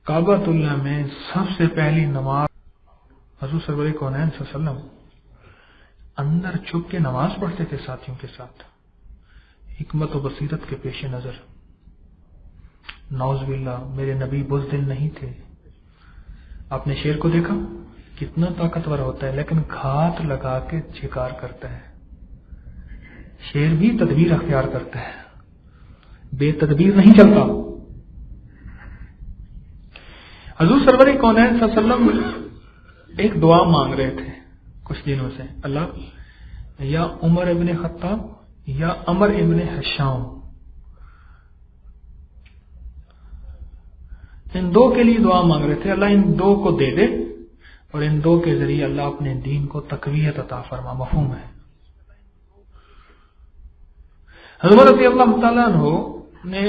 کعبۃ اللہ میں سب سے پہلی نماز حضور سرور کونین صلی اللہ علیہ وسلم اندر چھپ کے نماز پڑھتے تھے ساتھیوں کے ساتھ، حکمت و بصیرت کے پیش نظر۔ نعوذ باللہ، میرے نبی بزدل نہیں تھے۔ آپ نے شیر کو دیکھا کتنا طاقتور ہوتا ہے، لیکن گھات لگا کے شکار کرتا ہے۔ شیر بھی تدبیر اختیار کرتا ہے، بے تدبیر نہیں چلتا۔ حضور سرور کونین صلی اللہ علیہ وسلم ایک دعا مانگ رہے تھے کچھ دنوں سے، اللہ یا عمر ابن خطاب یا عمر ابن حشام، ان دو کے لیے دعا مانگ رہے تھے، اللہ ان دو کو دے دے اور ان دو کے ذریعے اللہ اپنے دین کو تقویت عطا فرما۔ مفہوم ہے؟ حضرت رضی اللہ تعالیٰ عنہ نے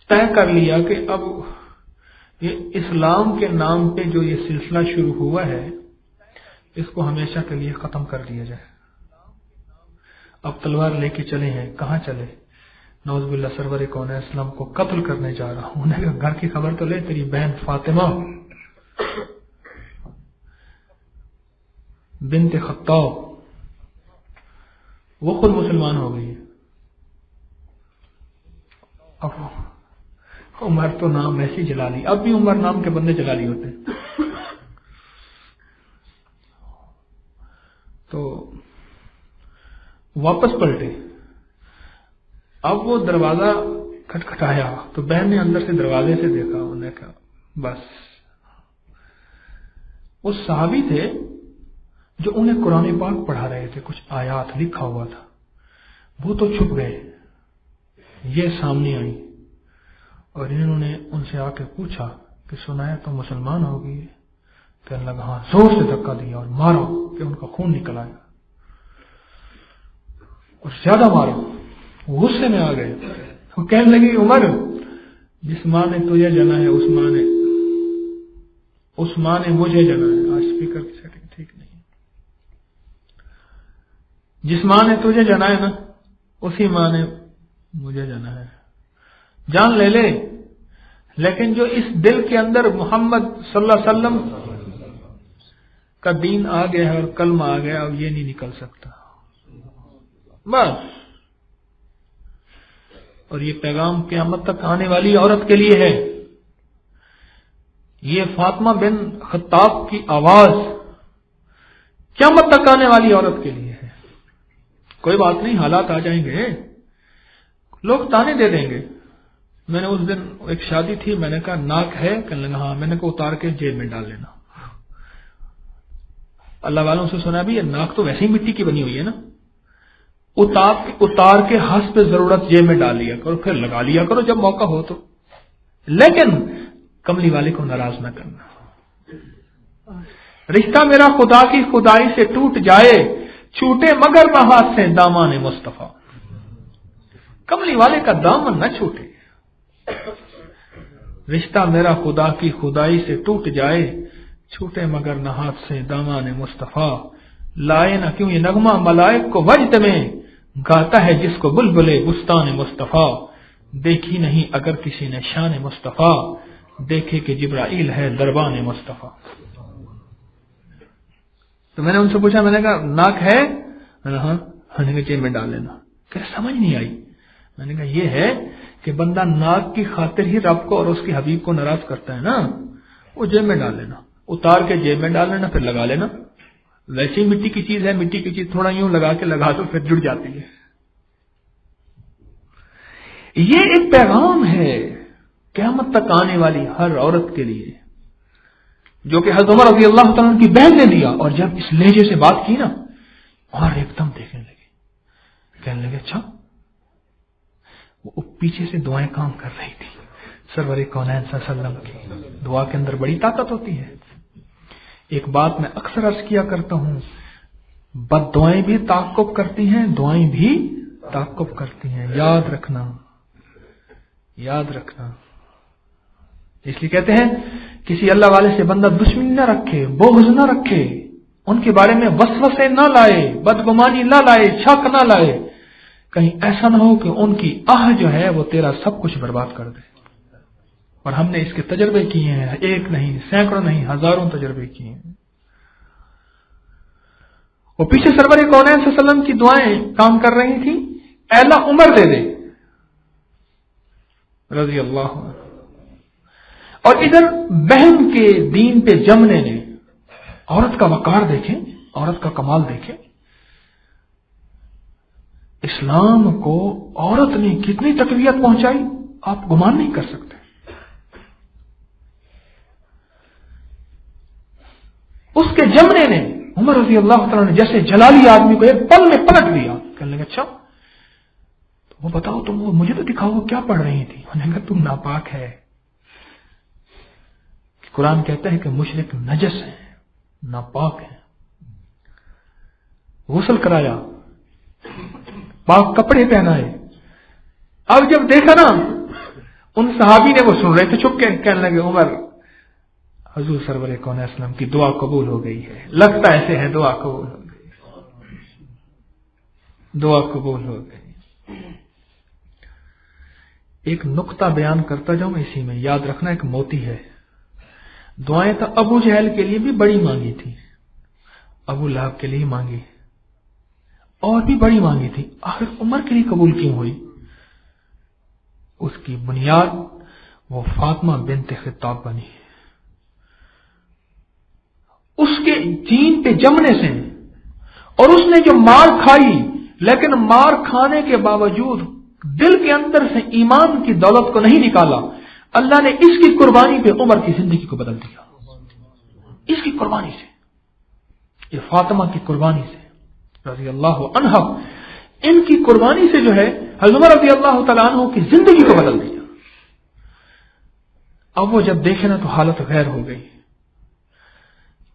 طے کر لیا کہ اب یہ اسلام کے نام پہ جو یہ سلسلہ شروع ہوا ہے اس کو ہمیشہ کے لیے ختم کر دیا جائے۔ اب تلوار لے کے چلے ہیں، کہاں چلے؟ نعوذ باللہ سرور کون اسلام کو قتل کرنے جا رہا ہوں۔ نے کہا گھر کی خبر تو لے، تیری بہن فاطمہ بنت خطاب وہ خود مسلمان ہو گئی ہے۔ اب عمر تو نام ایسی جلالی، اب بھی عمر نام کے بندے جلالی ہوتے ہیں۔ تو واپس پلٹے، اب وہ دروازہ کھٹکھٹایا تو بہن نے اندر سے دروازے سے دیکھا، انہوں نے کہا بس۔ وہ صحابی تھے جو انہیں قرآن پاک پڑھا رہے تھے، کچھ آیات لکھا ہوا تھا، وہ تو چھپ گئے، یہ سامنے آئی اور انہوں نے ان سے آ کے پوچھا کہ سنا ہے تو مسلمان ہو گئی ہے؟ کہنے لگا ہاں، زور سے دھکا دیا اور مارا کہ ان کا خون نکل آیا اور زیادہ مارا، غصے میں آ گئے۔ وہ کہنے لگی عمر جس ماں نے تجھے جنا ہے اس ماں نے مجھے جنا ہے۔ آج اسپیکر کی سیٹنگ ٹھیک نہیں، جس ماں نے تجھے جنا ہے نا اسی ماں نے مجھے جنا ہے، جان لے لے۔ لیکن جو اس دل کے اندر محمد صلی اللہ علیہ وسلم کا دین آ گیا ہے اور کلمہ آ گیا، اب یہ نہیں نکل سکتا بس۔ اور یہ پیغام قیامت تک آنے والی عورت کے لیے ہے، یہ فاطمہ بن خطاب کی آواز قیامت تک آنے والی عورت کے لیے ہے۔ کوئی بات نہیں، حالات آ جائیں گے، لوگ تانے دے دیں گے۔ میں نے اس دن ایک شادی تھی، میں نے کہا ناک ہے؟ کہنے لگا ہاں، میں نے کہا اتار کے جیب میں ڈال لینا۔ اللہ والوں سے سنا بھی یہ ناک تو ویسے ہی مٹی کی بنی ہوئی ہے نا، اتار کے ہاتھ پہ ضرورت جیب میں ڈال لیا کرو، پھر لگا لیا کرو جب موقع ہو تو، لیکن کملی والے کو ناراض نہ کرنا۔ رشتہ میرا خدا کی خدائی سے ٹوٹ جائے، چھوٹے مگر نہ ہاتھ سے دامان مصطفیٰ۔ کملی والے کا دامن نہ چھوٹے، رشتہ میرا خدا کی خدائی سے ٹوٹ جائے، چھوٹے مگر نہ ہاتھ سے دامان مصطفیٰ۔ لائے نہ کیوں یہ نغمہ ملائک کو وجد میں، گاتا ہے جس کو بلبلے بستان مصطفیٰ۔ دیکھی نہیں اگر کسی نے شان مصطفیٰ، دیکھے کہ جبرائیل ہے دربان مصطفیٰ۔ تو میں نے ان سے پوچھا، میں نے کہا ناک ہے؟ ہاں، جیب میں ڈال لینا۔ کہ سمجھ نہیں آئی۔ میں نے کہا یہ ہے کہ بندہ ناک کی خاطر ہی رب کو اور اس کے حبیب کو ناراض کرتا ہے نا، وہ جیب میں ڈال لینا، اتار کے جیب میں ڈال لینا، پھر لگا لینا۔ ویسے ہی مٹی کی چیز ہے، مٹی کی چیز تھوڑا یوں لگا کے لگا تو پھر جڑ جاتی ہے۔ یہ ایک پیغام ہے قیامت تک آنے والی ہر عورت کے لیے، جو کہ حضرت عمر رضی اللہ تعالیٰ کی بہن نے دیا۔ اور جب اس لہجے سے بات کی نا اور ایک دم دیکھنے لگے، کہنے لگے اچھا، وہ پیچھے سے دعائیں کام کر رہی تھی۔ سرور کونین صلی اللہ علیہ وسلم کی دعا کے اندر بڑی طاقت ہوتی ہے۔ ایک بات میں اکثر عرض کیا کرتا ہوں، بد دعائیں بھی تعاقب کرتی ہیں، دعائیں بھی تعاقب کرتی ہیں، یاد رکھنا، یاد رکھنا۔ اس لیے کہتے ہیں کسی اللہ والے سے بندہ دشمنی نہ رکھے، بغض نہ رکھے، ان کے بارے میں وسوسے نہ لائے، بدگمانی نہ لائے، شک نہ لائے، کہیں ایسا نہ ہو کہ ان کی آہ جو ہے وہ تیرا سب کچھ برباد کر دے۔ اور ہم نے اس کے تجربے کیے ہیں، ایک نہیں، سینکڑوں نہیں، ہزاروں تجربے کیے ہیں۔ وہ پیچھے سرور کونین صلی اللہ علیہ وسلم کی دعائیں کام کر رہی تھیں، اے اللہ عمر دے دے رضی اللہ عنہ، اور ادھر بہن کے دین پہ جمنے نے، عورت کا وقار دیکھیں، عورت کا کمال دیکھیں، اسلام کو عورت نے کتنی تقویت پہنچائی آپ گمان نہیں کر سکتے۔ اس کے جمنے نے عمر رضی اللہ تعالیٰ نے جیسے جلالی آدمی کو ایک پل میں پلٹ دیا، کہنے لگا اچھا تو وہ بتاؤ تم، وہ مجھے تو دکھاؤ وہ کیا پڑھ رہی تھی؟ انہوں نے کہا تم ناپاک ہے۔ قرآن کہتا ہے کہ مشرک نجس ہیں، ناپاک ہیں۔ غسل کرایا، پاک کپڑے پہنائے۔ اب جب دیکھا نا ان صحابی نے، وہ سن رہے تھے چھپ کے، کہنے لگے عمر حضور سرور کون اسلم کی دعا قبول ہو گئی ہے، لگتا ایسے ہے دعا قبول ہو گئی، دعا قبول ہو گئی۔ ایک نقطہ بیان کرتا جاؤں اسی میں، یاد رکھنا ایک موتی ہے۔ دعائیں تو ابو جہل کے لیے بھی بڑی مانگی تھی، ابو لہب کے لیے مانگی، اور بھی بڑی مانگی تھی، آخر عمر کے لیے قبول کیوں ہوئی؟ اس کی بنیاد وہ فاطمہ بنت خطاب بنی، اس کے دین پہ جمنے سے، اور اس نے جو مار کھائی، لیکن مار کھانے کے باوجود دل کے اندر سے ایمان کی دولت کو نہیں نکالا، اللہ نے اس کی قربانی پہ عمر کی زندگی کو بدل دیا، اس کی قربانی سے، یہ فاطمہ کی قربانی سے رضی اللہ عنہ، ان کی قربانی سے جو ہے حضرت عمر رضی اللہ تعالیٰ عنہ کی زندگی کو بدل دیا۔ اب وہ جب دیکھے نا تو حالت غیر ہو گئی۔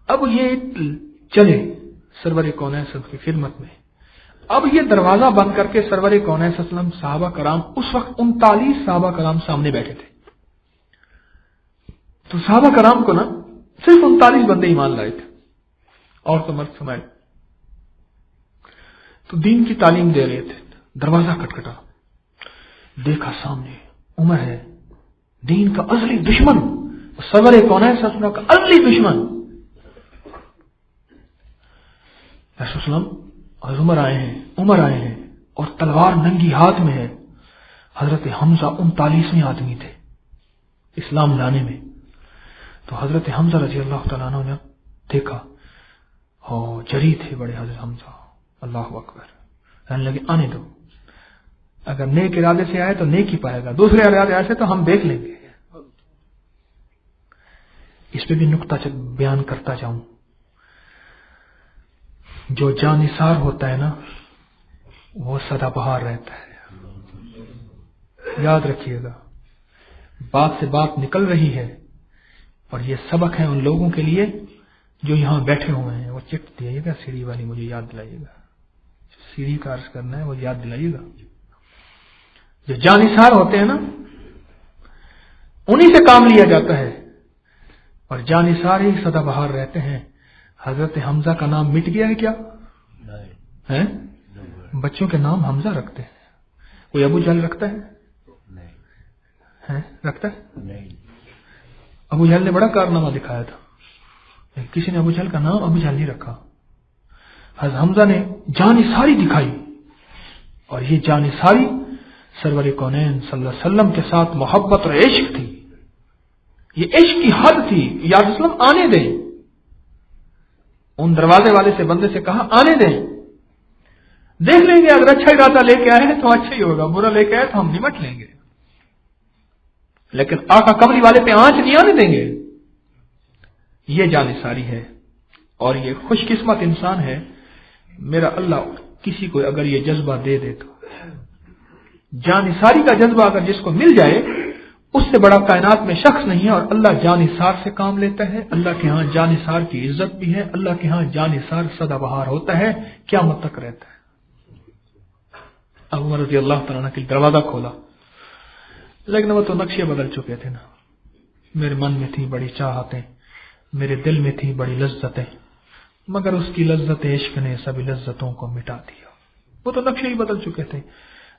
اب یہ چلے سرور کونین صلی اللہ علیہ وسلم کی خدمت میں، اب یہ دروازہ بند کر کے سرور کونین صلی اللہ علیہ وسلم، صحابہ کرام، اس وقت 39 صحابہ کرام سامنے بیٹھے تھے، تو صحابہ کرام کو نا صرف 39 بندے ایمان لائے تھے، اور تو مرد سمائے، تو دین کی تعلیم دے رہے تھے۔ دروازہ کھٹکھٹا، دیکھا سامنے عمر ہے، دین کا ازلی دشمن، سرور کونین صلی اللہ علیہ وسلم کا ازلی دشمن۔ رسول اللہ عمر آئے ہیں اور تلوار ننگی ہاتھ میں ہے۔ حضرت حمزہ 39ویں آدمی تھے اسلام لانے میں، تو حضرت حمزہ رضی اللہ تعالیٰ عنہ نے دیکھا، جری تھے بڑے حضرت حمزہ، اللہ اکبر، کہنے لگے آنے دو، اگر نیک ارادے سے آئے تو نیک ہی پائے گا، دوسرے ارادے آئے تو ہم دیکھ لیں گے۔ اس پہ بھی نقطہ بیان کرتا جاؤں، جو جانثار ہوتا ہے نا وہ سدا بہار رہتا ہے، یاد رکھیے گا، بات سے بات نکل رہی ہے، اور یہ سبق ہے ان لوگوں کے لیے جو یہاں بیٹھے ہوئے ہیں۔ وہ چٹ دیئے گا سیڑھی والی، مجھے یاد دلائیے گا، سیڑھی کا عرض کرنا ہے، وہ یاد دلائیے گا۔ جو جانثار ہوتے ہیں نا انہی سے کام لیا جاتا ہے، اور جانثار ہی سدا بہار رہتے ہیں۔ حضرت حمزہ کا نام مٹ گیا ہے کیا؟ ہے؟ بچوں کے نام حمزہ رکھتے ہیں، کوئی ابو جہل رکھتا ہے؟ رکھتا ہے؟ ابو جہل نے بڑا کارنامہ دکھایا تھا، کسی نے ابو جہل کا نام ابو جہل نہیں رکھا۔ حضرت حمزہ نے جانثاری دکھائی، اور یہ جانثاری سرور کونین صلی اللہ علیہ وسلم کے ساتھ محبت اور عشق تھی، یہ عشق کی حد تھی۔ یا رسول اللہ آنے دیں، ان دروازے والے سے بندے سے کہا آنے دیں، دیکھ لیں گے، اگر اچھا ارادہ لے کے آئے ہیں تو اچھا ہی ہوگا، برا لے کے آئے تو ہم نمٹ لیں گے، لیکن آقا کملی والے پہ آنچ نہیں آنے دیں گے۔ یہ جانثاری ہے، اور یہ خوش قسمت انسان ہے، میرا اللہ کسی کو اگر یہ جذبہ دے دے تو، جانثاری کا جذبہ اگر جس کو مل جائے، اس سے بڑا کائنات میں شخص نہیں ہے۔ اور اللہ جانثار سے کام لیتا ہے، اللہ کے ہاں جانثار کی عزت بھی ہے، اللہ کے ہاں جانثار سدا بہار ہوتا ہے، قیامت تک رہتا ہے۔ ابو عمر رضی اللہ تعالیٰ کے دروازہ کھولا، لیکن وہ تو نقشے بدل چکے تھے نا، میرے من میں تھی بڑی چاہتیں، میرے دل میں تھی بڑی لذتیں، مگر اس کی لذت عشق نے سبھی لذتوں کو مٹا دیا۔ وہ تو نقشے ہی بدل چکے تھے۔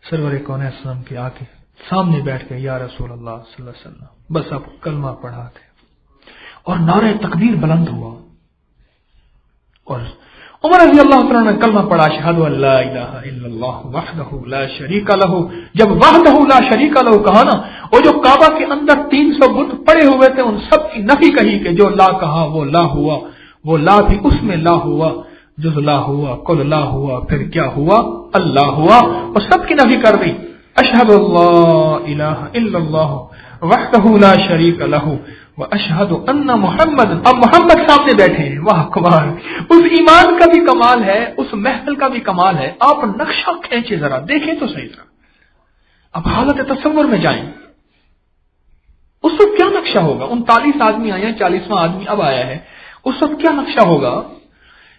سرور کونین صلی اللہ علیہ وسلم کے آ کے سامنے بیٹھ کے، یا رسول اللہ صلی اللہ علیہ وسلم بس اب کلمہ پڑھا تھے اور نعرہ تکبیر بلند ہوا اور عمر رضی اللہ تعالیٰ نے کلمہ پڑھا اشہد ان لا الہ الا اللہ وحدہ لا شریک لہ. جب وحدہ لا شریک لہ کہا نا، وہ جو کعبہ کے اندر 300 بت پڑے ہوئے تھے ان سب کی نفی کہی کہ جو لا کہا وہ لا ہوا، وہ لا بھی اس میں لا ہوا، جز لا ہوا، کل لا ہوا، پھر کیا ہوا؟ اللہ ہوا، اور سب کی نفی کر دی. اشہد اللہ الہ الا اللہ وحدہ لا شریک لہ واشہد ان محمد. اب محمد سامنے بیٹھے ہیں. واہ کمال! اس ایمان کا بھی کمال ہے، اس محفل کا بھی کمال ہے. آپ نقشہ کھینچے ذرا، دیکھیں تو صحیح ذرا. اب حالت تصور میں جائیں، اس وقت کیا نقشہ ہوگا؟ 39 آدمی آئے ہیں، 40واں آدمی اب آیا ہے. اس وقت کیا نقشہ ہوگا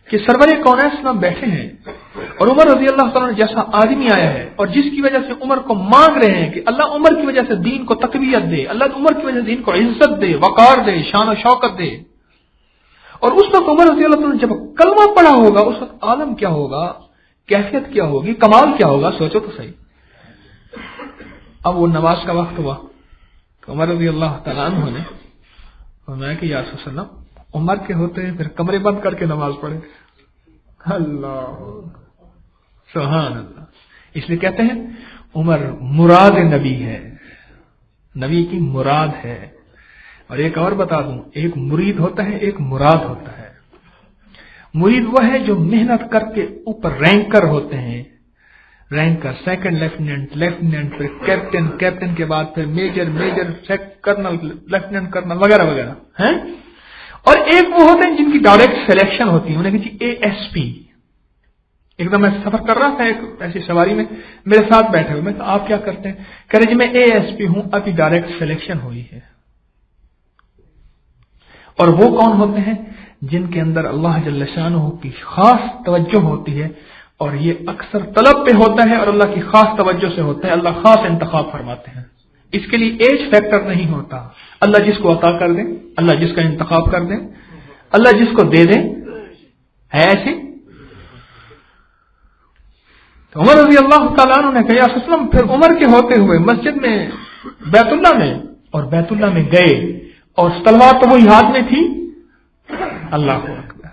کہ سرور کونین اسلام بیٹھے ہیں اور عمر رضی اللہ تعالیٰ نے جیسا آدمی آیا ہے اور جس کی وجہ سے عمر کو مانگ رہے ہیں کہ اللہ عمر کی وجہ سے دین کو تقویت دے، اللہ عمر کی وجہ سے دین کو عزت دے، وقار دے، شان و شوکت دے. اور اس وقت عمر رضی اللہ تعالیٰ نے جب کلمہ پڑھا ہوگا اس وقت عالم کیا ہوگا، کیفیت کیا ہوگی، کمال کیا ہوگا؟ سوچو تو صحیح. اب وہ نماز کا وقت ہوا تو عمر رضی اللہ تعالیٰ عنہ نے فرمایا کہ یا رسول اللہ صلی اللہ علیہ وسلم عمر کے ہوتے ہیں پھر کمرے بند کر کے نماز پڑھے. اللہ سبحان اللہ. اس لیے کہتے ہیں عمر مراد نبی ہے، نبی کی مراد ہے. اور ایک اور بتا دوں، ایک مرید ہوتا ہے، ایک مراد ہوتا ہے. مرید وہ ہے جو محنت کر کے اوپر رینکر ہوتے ہیں، رینکر، سیکنڈ لیفٹیننٹ، لیفٹیننٹ، پھر کیپٹن، کیپٹن کے بعد پھر major, major colonel, lieutenant colonel وغیرہ وغیرہ ہیں. اور ایک وہ ہوتے ہیں جن کی ڈائریکٹ سلیکشن ہوتی ہے. انہیں کہ جی ASP. ایک دم میں سفر کر رہا تھا ایک ایسی سواری میں، میرے ساتھ بیٹھے ہوئے، میں تو آپ کیا کرتے ہیں؟ کہہ رہے جی میں ASP ہوں، ابھی ڈائریکٹ سلیکشن ہوئی ہے. اور وہ کون ہوتے ہیں؟ جن کے اندر اللہ جل شانہ کی خاص توجہ ہوتی ہے، اور یہ اکثر طلب پہ ہوتا ہے اور اللہ کی خاص توجہ سے ہوتا ہے. اللہ خاص انتخاب فرماتے ہیں. اس کے لیے ایج فیکٹر نہیں ہوتا. اللہ جس کو عطا کر دے، اللہ جس کا انتخاب کر دے، اللہ جس کو دے دے، ہے ایسے. تو عمر رضی اللہ تعالیٰ عنہ نے کہا یا رسول اللہ، پھر عمر کے ہوتے ہوئے مسجد میں بیت اللہ میں، اور بیت اللہ میں گئے اور تلوار تو وہی ہاتھ میں تھی. اللہ اکبر.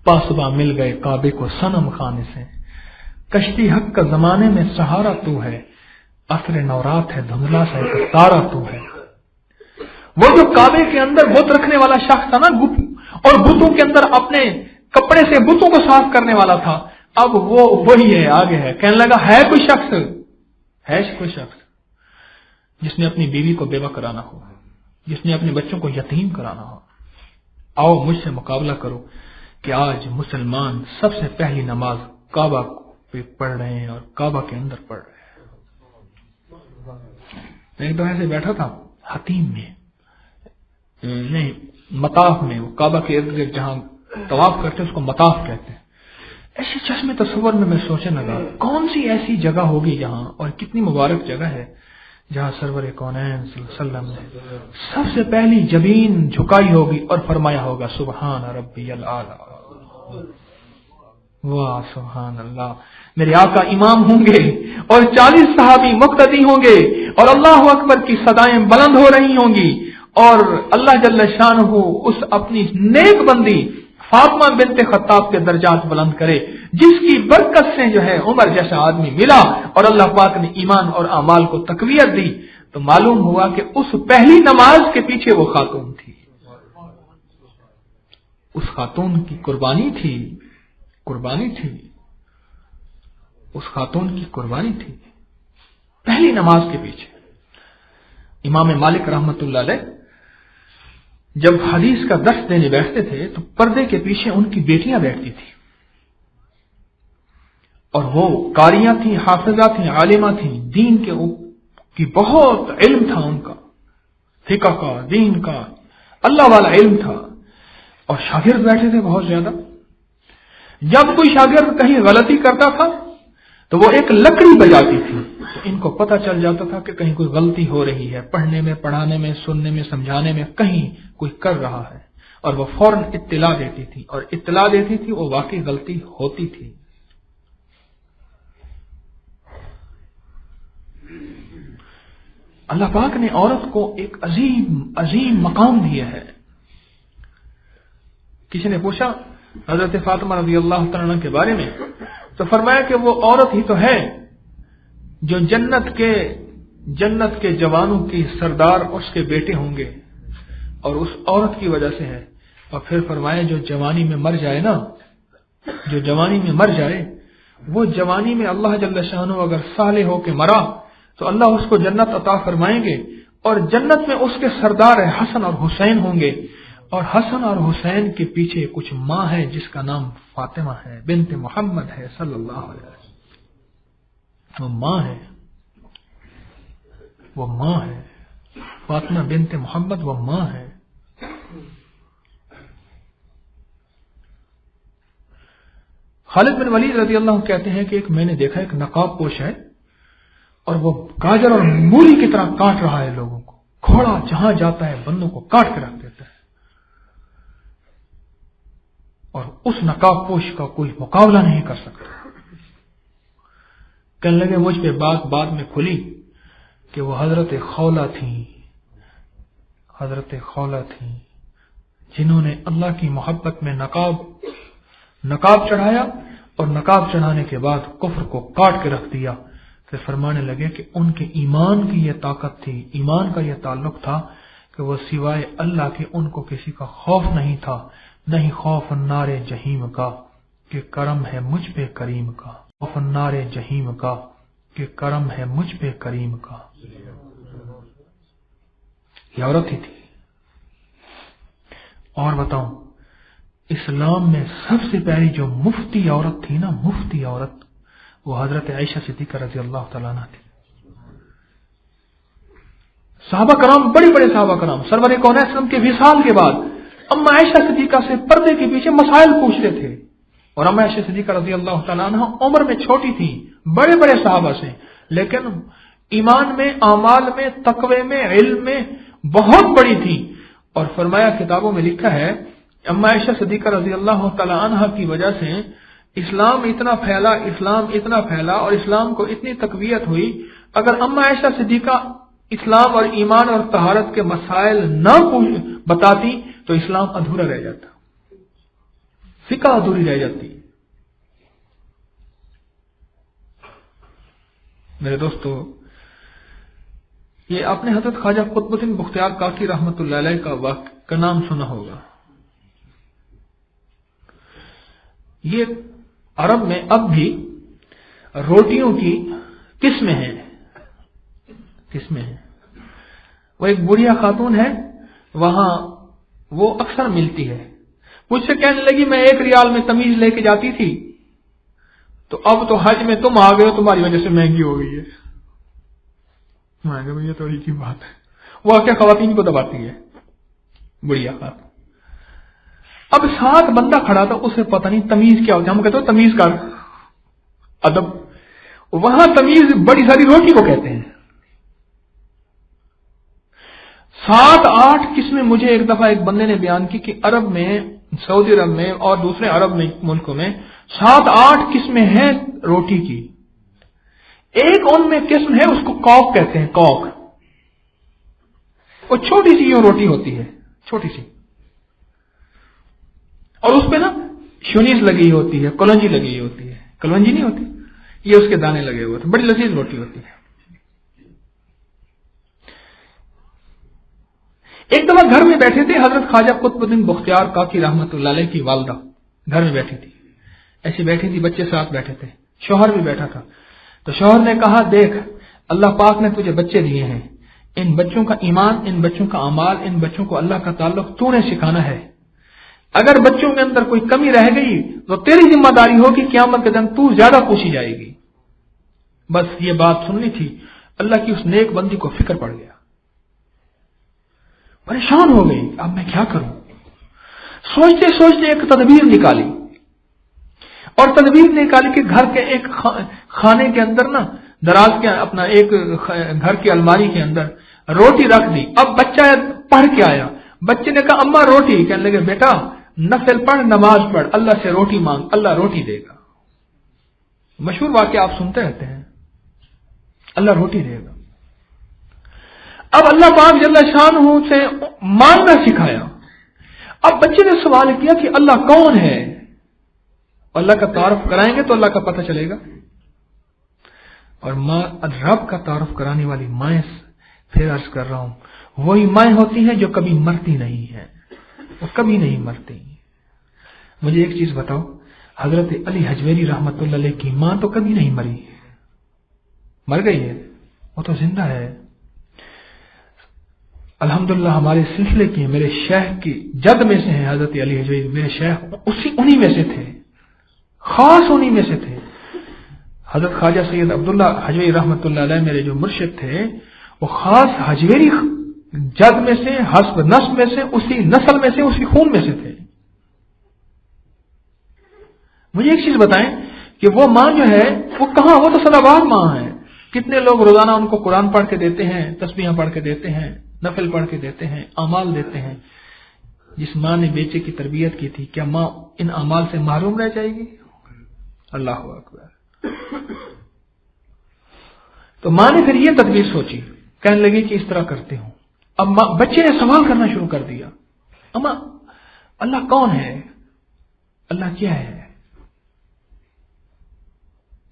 پاسباں مل گئے کعبے کو صنم خانے سے. کشتی حق کا زمانے میں سہارا تو ہے، عصر نورات ہے دھندلا سا ایک تارا تو ہے. وہ جو کعبے کے اندر بت رکھنے والا شخص تھا نا، اور بتوں کے اندر اپنے کپڑے سے بتوں کو صاف کرنے والا تھا، اب وہ وہی ہے، آگے ہے. کہنے لگا ہے کوئی شخص جس نے اپنی بیوی کو بیوہ کرانا ہو، جس نے اپنے بچوں کو یتیم کرانا ہو، آؤ مجھ سے مقابلہ کرو کہ آج مسلمان سب سے پہلی نماز کعبہ پہ پڑھ رہے ہیں اور کعبہ کے اندر پڑھ رہے ہیں. میں ایک دفعہ ایسے بیٹھا تھا حتیم میں، نہیں مطاف میں، وہ کعبہ کے ارد گرد جہاں طواف کرتے اس کو مطاف کہتے ہیں. ایسے چشمے تصور میں سوچنے لگا کون سی ایسی جگہ ہوگی جہاں، اور کتنی مبارک جگہ ہے جہاں سرور کونین صلی اللہ علیہ وسلم نے سب سے پہلی جبین جھکائی ہوگی اور فرمایا ہوگا سبحان ربی الاعلی. واہ سبحان اللہ. میرے آقا امام ہوں گے اور 40 صحابی مقتدی ہوں گے اور اللہ اکبر کی صدائیں بلند ہو رہی ہوں گی، اور اللہ جل شانہ اس اپنی نیک بندی فاطمہ بنت خطاب کے درجات بلند کرے، جس کی برکت سے جو ہے عمر جیسا آدمی ملا اور اللہ پاک نے ایمان اور اعمال کو تقویت دی. تو معلوم ہوا کہ اس پہلی نماز کے پیچھے وہ خاتون تھی، اس خاتون کی قربانی تھی، اس خاتون کی قربانی تھی پہلی نماز کے پیچھے. امام مالک رحمت اللہ علیہ جب حدیث کا درس دینے بیٹھتے تھے تو پردے کے پیچھے ان کی بیٹیاں بیٹھتی تھیں، اور وہ قاریاں تھیں، حافظہ تھیں، عالمہ تھیں، دین کی بہت علم تھا ان کا، فقہ کا، دین کا، اللہ والا علم تھا. اور شاگرد بیٹھے تھے بہت زیادہ. جب کوئی شاگرد کہیں غلطی کرتا تھا تو وہ ایک لکڑی بجاتی تھی، تو ان کو پتہ چل جاتا تھا کہ کہیں کوئی غلطی ہو رہی ہے، پڑھنے میں، پڑھانے میں، سننے میں، سمجھانے میں کہیں کوئی کر رہا ہے، اور وہ فوراً اطلاع دیتی تھی، اور اطلاع دیتی تھی وہ واقعی غلطی ہوتی تھی. اللہ پاک نے عورت کو ایک عظیم مقام دیا ہے. کسی نے پوچھا حضرت فاطمہ رضی اللہ تعالیٰ عنہ کے بارے میں تو فرمایا کہ وہ عورت ہی تو ہے جو جنت کے جوانوں کی سردار اس کے بیٹے ہوں گے اور اس عورت کی وجہ سے ہے. اور پھر فرمایا جو جوانی میں مر جائے نا، جو جوانی میں مر جائے، وہ جوانی میں اللہ جل شانہ اگر صالح ہو کے مرا تو اللہ اس کو جنت عطا فرمائیں گے، اور جنت میں اس کے سردار حسن اور حسین ہوں گے، اور حسن اور حسین کے پیچھے کچھ ماں ہے جس کا نام فاطمہ ہے، بنت محمد ہے صلی اللہ علیہ وسلم. وہ ماں ہے فاطمہ بنت محمد، وہ ماں ہے. خالد بن ولید رضی اللہ عنہ کہتے ہیں کہ میں نے دیکھا ایک نقاب پوش ہے اور وہ گاجر اور مولی کی طرح کاٹ رہا ہے لوگوں کو. گھوڑا جہاں جاتا ہے بندوں کو کاٹ کے رکھ دیتا ہے، اور اس نقاب پوش کا کوئی مقابلہ نہیں کر سکتا. کہنے لگے مجھ پہ بات بعد میں کھلی کہ وہ حضرت خولہ تھیں جنہوں نے اللہ کی محبت میں نقاب چڑھایا اور نقاب چڑھانے کے بعد کفر کو کاٹ کے رکھ دیا. پھر فرمانے لگے کہ ان کے ایمان کی یہ طاقت تھی، ایمان کا یہ تعلق تھا کہ وہ سوائے اللہ کے ان کو کسی کا خوف نہیں تھا، نہیں خوف النار جہیم کا کہ کرم ہے مجھ پہ کریم کا، خوف النار جہیم کا کہ کرم ہے مجھ پہ کریم کا. یہ عورت ہی تھی. اور بتاؤں، اسلام میں سب سے پہلی جو مفتی عورت تھی نا، مفتی عورت، وہ حضرت عائشہ صدیقہ رضی اللہ تعالیٰ عنہ تھی. صحابہ کرام، بڑے بڑے صحابہ کرام سرور کونین وسلم کے وصال کے بعد اما عائشہ صدیقہ سے پردے کے پیچھے مسائل پوچھتے تھے. اور اما عائشہ صدیقہ رضی اللہ تعالیٰ عنہ عمر میں چھوٹی تھی بڑے بڑے صحابہ سے، لیکن ایمان میں، اعمال میں، تقوی میں، علم میں بہت بڑی تھی. اور فرمایا کتابوں میں لکھا ہے اما عائشہ صدیقہ رضی اللہ تعالی عنہ کی وجہ سے اسلام اتنا پھیلا اور اسلام کو اتنی تقویت ہوئی. اگر اما عائشہ صدیقہ اسلام اور ایمان اور طہارت کے مسائل نہ بتاتی تو اسلام ادھورا رہ جاتا، فقہ ادھوری رہ جاتی. میرے دوستو، یہ آپ نے حضرت خواجہ قطب الدین بختیار کاکی رحمۃ اللہ علیہ کا نام سنا ہوگا. یہ عرب میں اب بھی روٹیوں کی قسمیں ہیں. وہ ایک بڑھیا خاتون ہے، وہاں وہ اکثر ملتی ہے. مجھ سے کہنے لگی میں 1 ریال میں تمیز لے کے جاتی تھی، تو اب تو حج میں تم آ گئے ہو، تمہاری وجہ سے مہنگی ہو گئی ہے. میں کہا یہ تھوڑی کی بات ہے. وہ آ کے خواتین کو دباتی ہے، بڑھیا خاتون. اب ساتھ بندہ کھڑا تھا، اسے پتہ نہیں تمیز کیا ہوتا ہے. ہم کہتے ہو تمیز کر، ادب. وہاں تمیز بڑی ساری روٹی کو کہتے ہیں. 7-8 قسمیں مجھے ایک دفعہ ایک بندے نے بیان کی کہ عرب میں، سعودی عرب میں اور دوسرے عرب ملکوں میں 7-8 قسمیں ہیں روٹی کی. ایک ان میں قسم ہے اس کو کوک کہتے ہیں. کوک، وہ چھوٹی سی یوں روٹی ہوتی ہے، چھوٹی سی، اور اس پہ نا شونیز لگی ہوتی ہے، کلونجی لگی ہوتی ہے. کلونجی نہیں ہوتی، یہ اس کے دانے لگے ہوئے تھے. بڑی لذیذ روٹی ہوتی ہے. ایک دفعہ گھر میں بیٹھے تھے، حضرت خواجہ قطب الدین بختیار کاکی رحمۃ اللہ علیہ کی والدہ گھر میں بیٹھی تھی. ایسی بیٹھی تھی، بچے ساتھ بیٹھے تھے، شوہر بھی بیٹھا تھا. تو شوہر نے کہا دیکھ، اللہ پاک نے تجھے بچے دیے ہیں، ان بچوں کا ایمان، ان بچوں کا اعمال، ان بچوں کو اللہ کا تعلق تو نے سکھانا ہے. اگر بچوں کے اندر کوئی کمی رہ گئی تو تیری ذمہ داری ہوگی، قیامت کے دن تو زیادہ پوچھی جائے گی. بس یہ بات سننی تھی. اللہ کی اس نیک بندی کو فکر پڑ گیا، پریشان ہو گئی. اب میں کیا کروں؟ سوچتے سوچتے ایک تدبیر نکالی، اور تدبیر نکالی کہ گھر کے ایک خانے کے اندر نا، دراز کے اپنا ایک گھر کی الماری کے اندر روٹی رکھ دی. اب بچہ پڑھ کے آیا، بچے نے کہا اماں روٹی. کہنے لگے بیٹا نفل پڑھ، نماز پڑھ، اللہ سے روٹی مانگ، اللہ روٹی دے گا. مشہور واقعہ آپ سنتے رہتے ہیں، اللہ روٹی دے گا. اب اللہ پاک جل شانہ سے مانگنا سکھایا. اب بچے نے سوال کیا کہ اللہ کون ہے؟ اللہ کا تعارف کرائیں گے تو اللہ کا پتہ چلے گا. اور ماں رب کا تعارف کرانے والی مائیں، پھر عرض کر رہا ہوں، وہی مائیں ہوتی ہیں جو کبھی مرتی نہیں ہیں، وہ کبھی نہیں مرتی. مجھے ایک چیز بتاؤ، حضرت علی حجویری رحمت اللہ علیہ کی ماں تو کبھی نہیں مری، مر گئی ہے، وہ تو زندہ ہے. الحمدللہ ہمارے سلسلے کی، میرے شیخ کی جد میں سے ہیں حضرت علی حجویری، میرے شیخ انہی میں سے تھے، خاص انہی میں سے تھے. حضرت خواجہ سید عبداللہ حجویری رحمت اللہ علیہ میرے جو مرشد تھے، وہ خاص حجویری جد میں سے، حسب نسب میں سے، اسی نسل میں سے، اسی خون میں سے تھے. مجھے ایک چیز بتائیں کہ وہ ماں جو ہے وہ کہاں، وہ تو سدا باد ماں ہے. کتنے لوگ روزانہ ان کو قرآن پڑھ کے دیتے ہیں، تسبیحاں پڑھ کے دیتے ہیں، نفل پڑھ کے دیتے ہیں، اعمال دیتے ہیں. جس ماں نے بیٹے کی تربیت کی تھی، کیا ماں ان اعمال سے محروم رہ جائے گی؟ اللہ اکبر. تو ماں نے پھر یہ تدبیر سوچی، کہنے لگی کہ اس طرح کرتے ہوں. اب بچے نے سوال کرنا شروع کر دیا، اما اللہ کون ہے؟ اللہ کیا ہے؟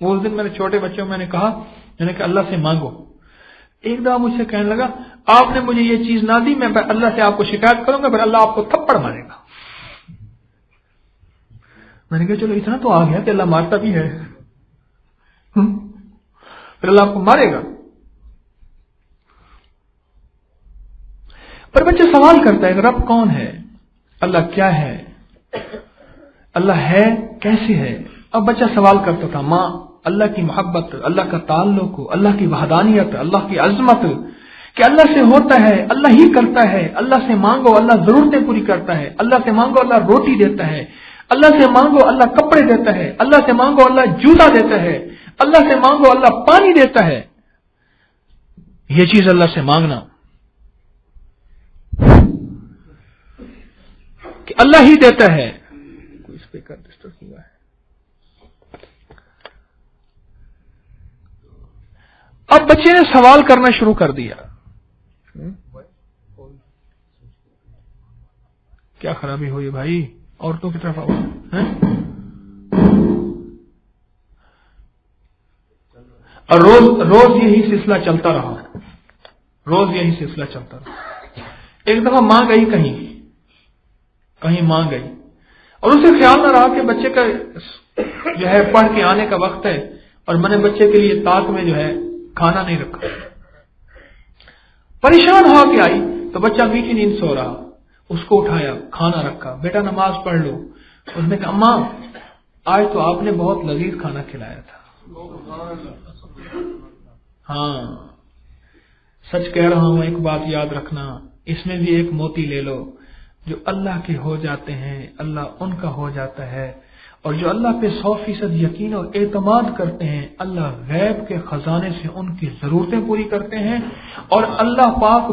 وہ اس دن میرے چھوٹے بچوں میں نے کہا کہ اللہ سے مانگو. ایک دفعہ مجھ سے کہنے لگا، آپ نے مجھے یہ چیز نہ دی، میں اللہ سے آپ کو شکایت کروں گا، پھر اللہ آپ کو تھپڑ مارے گا. میں نے کہا چلو اتنا تو آ گیا کہ اللہ مارتا بھی ہے، پھر اللہ آپ کو مارے گا. پر بچہ سوال کرتا ہے رب کون ہے، اللہ کیا ہے، اللہ ہے کیسے ہے. اب بچہ سوال کرتا تھا، ماں اللہ کی محبت، اللہ کا تعلق، اللہ کی وحدانیت، اللہ کی عظمت کہ اللہ سے ہوتا ہے، اللہ ہی کرتا ہے. اللہ سے مانگو اللہ ضرورتیں پوری کرتا ہے. اللہ سے مانگو اللہ روٹی دیتا ہے. اللہ سے مانگو اللہ کپڑے دیتا ہے. اللہ سے مانگو اللہ جوتا دیتا ہے. اللہ سے مانگو اللہ پانی دیتا ہے. یہ چیز اللہ سے مانگنا کہ اللہ ہی دیتا ہے. کوئی اسپیکر ڈسٹرب ہوا ہے. اب بچے نے سوال کرنا شروع کر دیا. کیا خرابی ہوئی بھائی؟ عورتوں کی طرف آؤ. اور روز یہی سلسلہ چلتا رہا، روز یہی سلسلہ چلتا رہا. ایک دفعہ ماں گئی کہیں ماں گئی، اور اسے خیال نہ رہا کہ بچے کا جو ہے پڑھ کے آنے کا وقت ہے، اور میں نے بچے کے لیے طاق میں جو ہے کھانا نہیں رکھا. پریشان ہو کے آئی تو بچہ میٹھی نیند سو رہا. اس کو اٹھایا، کھانا رکھا، بیٹا نماز پڑھ لو. اس نے کہا اماں آج تو آپ نے بہت لذیذ کھانا کھلایا تھا. ہاں سچ کہہ رہا ہوں، ایک بات یاد رکھنا، اس میں بھی ایک موتی لے لو. جو اللہ کے ہو جاتے ہیں اللہ ان کا ہو جاتا ہے، اور جو اللہ پہ 100% یقین اور اعتماد کرتے ہیں اللہ غیب کے خزانے سے ان کی ضرورتیں پوری کرتے ہیں. اور اللہ پاک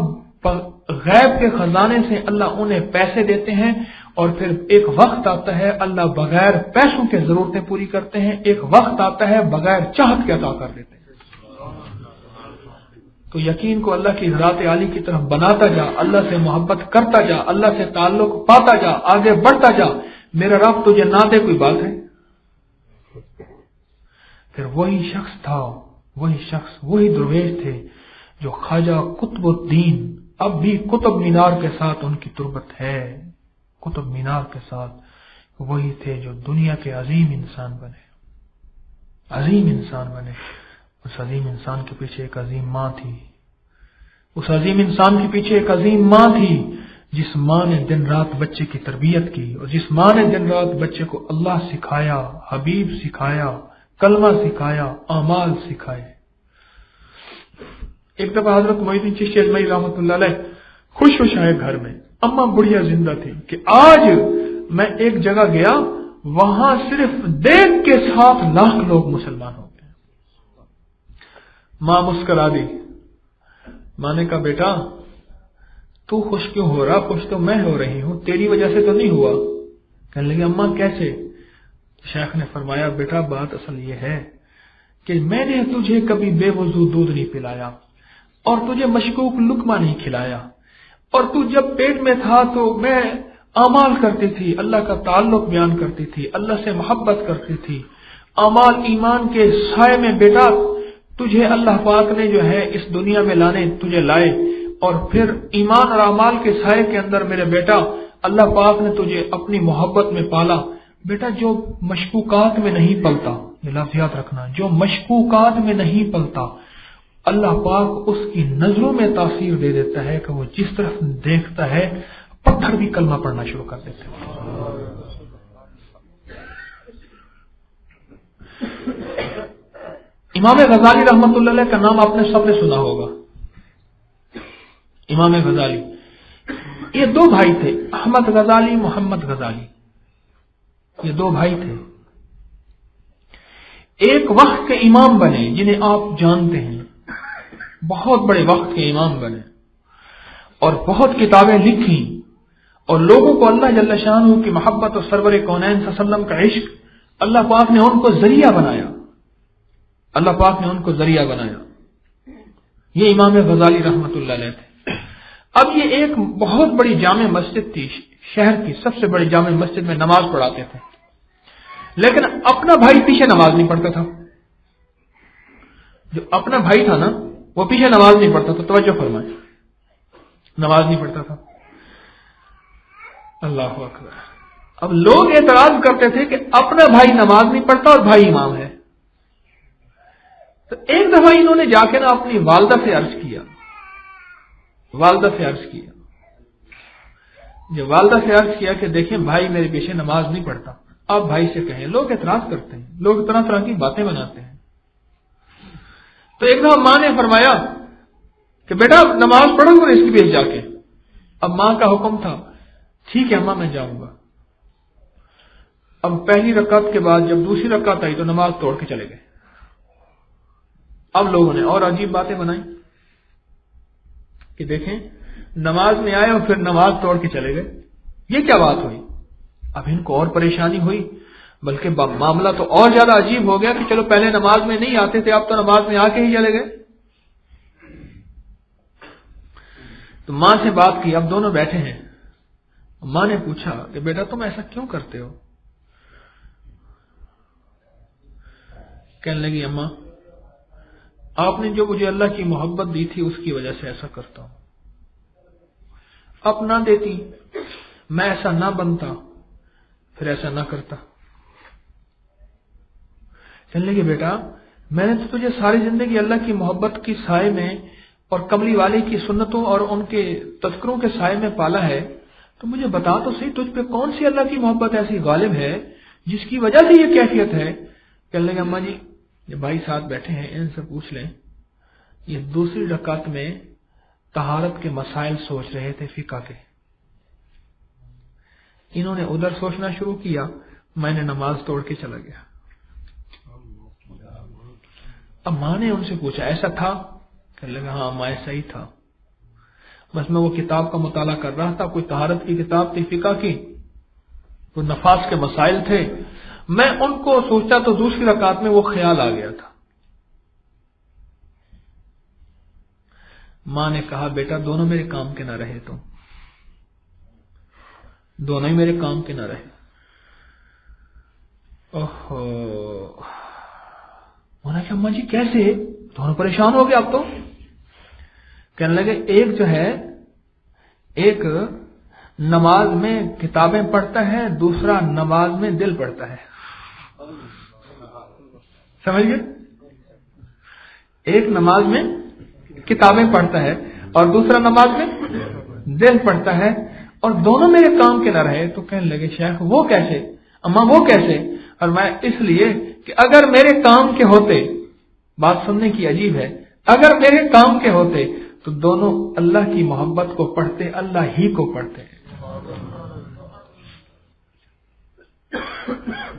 غیب کے خزانے سے اللہ انہیں پیسے دیتے ہیں، اور پھر ایک وقت آتا ہے اللہ بغیر پیسوں کے ضرورتیں پوری کرتے ہیں. ایک وقت آتا ہے بغیر چاہت کے عطا کر دیتے ہیں. تو یقین کو اللہ کی ذات عالی کی طرف بناتا جا، اللہ سے محبت کرتا جا، اللہ سے تعلق پاتا جا، آگے بڑھتا جا. میرا رب تجھے نہ دے کوئی بات ہے. پھر وہی شخص تھا، وہی درویش تھے جو خواجہ قطب الدین، اب بھی قطب مینار کے ساتھ ان کی تربت ہے، قطب مینار کے ساتھ وہی تھے جو دنیا کے عظیم انسان بنے. اس عظیم انسان کے پیچھے ایک عظیم ماں تھی. اس عظیم انسان کے پیچھے ایک عظیم ماں تھی، جس ماں نے دن رات بچے کی تربیت کی، اور جس ماں نے دن رات بچے کو اللہ سکھایا، حبیب سکھایا، کلمہ سکھایا، اعمال سکھائے. ایک دفعہ حضرت معین الدین چشتی اجمعی رحمۃ اللہ علیہ خوش آئے گھر میں. اماں بڑھیا زندہ تھی کہ آج میں ایک جگہ گیا، وہاں صرف دیکھ کے 7 لاکھ لوگ مسلمان ہو گئے. ماں مسکرا دی. ماں نے کہا بیٹا تو خوش کیوں ہو رہا؟ خوش تو میں ہو رہی ہوں، تیری وجہ سے تو نہیں ہوا. کہنے لگے اماں کیسے؟ شیخ نے فرمایا بیٹا بات اصل یہ ہے کہ میں نے تجھے کبھی بے وضو دودھ نہیں پلایا، اور تجھے مشکوک لقمہ نہیں کھلایا، اور تو جب پیٹ میں تھا تو میں اعمال کرتی تھی، اللہ کا تعلق بیان کرتی تھی، اللہ سے محبت کرتی تھی، اعمال ایمان کے سائے میں بیٹا تجھے اللہ پاک نے جو ہے اس دنیا میں تجھے لائے، اور پھر ایمان اور اعمال کے سائے کے اندر میرے بیٹا اللہ پاک نے تجھے اپنی محبت میں پالا۔ بیٹا جو مشکوکات میں نہیں پلتا، یہ لفظ یاد رکھنا، جو مشکوکات میں نہیں پلتا، اللہ پاک اس کی نظروں میں تاثیر دے دیتا ہے کہ وہ جس طرف دیکھتا ہے پتھر بھی کلمہ پڑھنا شروع کر دیتے ہیں۔ امام غزالی رحمۃ اللہ علیہ کا نام آپ نے سب نے سنا ہوگا۔ امام غزالی یہ دو بھائی تھے، احمد غزالی، محمد غزالی، یہ دو بھائی تھے۔ ایک وقت کے امام بنے جنہیں آپ جانتے ہیں، بہت بڑے وقت کے امام بنے اور بہت کتابیں لکھی، اور لوگوں کو اللہ جل شانہ کی محبت اور سرور کونین صلی اللہ علیہ وسلم کا عشق، اللہ پاک نے ان کو ذریعہ بنایا، اللہ پاک نے ان کو ذریعہ بنایا۔ یہ امام غزالی رحمۃ اللہ علیہ تھے۔ اب یہ ایک بہت بڑی جامع مسجد تھی، شہر کی سب سے بڑی جامع مسجد میں نماز پڑھاتے تھے، لیکن اپنا بھائی پیچھے نماز نہیں پڑھتا تھا۔ جو اپنا بھائی تھا نا وہ پیچھے نماز نہیں پڑھتا تھا، توجہ فرمائیں، نماز نہیں پڑھتا تھا۔ اللہ اکبر۔ اب لوگ اعتراض کرتے تھے کہ اپنا بھائی نماز نہیں پڑھتا اور بھائی امام ہے، تو ایک دفعہ انہوں نے جا کے نا اپنی والدہ سے عرض کیا، جب والدہ سے عرض کیا کہ دیکھیں بھائی میرے پیچھے نماز نہیں پڑھتا، آپ بھائی سے کہیں۔ لوگ اعتراض کرتے ہیں، لوگ طرح طرح کی باتیں بناتے ہیں۔ تو ایک دفعہ ماں نے فرمایا کہ بیٹا نماز پڑھو گے اس کے پیچھے جا کے۔ اب ماں کا حکم تھا، ٹھیک ہے اماں میں جاؤں گا۔ اب پہلی رکعت کے بعد جب دوسری رکعت آئی تو نماز توڑ کے چلے گئے۔ اب لوگوں نے اور عجیب باتیں بنائی کہ دیکھیں نماز میں آئے اور پھر نماز توڑ کے چلے گئے، یہ کیا بات ہوئی؟ اب ان کو اور پریشانی ہوئی، بلکہ معاملہ تو اور زیادہ عجیب ہو گیا کہ چلو پہلے نماز میں نہیں آتے تھے، اب تو نماز میں آ کے ہی چلے گئے۔ تو ماں سے بات کی، اب دونوں بیٹھے ہیں۔ ماں نے پوچھا کہ بیٹا تم ایسا کیوں کرتے ہو؟ کہنے لگی اماں آپ نے جو مجھے اللہ کی محبت دی تھی اس کی وجہ سے ایسا کرتا ہوں، اب نہ دیتی، میں ایسا نہ بنتا، پھر ایسا نہ کرتا۔ کہنے لگے بیٹا میں نے تو تجھے ساری زندگی اللہ کی محبت کی سائے میں اور کملی والے کی سنتوں اور ان کے تذکروں کے سائے میں پالا ہے، تو مجھے بتا تو صحیح تجھ پہ کون سی اللہ کی محبت ایسی غالب ہے جس کی وجہ سے یہ کیفیت ہے؟ کہنے لگے اماں جی یہ بھائی ساتھ بیٹھے ہیں ان سے پوچھ لیں، یہ دوسری رکعت میں طہارت کے مسائل سوچ رہے تھے فقہ کے، انہوں نے ادھر سوچنا شروع کیا، میں نے نماز توڑ کے چلا گیا۔ اب ماں نے ان سے پوچھا ایسا تھا؟ کہنے لگا ہاں ماں ایسا ہی تھا، بس میں وہ کتاب کا مطالعہ کر رہا تھا، کوئی طہارت کی کتاب تھی فقہ کی، کوئی نفاس کے مسائل تھے، میں ان کو سوچتا تو دوسری رکعت میں وہ خیال آ گیا تھا۔ ماں نے کہا بیٹا دونوں میرے کام کے نہ رہے، تم دونوں ہی میرے کام کے نہ رہے۔ اوہو، انہوں نے کہا اماں جی کیسے؟ دونوں پریشان ہو گئے اب تو۔ کہنے لگے ایک جو ہے ایک نماز میں کتابیں پڑھتا ہے، دوسرا نماز میں دل پڑھتا ہے، سمجھ گئے؟ ایک نماز میں کتابیں پڑھتا ہے اور دوسرا نماز میں دل پڑھتا ہے، اور دونوں میرے کام کے نہ رہے۔ تو کہنے لگے شیخ وہ کیسے؟ اماں وہ کیسے؟ اور میں اس لیے کہ اگر میرے کام کے ہوتے، بات سننے کی عجیب ہے، اگر میرے کام کے ہوتے تو دونوں اللہ کی محبت کو پڑھتے، اللہ ہی کو پڑھتے۔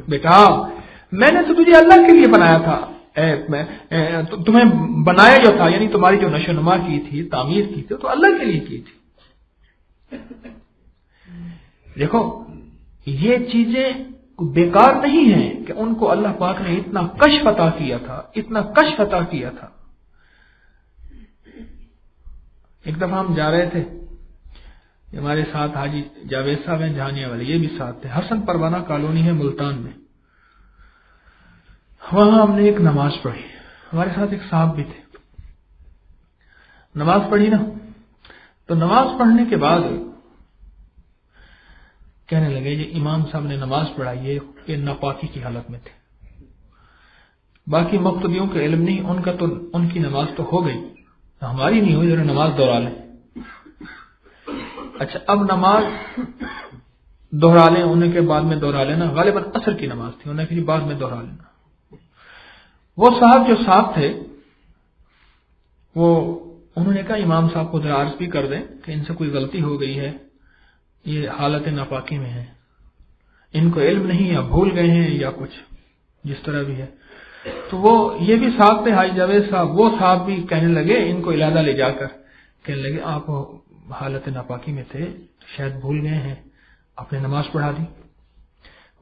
بیٹا میں نے تو تجھے اللہ کے لیے بنایا تھا، تمہیں بنایا جو تھا یعنی تمہاری جو نشو نما کی تھی، تعمیر کی تھی، تو اللہ کے لیے کی تھی۔ دیکھو یہ چیزیں بیکار نہیں ہیں کہ ان کو اللہ پاک نے اتنا کشف عطا کیا تھا، اتنا کشف عطا کیا تھا۔ ایک دفعہ ہم جا رہے تھے، ہمارے ساتھ حاجی جاوید صاحب ہیں جہانیہ والے، یہ بھی ساتھ تھے، حسن پروانہ کالونی ہے ملتان میں، وہاں ہم نے ایک نماز پڑھی، ہمارے ساتھ ایک صاحب بھی تھے، نماز پڑھی نا، تو نماز پڑھنے کے بعد کہنے لگے یہ امام صاحب نے نماز پڑھائی، یہ ناپاکی کی حالت میں تھے، باقی مقتدیوں کا علم نہیں، ان کا تو ان کی نماز تو ہو گئی، ہماری نہیں ہوئی، ذرا نماز دوہرا لیں۔ اچھا اب نماز دوہرا لیں، انہیں کے بعد میں دوہرا لینا، غالباً عصر کی نماز تھی، انہیں پھر بعد میں دوہرا لینا۔ وہ صاحب جو صاحب تھے وہ انہوں نے کہا امام صاحب کو ذرا عرض بھی کر دیں کہ ان سے کوئی غلطی ہو گئی ہے، یہ حالت ناپاکی میں ہے، ان کو علم نہیں یا بھول گئے ہیں یا کچھ جس طرح بھی ہے۔ تو وہ یہ بھی صاحب تھے حاجی جاوید صاحب، وہ صاحب بھی کہنے لگے ان کو علادہ لے جا کر، کہنے لگے آپ حالت ناپاکی میں تھے، شاید بھول گئے ہیں، آپ نے نماز پڑھا دی۔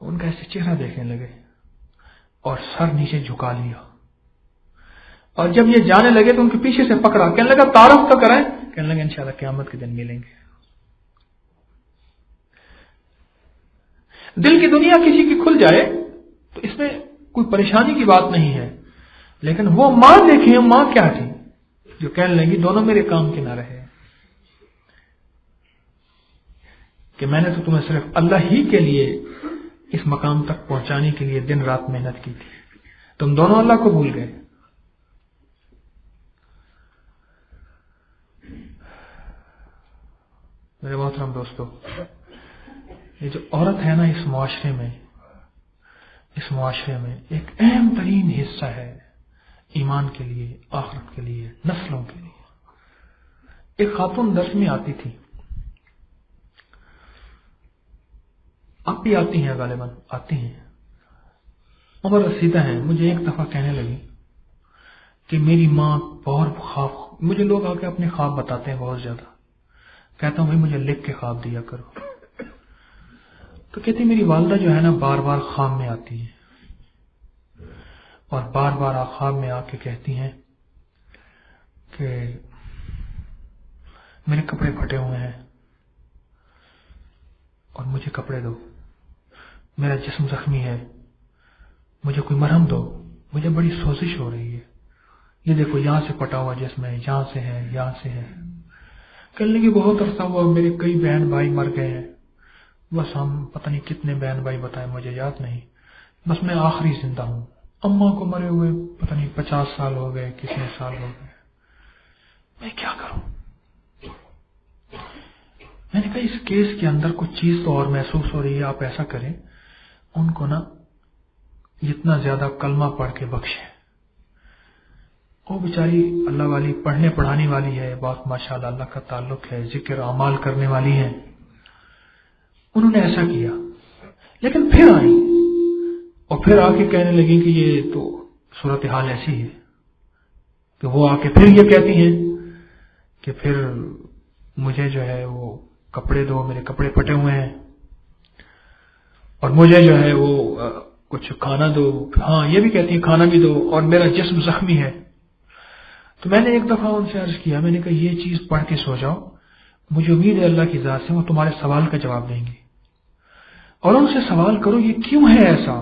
ان کا ایسے چہرہ دیکھنے لگے اور سر نیچے جھکا لیا، اور جب یہ جانے لگے تو ان کے پیچھے سے پکڑا، کہنے لگا تعارف تو کریں، کہنے لگے انشاءاللہ قیامت کے دن ملیں گے۔ دل کی دنیا کسی کی کھل جائے تو اس میں کوئی پریشانی کی بات نہیں ہے، لیکن وہ ماں دیکھیں، ماں کیا تھی جو کہنے لگی دونوں میرے کام کے نہ رہے کہ میں نے تو تمہیں صرف اللہ ہی کے لیے اس مقام تک پہنچانے کے لیے دن رات محنت کی تھی، تم دونوں اللہ کو بھول گئے۔ میرے محترم دوستو، یہ جو عورت ہے نا اس معاشرے میں ایک اہم ترین حصہ ہے ایمان کے لیے، آخرت کے لیے، نسلوں کے لیے۔ ایک خاتون درس میں آتی تھی، اب بھی آتی ہیں، غالباً آتی ہیں، عمر رسیدہ ہیں، مجھے ایک دفعہ کہنے لگی کہ میری ماں بہت خواب، مجھے لوگ آ کے اپنے خواب بتاتے ہیں بہت زیادہ، کہتا ہوں بھائی مجھے لکھ کے خواب دیا کرو، تو کہتی میری والدہ جو ہے نا بار بار خواب میں آتی ہے اور بار بار خواب میں آ کے کہتی ہیں کہ میرے کپڑے پھٹے ہوئے ہیں اور مجھے کپڑے دو، میرا جسم زخمی ہے، مجھے کوئی مرہم دو، مجھے بڑی سوزش ہو رہی ہے، یہ دیکھو یہاں سے پٹا ہوا جسم ہے، یہاں سے ہے، یہاں سے ہے۔ کہنے لگی بہت عرصہ ہوا، میرے کئی بہن بھائی مر گئے ہیں، بس ہم پتہ نہیں کتنے بہن بھائی بتائیں مجھے یاد نہیں، بس میں آخری زندہ ہوں، اماں کو مرے ہوئے پتہ نہیں 50 سال ہو گئے، کتنے سال ہو گئے، میں کیا کروں؟ میں نے کہا اس کیس کے اندر کچھ چیز تو اور محسوس ہو رہی ہے، آپ ایسا کریں ان کو نا جتنا زیادہ کلمہ پڑھ کے بخشیں، وہ بیچاری اللہ والی، پڑھنے پڑھانے والی ہے، بہت ماشاءاللہ اللہ کا تعلق ہے، ذکر اعمال کرنے والی ہے، انہوں نے ایسا کیا، لیکن پھر آئی اور پھر آ کے کہنے لگی کہ یہ تو صورتحال ایسی ہے کہ وہ آ کے پھر یہ کہتی ہیں کہ پھر مجھے جو ہے وہ کپڑے دو، میرے کپڑے پھٹے ہوئے ہیں، اور مجھے جو ہے وہ کچھ کھانا دو، ہاں یہ بھی کہتی ہیں کھانا بھی دو، اور میرا جسم زخمی ہے۔ تو میں نے ایک دفعہ ان سے عرض کیا، میں نے کہا یہ چیز پڑھ کے سو جاؤ، مجھے امید ہے اللہ کی ذات سے وہ تمہارے سوال کا جواب دیں گے، اور ان سے سوال کرو یہ کیوں ہے ایسا،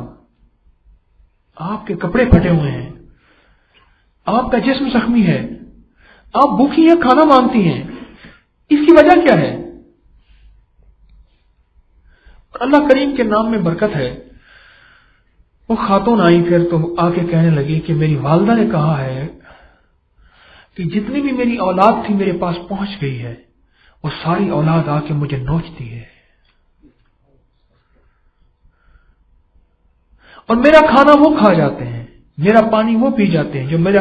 آپ کے کپڑے پھٹے ہوئے ہیں، آپ کا جسم زخمی ہے، آپ بھوکی ہیں، کھانا مانگتی ہیں، اس کی وجہ کیا ہے؟ اور اللہ کریم کے نام میں برکت ہے، وہ خاتون آئی پھر تو آ کے کہنے لگی کہ میری والدہ نے کہا ہے کہ جتنی بھی میری اولاد تھی میرے پاس پہنچ گئی ہے، وہ ساری اولاد آ کے مجھے نوچتی ہے، اور میرا کھانا وہ کھا جاتے ہیں، میرا پانی وہ پی جاتے ہیں، جو میرا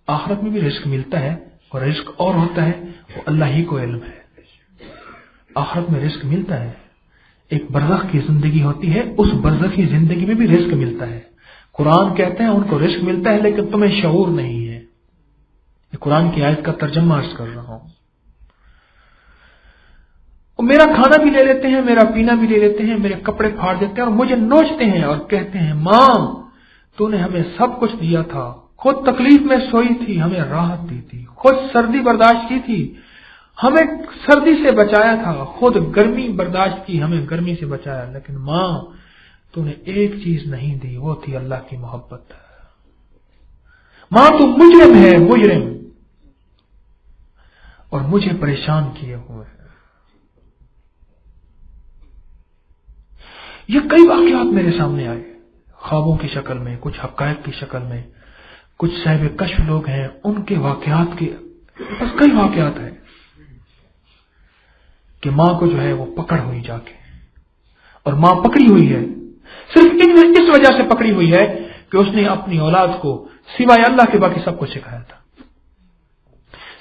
آخرت میں بھی رزق ملتا ہے، اور رزق اور ہوتا ہے وہ اللہ ہی کو علم ہے، آخرت میں رزق ملتا ہے، ایک برزخ کی زندگی ہوتی ہے، اس برزخی زندگی میں بھی رزق ملتا ہے، قرآن کہتے ہیں ان کو رزق ملتا ہے لیکن تمہیں شعور نہیں ہے، یہ قرآن کی آیت کا ترجمہ عرض کر رہا ہوں۔ اور میرا کھانا بھی لے لیتے ہیں، میرا پینا بھی لے لیتے ہیں، میرے کپڑے پھاڑ دیتے ہیں اور مجھے نوچتے ہیں اور کہتے ہیں ماں تو نے ہمیں سب کچھ دیا تھا، خود تکلیف میں سوئی تھی، ہمیں راحت دی تھی، خود سردی برداشت کی تھی، ہمیں سردی سے بچایا تھا، خود گرمی برداشت کی، ہمیں گرمی سے بچایا، لیکن ماں تو نے ایک چیز نہیں دی، وہ تھی اللہ کی محبت۔ ماں تو مجرم ہے، مجرم، اور مجھے پریشان کیے ہوئے ہیں۔ یہ کئی واقعات میرے سامنے آئے، خوابوں کی شکل میں، کچھ حقائق کی شکل میں، کچھ صاحب کشف لوگ ہیں ان کے واقعات کے، بس کئی واقعات ہیں کہ ماں کو جو ہے وہ پکڑ ہوئی جا کے، اور ماں پکڑی ہوئی ہے صرف اس وجہ سے پکڑی ہوئی ہے کہ اس نے اپنی اولاد کو سوائے اللہ کے باقی سب کچھ سکھایا تھا،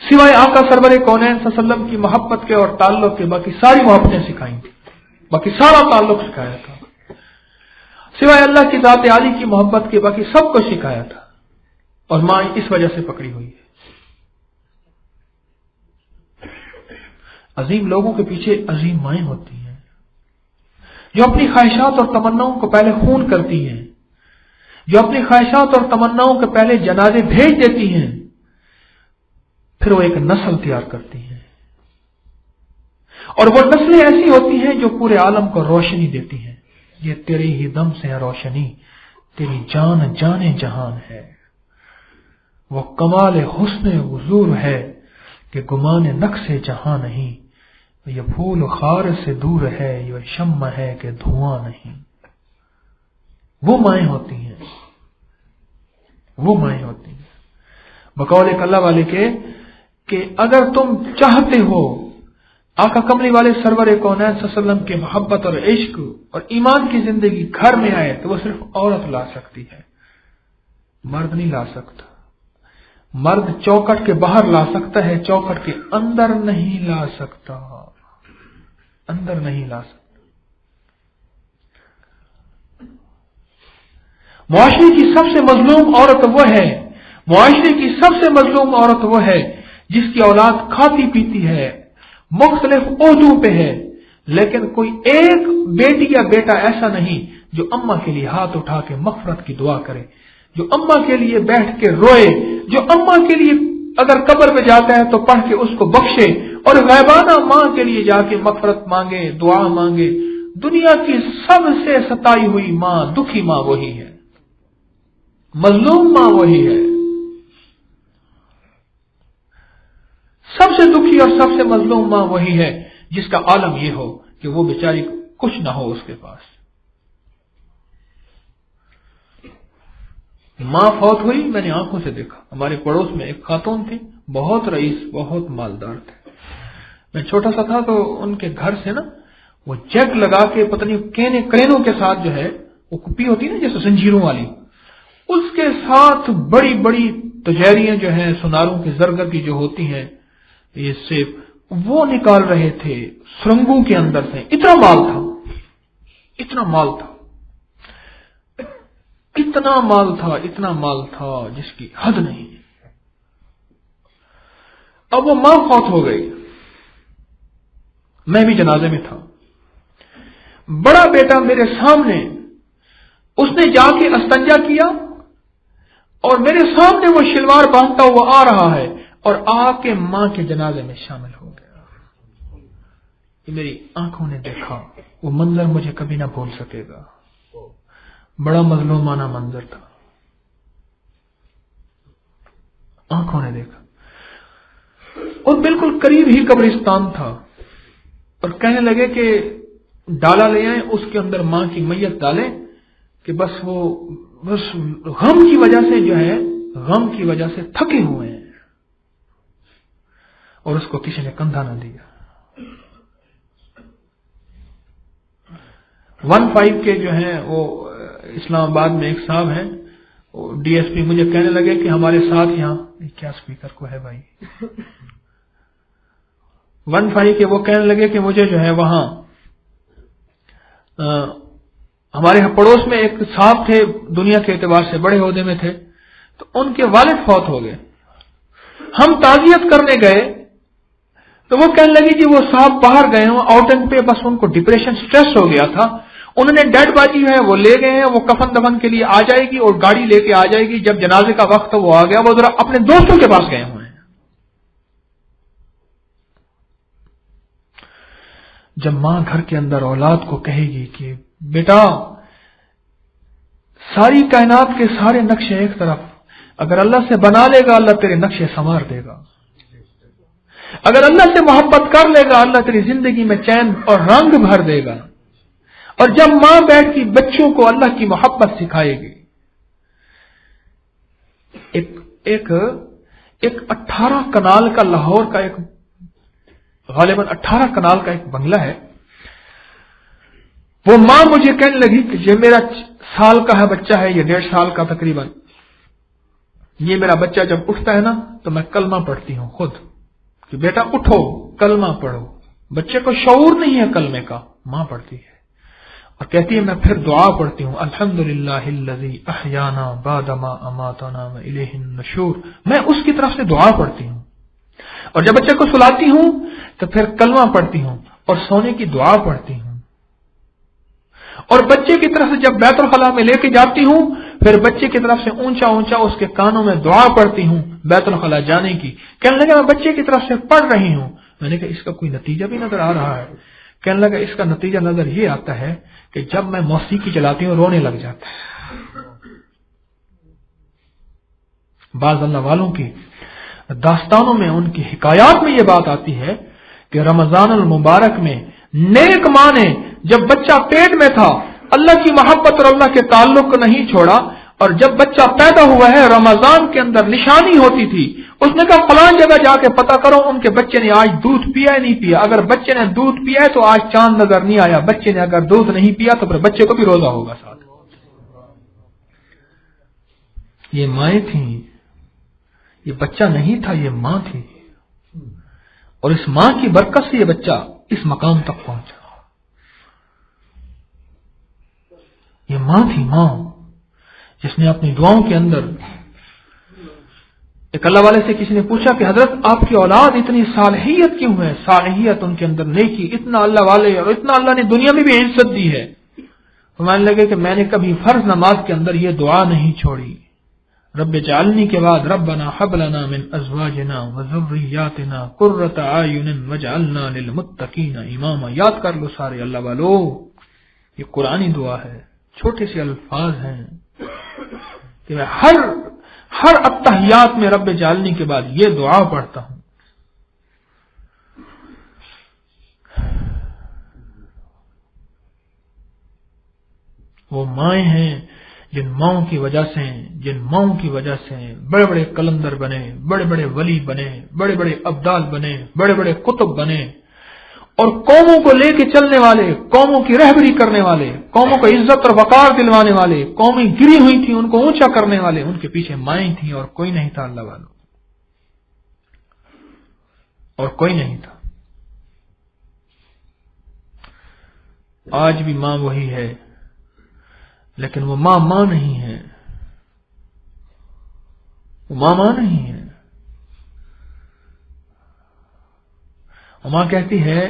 سوائے آقا سرور کونین صلی اللہ علیہ وسلم کی محبت کے اور تعلق کے باقی ساری محبتیں سکھائی تھی، باقی سارا تعلق سکھایا تھا، سوائے اللہ کی ذات عالی کی محبت کے باقی سب کچھ سکھایا تھا، اور ماں اس وجہ سے پکڑی ہوئی ہے۔ عظیم لوگوں کے پیچھے عظیم مائیں ہوتی ہیں جو اپنی خواہشات اور تمناؤں کو پہلے خون کرتی ہیں، جو اپنی خواہشات اور تمناؤں کے پہلے جنازے بھیج دیتی ہیں، پھر وہ ایک نسل تیار کرتی ہیں، اور وہ نسلیں ایسی ہوتی ہیں جو پورے عالم کو روشنی دیتی ہیں۔ یہ تیری ہی دم سے ہے روشنی، تیری جان جانے جہان ہے، وہ کمال حسن حضور ہے کہ گمان نقص جہاں نہیں، یہ پھول خار سے دور ہے، یہ شمع ہے کہ دھواں نہیں۔ وہ مائیں ہوتی ہیں، وہ مائیں ہوتی ہیں بقول ایک اللہ والے کے کہ اگر تم چاہتے ہو آقا کملی والے سرور کونین صلی اللہ علیہ وسلم کے محبت اور عشق اور ایمان کی زندگی گھر میں آئے تو وہ صرف عورت لا سکتی ہے، مرد نہیں لا سکتا۔ مرد چوکٹ کے باہر لا سکتا ہے، چوکٹ کے اندر نہیں لا سکتا، اندر نہیں لا سکتا۔ معاشرے کی سب سے مظلوم عورت وہ ہے، معاشرے کی سب سے مظلوم عورت وہ ہے جس کی اولاد کھاتی پیتی ہے، مختلف عہدوں پہ ہے، لیکن کوئی ایک بیٹی یا بیٹا ایسا نہیں جو اماں کے لیے ہاتھ اٹھا کے مغفرت کی دعا کرے، جو اماں کے لیے بیٹھ کے روئے، جو اماں کے لیے اگر قبر میں جاتا ہے تو پڑھ کے اس کو بخشے، اور غیبانہ ماں کے لیے جا کے مغفرت مانگے، دعا مانگے۔ دنیا کی سب سے ستائی ہوئی ماں، دکھی ماں وہی ہے، مظلوم ماں وہی ہے، سب سے دکھی اور سب سے مظلوم ماں وہی ہے جس کا عالم یہ ہو کہ وہ بیچاری کچھ نہ ہو اس کے پاس۔ ماں فوت ہوئی، میں نے آنکھوں سے دیکھا، ہمارے پڑوس میں ایک خاتون تھی، بہت رئیس، بہت مالدار تھے، میں چھوٹا سا تھا تو ان کے گھر سے نا وہ جیک لگا کے پتہ نہیں کرینوں کے ساتھ جو ہے وہ کپی ہوتی نا جیسے زنجیروں والی، اس کے ساتھ بڑی بڑی تجیریاں جو ہیں سناروں کی زرگر کی جو ہوتی ہیں یہ سیب، وہ نکال رہے تھے سرنگوں کے اندر سے۔ اتنا مال تھا، اتنا مال تھا، اتنا مال تھا، اتنا مال تھا جس کی حد نہیں۔ اب وہ ماں فوت ہو گئی، میں بھی جنازے میں تھا، بڑا بیٹا میرے سامنے، اس نے جا کے استنجا کیا اور میرے سامنے وہ شلوار باندھتا ہوا آ رہا ہے اور آ کے ماں کے جنازے میں شامل ہو گیا۔ یہ میری آنکھوں نے دیکھا، وہ منظر مجھے کبھی نہ بھول سکے گا، بڑا مظلومانہ منظر تھا، آنکھوں نے دیکھا، اور بالکل قریب ہی قبرستان تھا، اور کہنے لگے کہ ڈالا لے آئیں، اس کے اندر ماں کی میت ڈالیں کہ بس غم کی وجہ سے جو ہے، غم کی وجہ سے تھکے ہوئے ہیں، اور اس کو کسی نے کندھا نہ دیا۔ 15 کے جو ہیں وہ اسلام آباد میں ایک صاحب ہیں، ڈی ایس پی، مجھے کہنے لگے کہ ہمارے ساتھ یہاں کیا اسپیکر کو ہے بھائی 15 کے، وہ کہنے لگے کہ مجھے جو ہے وہاں ہمارے پڑوس میں ایک صاحب تھے، دنیا کے اعتبار سے بڑے عہدے میں تھے، تو ان کے والد فوت ہو گئے، ہم تعزیت کرنے گئے تو وہ کہنے لگی کہ وہ صاحب باہر گئے ہوں آؤٹنگ پہ، بس ان کو ڈپریشن سٹریس ہو گیا تھا، انہوں نے ڈیڈ باڈی ہے وہ لے گئے ہیں، وہ کفن دفن کے لیے آ جائے گی اور گاڑی لے کے آ جائے گی، جب جنازے کا وقت وہ آ گیا، وہ ذرا اپنے دوستوں کے پاس گئے ہوئے ہیں۔ جب ماں گھر کے اندر اولاد کو کہے گی کہ بیٹا ساری کائنات کے سارے نقشے ایک طرف، اگر اللہ سے بنا لے گا اللہ تیرے نقشے سنوار دے گا، اگر اللہ سے محبت کر لے گا اللہ تیری زندگی میں چین اور رنگ بھر دے گا. اور جب ماں بیٹھ کی بچوں کو اللہ کی محبت سکھائے گی. ایک 18 کنال کا لاہور کا ایک غالباً 18 کنال کا ایک بنگلہ ہے. وہ ماں مجھے کہنے لگی کہ یہ میرا سال کا ہے بچہ ہے، یہ 1.5 سال کا تقریباً، یہ میرا بچہ جب اٹھتا ہے نا تو میں کلمہ پڑھتی ہوں خود کہ بیٹا اٹھو کلمہ پڑھو. بچے کو شعور نہیں ہے کلمے کا، ماں پڑھتی ہے اور کہتی ہے میں پھر دعا پڑھتی ہوں الحمدللہ الذی احیانا بعد ما اماتنا والیہ النشور. میں اس کی طرف سے دعا پڑھتی ہوں. اور جب بچے کو سلاتی ہوں تو پھر کلمہ پڑھتی ہوں اور سونے کی دعا پڑھتی ہوں. اور بچے کی طرف سے جب بیت الخلاء میں لے کے جاتی ہوں پھر بچے کی طرف سے اونچا اونچا اس کے کانوں میں دعا پڑھتی ہوں بیت الخلاء جانے کی. کہنے لگا میں بچے کی طرف سے پڑھ رہی ہوں. میں نے کہا اس کا کوئی نتیجہ بھی نظر آ رہا ہے؟ کہنے لگا اس کا نتیجہ نظر یہ آتا ہے کہ جب میں موسیقی چلاتی ہوں رونے لگ جاتا ہے. بعض اللہ والوں کی داستانوں میں ان کی حکایات میں یہ بات آتی ہے کہ رمضان المبارک میں نیک ماں نے جب بچہ پیٹ میں تھا اللہ کی محبت اور اللہ کے تعلق کو نہیں چھوڑا، اور جب بچہ پیدا ہوا ہے رمضان کے اندر نشانی ہوتی تھی، اس نے کہا فلان جگہ جا کے پتہ کرو ان کے بچے نے آج دودھ پیا ہے نہیں پیا. اگر بچے نے دودھ پیا ہے تو آج چاند نظر نہیں آیا، بچے نے اگر دودھ نہیں پیا تو پھر بچے کو بھی روزہ ہوگا ساتھ. یہ مائیں تھیں، یہ بچہ نہیں تھا، یہ ماں تھی. اور اس ماں کی برکت سے یہ بچہ اس مقام تک پہنچا. یہ ماں تھی، ماں جس نے اپنی دعاؤں کے اندر. ایک اللہ والے سے کسی نے پوچھا کہ حضرت آپ کی اولاد اتنی صالحیت کیوں ہے؟ صالحیت ان کے اندر نیکی، اتنا اللہ والے اور اتنا اللہ نے دنیا میں بھی عزت دی ہے. فرمانے لگے کہ میں نے کبھی فرض نماز کے اندر یہ دعا نہیں چھوڑی. رب اجعلنی کے بعد ربنا حب لنا من ازواجنا وذریاتنا قرۃ اعین واجعلنا للمتقین اماما. یاد کر لو سارے اللہ والو، یہ قرآنی دعا ہے، چھوٹے سے الفاظ ہیں کہ میں ہر اتحیات میں رب اجعلنی کے بعد یہ دعا پڑھتا ہوں. وہ مائیں ہیں جن ماؤں کی وجہ سے بڑے بڑے قلندر بنے، بڑے بڑے ولی بنے، بڑے بڑے ابدال بنے، بڑے بڑے قطب بنے، اور قوموں کو لے کے چلنے والے، قوموں کی رہبری کرنے والے، قوموں کو عزت اور وقار دلوانے والے، قومیں گری ہوئی تھیں ان کو اونچا کرنے والے، ان کے پیچھے مائیں تھیں اور کوئی نہیں تھا اللہ والوں، اور کوئی نہیں تھا. آج بھی ماں وہی ہے لیکن وہ ماں نہیں ہے، وہ ماں نہیں ہے. اور ماں کہتی ہے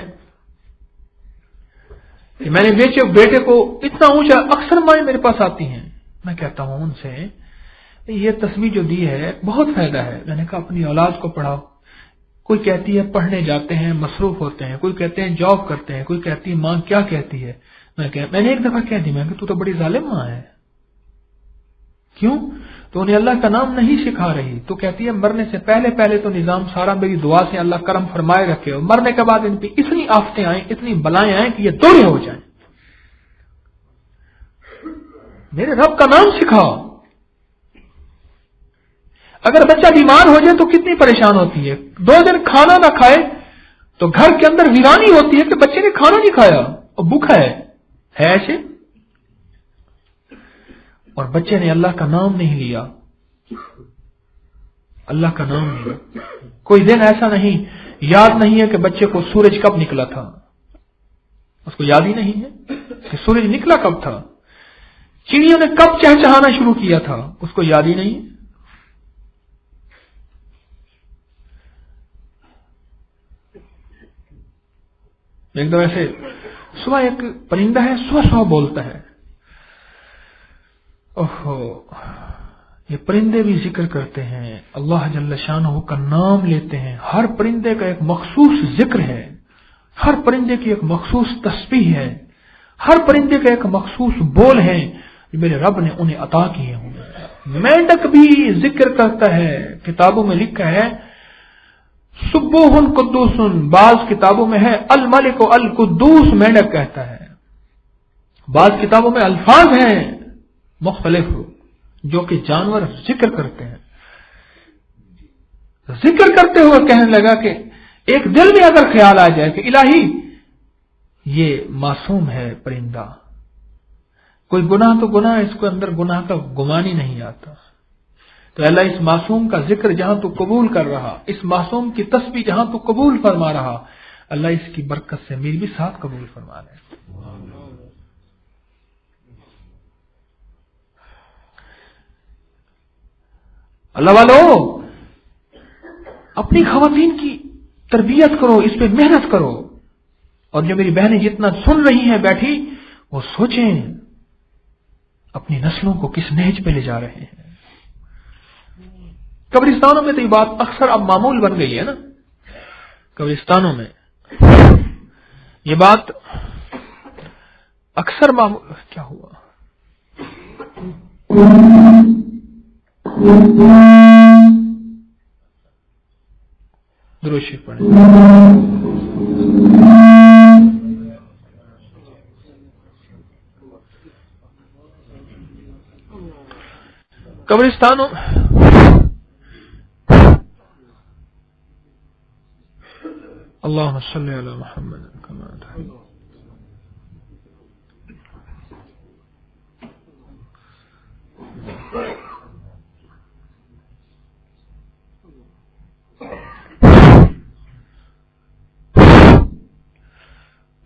کہ میں نے بیٹے کو اتنا اونچا، اکثر مائیں میرے پاس آتی ہیں، میں کہتا ہوں ان سے یہ تصویر جو دی ہے بہت فائدہ ہے. میں نے کہا اپنی اولاد کو پڑھاؤ. کوئی کہتی ہے پڑھنے جاتے ہیں مصروف ہوتے ہیں، کوئی کہتے ہیں جاب کرتے ہیں، کوئی کہتی ہے ماں کیا کہتی ہے. میں نے ایک دفعہ کہہ دی، میں کہ تو بڑی ظالم ماں ہے. کیوں؟ تو انہیں اللہ کا نام نہیں سکھا رہی. تو کہتی ہے مرنے سے پہلے تو نظام سارا میری دعا سے اللہ کرم فرمائے رکھے، اور مرنے کے بعد ان پہ اتنی آفتیں آئیں، اتنی بلائیں آئیں کہ یہ دورے ہو جائیں. میرے رب کا نام سکھاؤ. اگر بچہ بیمار ہو جائے تو کتنی پریشان ہوتی ہے. 2 دن کھانا نہ کھائے تو گھر کے اندر ویرانی ہوتی ہے کہ بچے نے کھانا نہیں کھایا اور بھوکا ہے ایسے. اور بچے نے اللہ کا نام نہیں لیا، اللہ کا نام لیا. کوئی دن ایسا نہیں یاد نہیں ہے کہ بچے کو سورج کب نکلا تھا، اس کو یاد ہی نہیں ہے کہ سورج نکلا کب تھا. چڑیوں نے کب چہچہانا شروع کیا تھا، اس کو یاد ہی نہیں ہے. ایک دم ایسے صبح ایک پرندہ ہے صبح بولتا ہے. اوہو، یہ پرندے بھی ذکر کرتے ہیں، اللہ جل شانہ کا نام لیتے ہیں. ہر پرندے کا ایک مخصوص ذکر ہے. ہر پرندے کی ایک مخصوص تسبیح ہے، ہر پرندے کا ایک مخصوص بول ہے جو میرے رب نے انہیں عطا کیے ہوں. مینڈک بھی ذکر کرتا ہے، کتابوں میں لکھا ہے سبوح قدوس، بعض کتابوں میں ہے الملک القدوس مینڈک کہتا ہے. بعض کتابوں میں الفاظ ہیں مختلف جو کہ جانور ذکر کرتے ہیں. ذکر کرتے ہوئے کہنے لگا کہ ایک دل میں اگر خیال آ جائے کہ الہی یہ معصوم ہے پرندہ، کوئی گناہ تو گناہ، اس کو اندر گناہ کا گمان ہی نہیں آتا، تو اللہ اس معصوم کا ذکر جہاں تو قبول کر رہا، اس معصوم کی تسبیح جہاں تو قبول فرما رہا، اللہ اس کی برکت سے میری بھی ساتھ قبول فرما لے. اللہ والو، اپنی خواتین کی تربیت کرو، اس پہ محنت کرو. اور جو میری بہنیں جتنا سن رہی ہیں بیٹھی، وہ سوچیں اپنی نسلوں کو کس نہج پہ لے جا رہے ہیں. قبرستانوں میں تو یہ بات اکثر اب معمول بن گئی ہے نا. قبرستانوں میں یہ بات اکثر معمول. کیا ہوا؟ درود شریف پڑھیں. قبرستانوں اللہم صلی علی محمد کما تحب.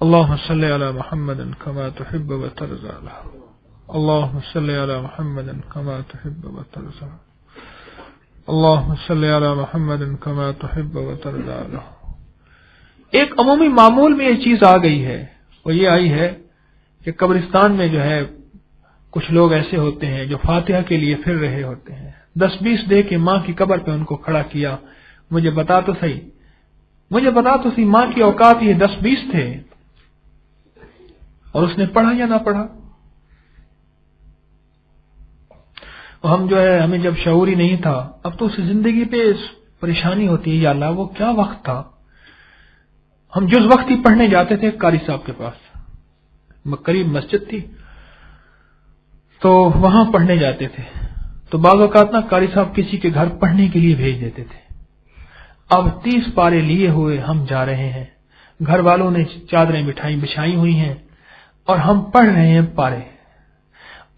اللهم صل على محمد كما تحب وترضى. اللهم صل على محمد كما تحب وترضى. اللهم صل على محمد كما تحب وترضى. ایک عمومی معمول میں یہ چیز آ گئی ہے، وہ یہ آئی ہے کہ قبرستان میں جو ہے کچھ لوگ ایسے ہوتے ہیں جو فاتحہ کے لیے پھر رہے ہوتے ہیں. 10-20 دے کے ماں کی قبر پہ ان کو کھڑا کیا. مجھے بتا تو صحیح ماں کی اوقات یہ 10-20 تھے، اور اس نے پڑھا یا نہ پڑھا. ہم جو ہے ہمیں جب شعور ہی نہیں تھا، اب تو اس زندگی پہ پریشانی ہوتی ہے، یا اللہ وہ کیا وقت تھا. ہم جز وقت ہی پڑھنے جاتے تھے قاری صاحب کے پاس، قریب مسجد تھی تو وہاں پڑھنے جاتے تھے. تو بعض اوقات نا قاری صاحب کسی کے گھر پڑھنے کے لیے بھیج دیتے تھے. اب 30 پارے لیے ہوئے ہم جا رہے ہیں، گھر والوں نے چادریں بچھائی ہوئی ہیں اور ہم پڑھ رہے ہیں پارے،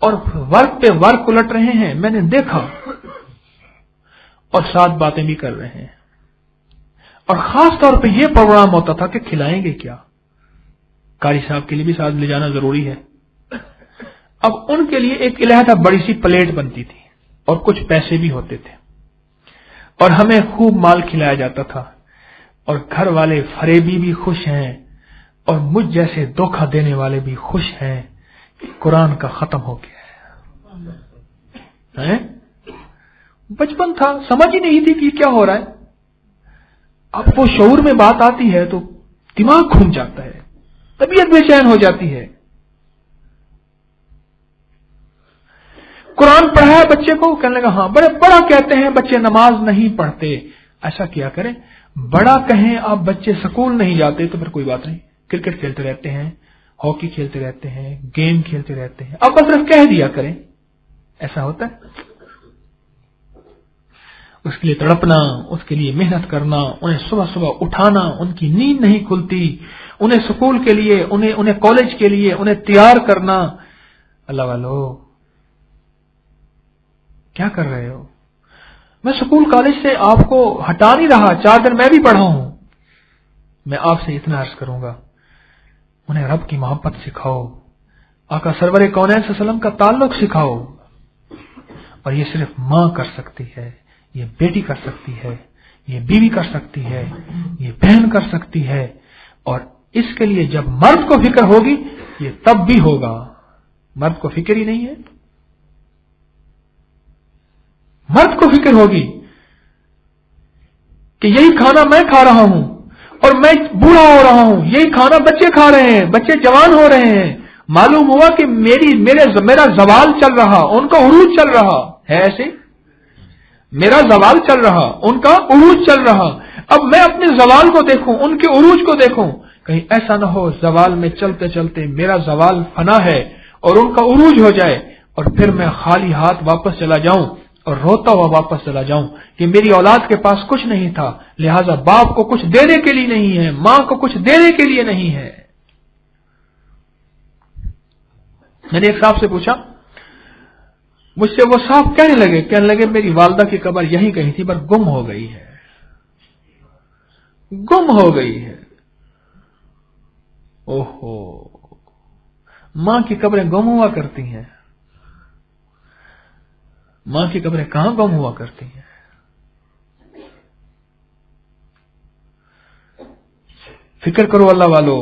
اور ورق پہ ورق الٹ رہے ہیں. میں نے دیکھا، اور ساتھ باتیں بھی کر رہے ہیں. اور خاص طور پہ یہ پروگرام ہوتا تھا کہ کھلائیں گے کیا. قاری صاحب کے لیے بھی ساتھ لے جانا ضروری ہے. اب ان کے لیے ایک علیحدہ بڑی سی پلیٹ بنتی تھی اور کچھ پیسے بھی ہوتے تھے، اور ہمیں خوب مال کھلایا جاتا تھا. اور گھر والے فریبی بھی خوش ہیں، اور مجھ جیسے دھوکہ دینے والے بھی خوش ہیں کہ قرآن کا ختم ہو گیا ہے. بچپن تھا، سمجھ ہی نہیں تھی کہ کیا ہو رہا ہے. اب وہ شعور میں بات آتی ہے تو دماغ گھوم جاتا ہے، طبیعت بے چین ہو جاتی ہے. قرآن پڑھایا بچے کو، کہنے لگا ہاں بڑا کہتے ہیں بچے نماز نہیں پڑھتے. ایسا کیا کریں، بڑا کہیں آپ بچے سکول نہیں جاتے تو پھر کوئی بات نہیں، کرکٹ کھیلتے رہتے ہیں، ہاکی کھیلتے رہتے ہیں، گیم کھیلتے رہتے ہیں، آپ صرف کہہ دیا کریں. ایسا ہوتا ہے. اس کے لیے تڑپنا، اس کے لیے محنت کرنا، انہیں صبح صبح اٹھانا، ان کی نیند نہیں کھلتی، انہیں سکول کے لیے، انہیں کالج کے لیے انہیں تیار کرنا. اللہ والو کیا کر رہے ہو؟ میں سکول کالج سے آپ کو ہٹا نہیں رہا، 4 دن میں بھی پڑھا ہوں. میں آپ سے اتنا عرض کروں گا، انہیں رب کی محبت سکھاؤ، آقا سرور کونین صلی اللہ علیہ وسلم کا تعلق سکھاؤ. اور یہ صرف ماں کر سکتی ہے، یہ بیٹی کر سکتی ہے، یہ بیوی کر سکتی ہے، یہ بہن کر سکتی ہے. اور اس کے لیے جب مرد کو فکر ہوگی یہ تب بھی ہوگا. مرد کو فکر ہی نہیں ہے. مرد کو فکر ہوگی کہ یہی کھانا میں کھا رہا ہوں اور میں بوڑھا ہو رہا ہوں، یہی کھانا بچے کھا رہے ہیں، بچے جوان ہو رہے ہیں، معلوم ہوا کہ میرا زوال چل رہا، ان کا عروج چل رہا ہے، ایسے میرا زوال چل رہا، ان کا عروج چل رہا، اب میں اپنے زوال کو دیکھوں، ان کے عروج کو دیکھوں، کہیں ایسا نہ ہو زوال میں چلتے چلتے میرا زوال فنا ہے اور ان کا عروج ہو جائے اور پھر میں خالی ہاتھ واپس چلا جاؤں اور روتا ہوا واپس چلا جاؤں کہ میری اولاد کے پاس کچھ نہیں تھا، لہذا باپ کو کچھ دینے کے لیے نہیں ہے، ماں کو کچھ دینے کے لیے نہیں ہے۔ میں نے ایک صاحب سے پوچھا، مجھ سے وہ صاحب کہنے لگے میری والدہ کی قبر یہیں کہیں تھی پر گم ہو گئی ہے، گم ہو گئی ہے۔ اوہو، ماں کی قبریں گم ہوا کرتی ہیں؟ ماں کی قبریں کہاں گم ہوا کرتی ہیں؟ فکر کرو اللہ والو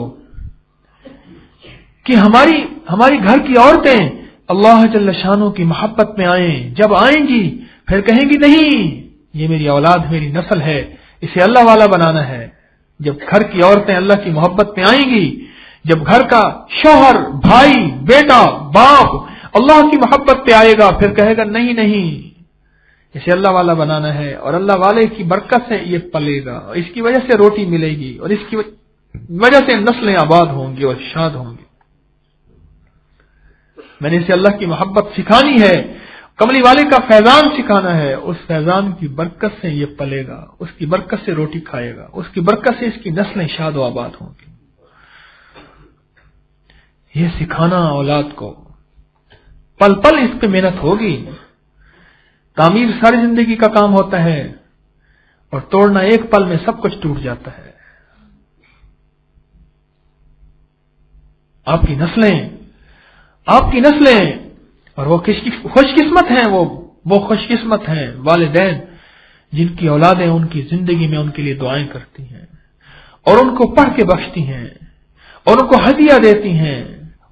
کہ ہماری گھر کی عورتیں اللہ جل شانہ کی محبت میں آئیں، جب آئیں گی پھر کہیں گی نہیں یہ میری اولاد میری نسل ہے، اسے اللہ والا بنانا ہے۔ جب گھر کی عورتیں اللہ کی محبت میں آئیں گی، جب گھر کا شوہر، بھائی، بیٹا، باپ اللہ کی محبت پہ آئے گا، پھر کہے گا نہیں اسے اللہ والا بنانا ہے، اور اللہ والے کی برکت سے یہ پلے گا، اس کی وجہ سے روٹی ملے گی، اور اس کی وجہ سے نسلیں آباد ہوں گی اور شاد ہوں گی۔ میں نے اسے اللہ کی محبت سکھانی ہے، کملی والے کا فیضان سکھانا ہے، اس فیضان کی برکت سے یہ پلے گا، اس کی برکت سے روٹی کھائے گا، اس کی برکت سے اس کی نسلیں شاد و آباد ہوں گی۔ یہ سکھانا اولاد کو، پل پل اس پہ محنت ہوگی۔ تعمیر ساری زندگی کا کام ہوتا ہے اور توڑنا ایک پل میں سب کچھ ٹوٹ جاتا ہے۔ آپ کی نسلیں اور وہ خوش قسمت ہیں، وہ خوش قسمت ہیں والدین جن کی اولادیں ان کی زندگی میں ان کے لیے دعائیں کرتی ہیں اور ان کو پڑھ کے بخشتی ہیں اور ان کو ہدیہ دیتی ہیں۔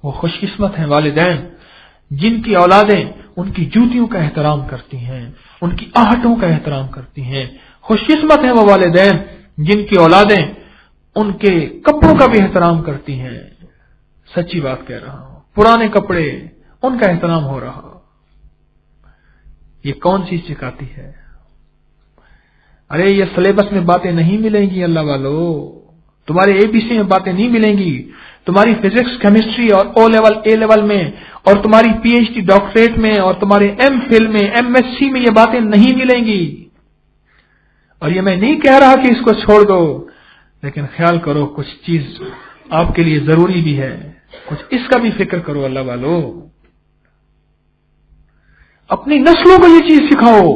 وہ خوش قسمت ہیں والدین جن کی اولادیں ان کی جوتیوں کا احترام کرتی ہیں، ان کی آہٹوں کا احترام کرتی ہیں۔ خوش قسمت ہیں وہ والدین جن کی اولادیں ان کے کپڑوں کا بھی احترام کرتی ہیں۔ سچی بات کہہ رہا ہوں، پرانے کپڑے ان کا احترام ہو رہا۔ یہ کون سی سکھاتی ہے؟ ارے یہ سلیبس میں باتیں نہیں ملیں گی اللہ والو، تمہارے ABC میں باتیں نہیں ملیں گی، تمہاری فزکس، کیمسٹری اور O لیول A لیول میں اور تمہاری PhD ڈاکٹریٹ میں اور تمہارے MPhil میں MSc میں یہ باتیں نہیں ملیں گی۔ اور یہ میں نہیں کہہ رہا کہ اس کو چھوڑ دو، لیکن خیال کرو کچھ چیز آپ کے لیے ضروری بھی ہے، کچھ اس کا بھی فکر کرو اللہ والو۔ اپنی نسلوں کو یہ چیز سکھاؤ،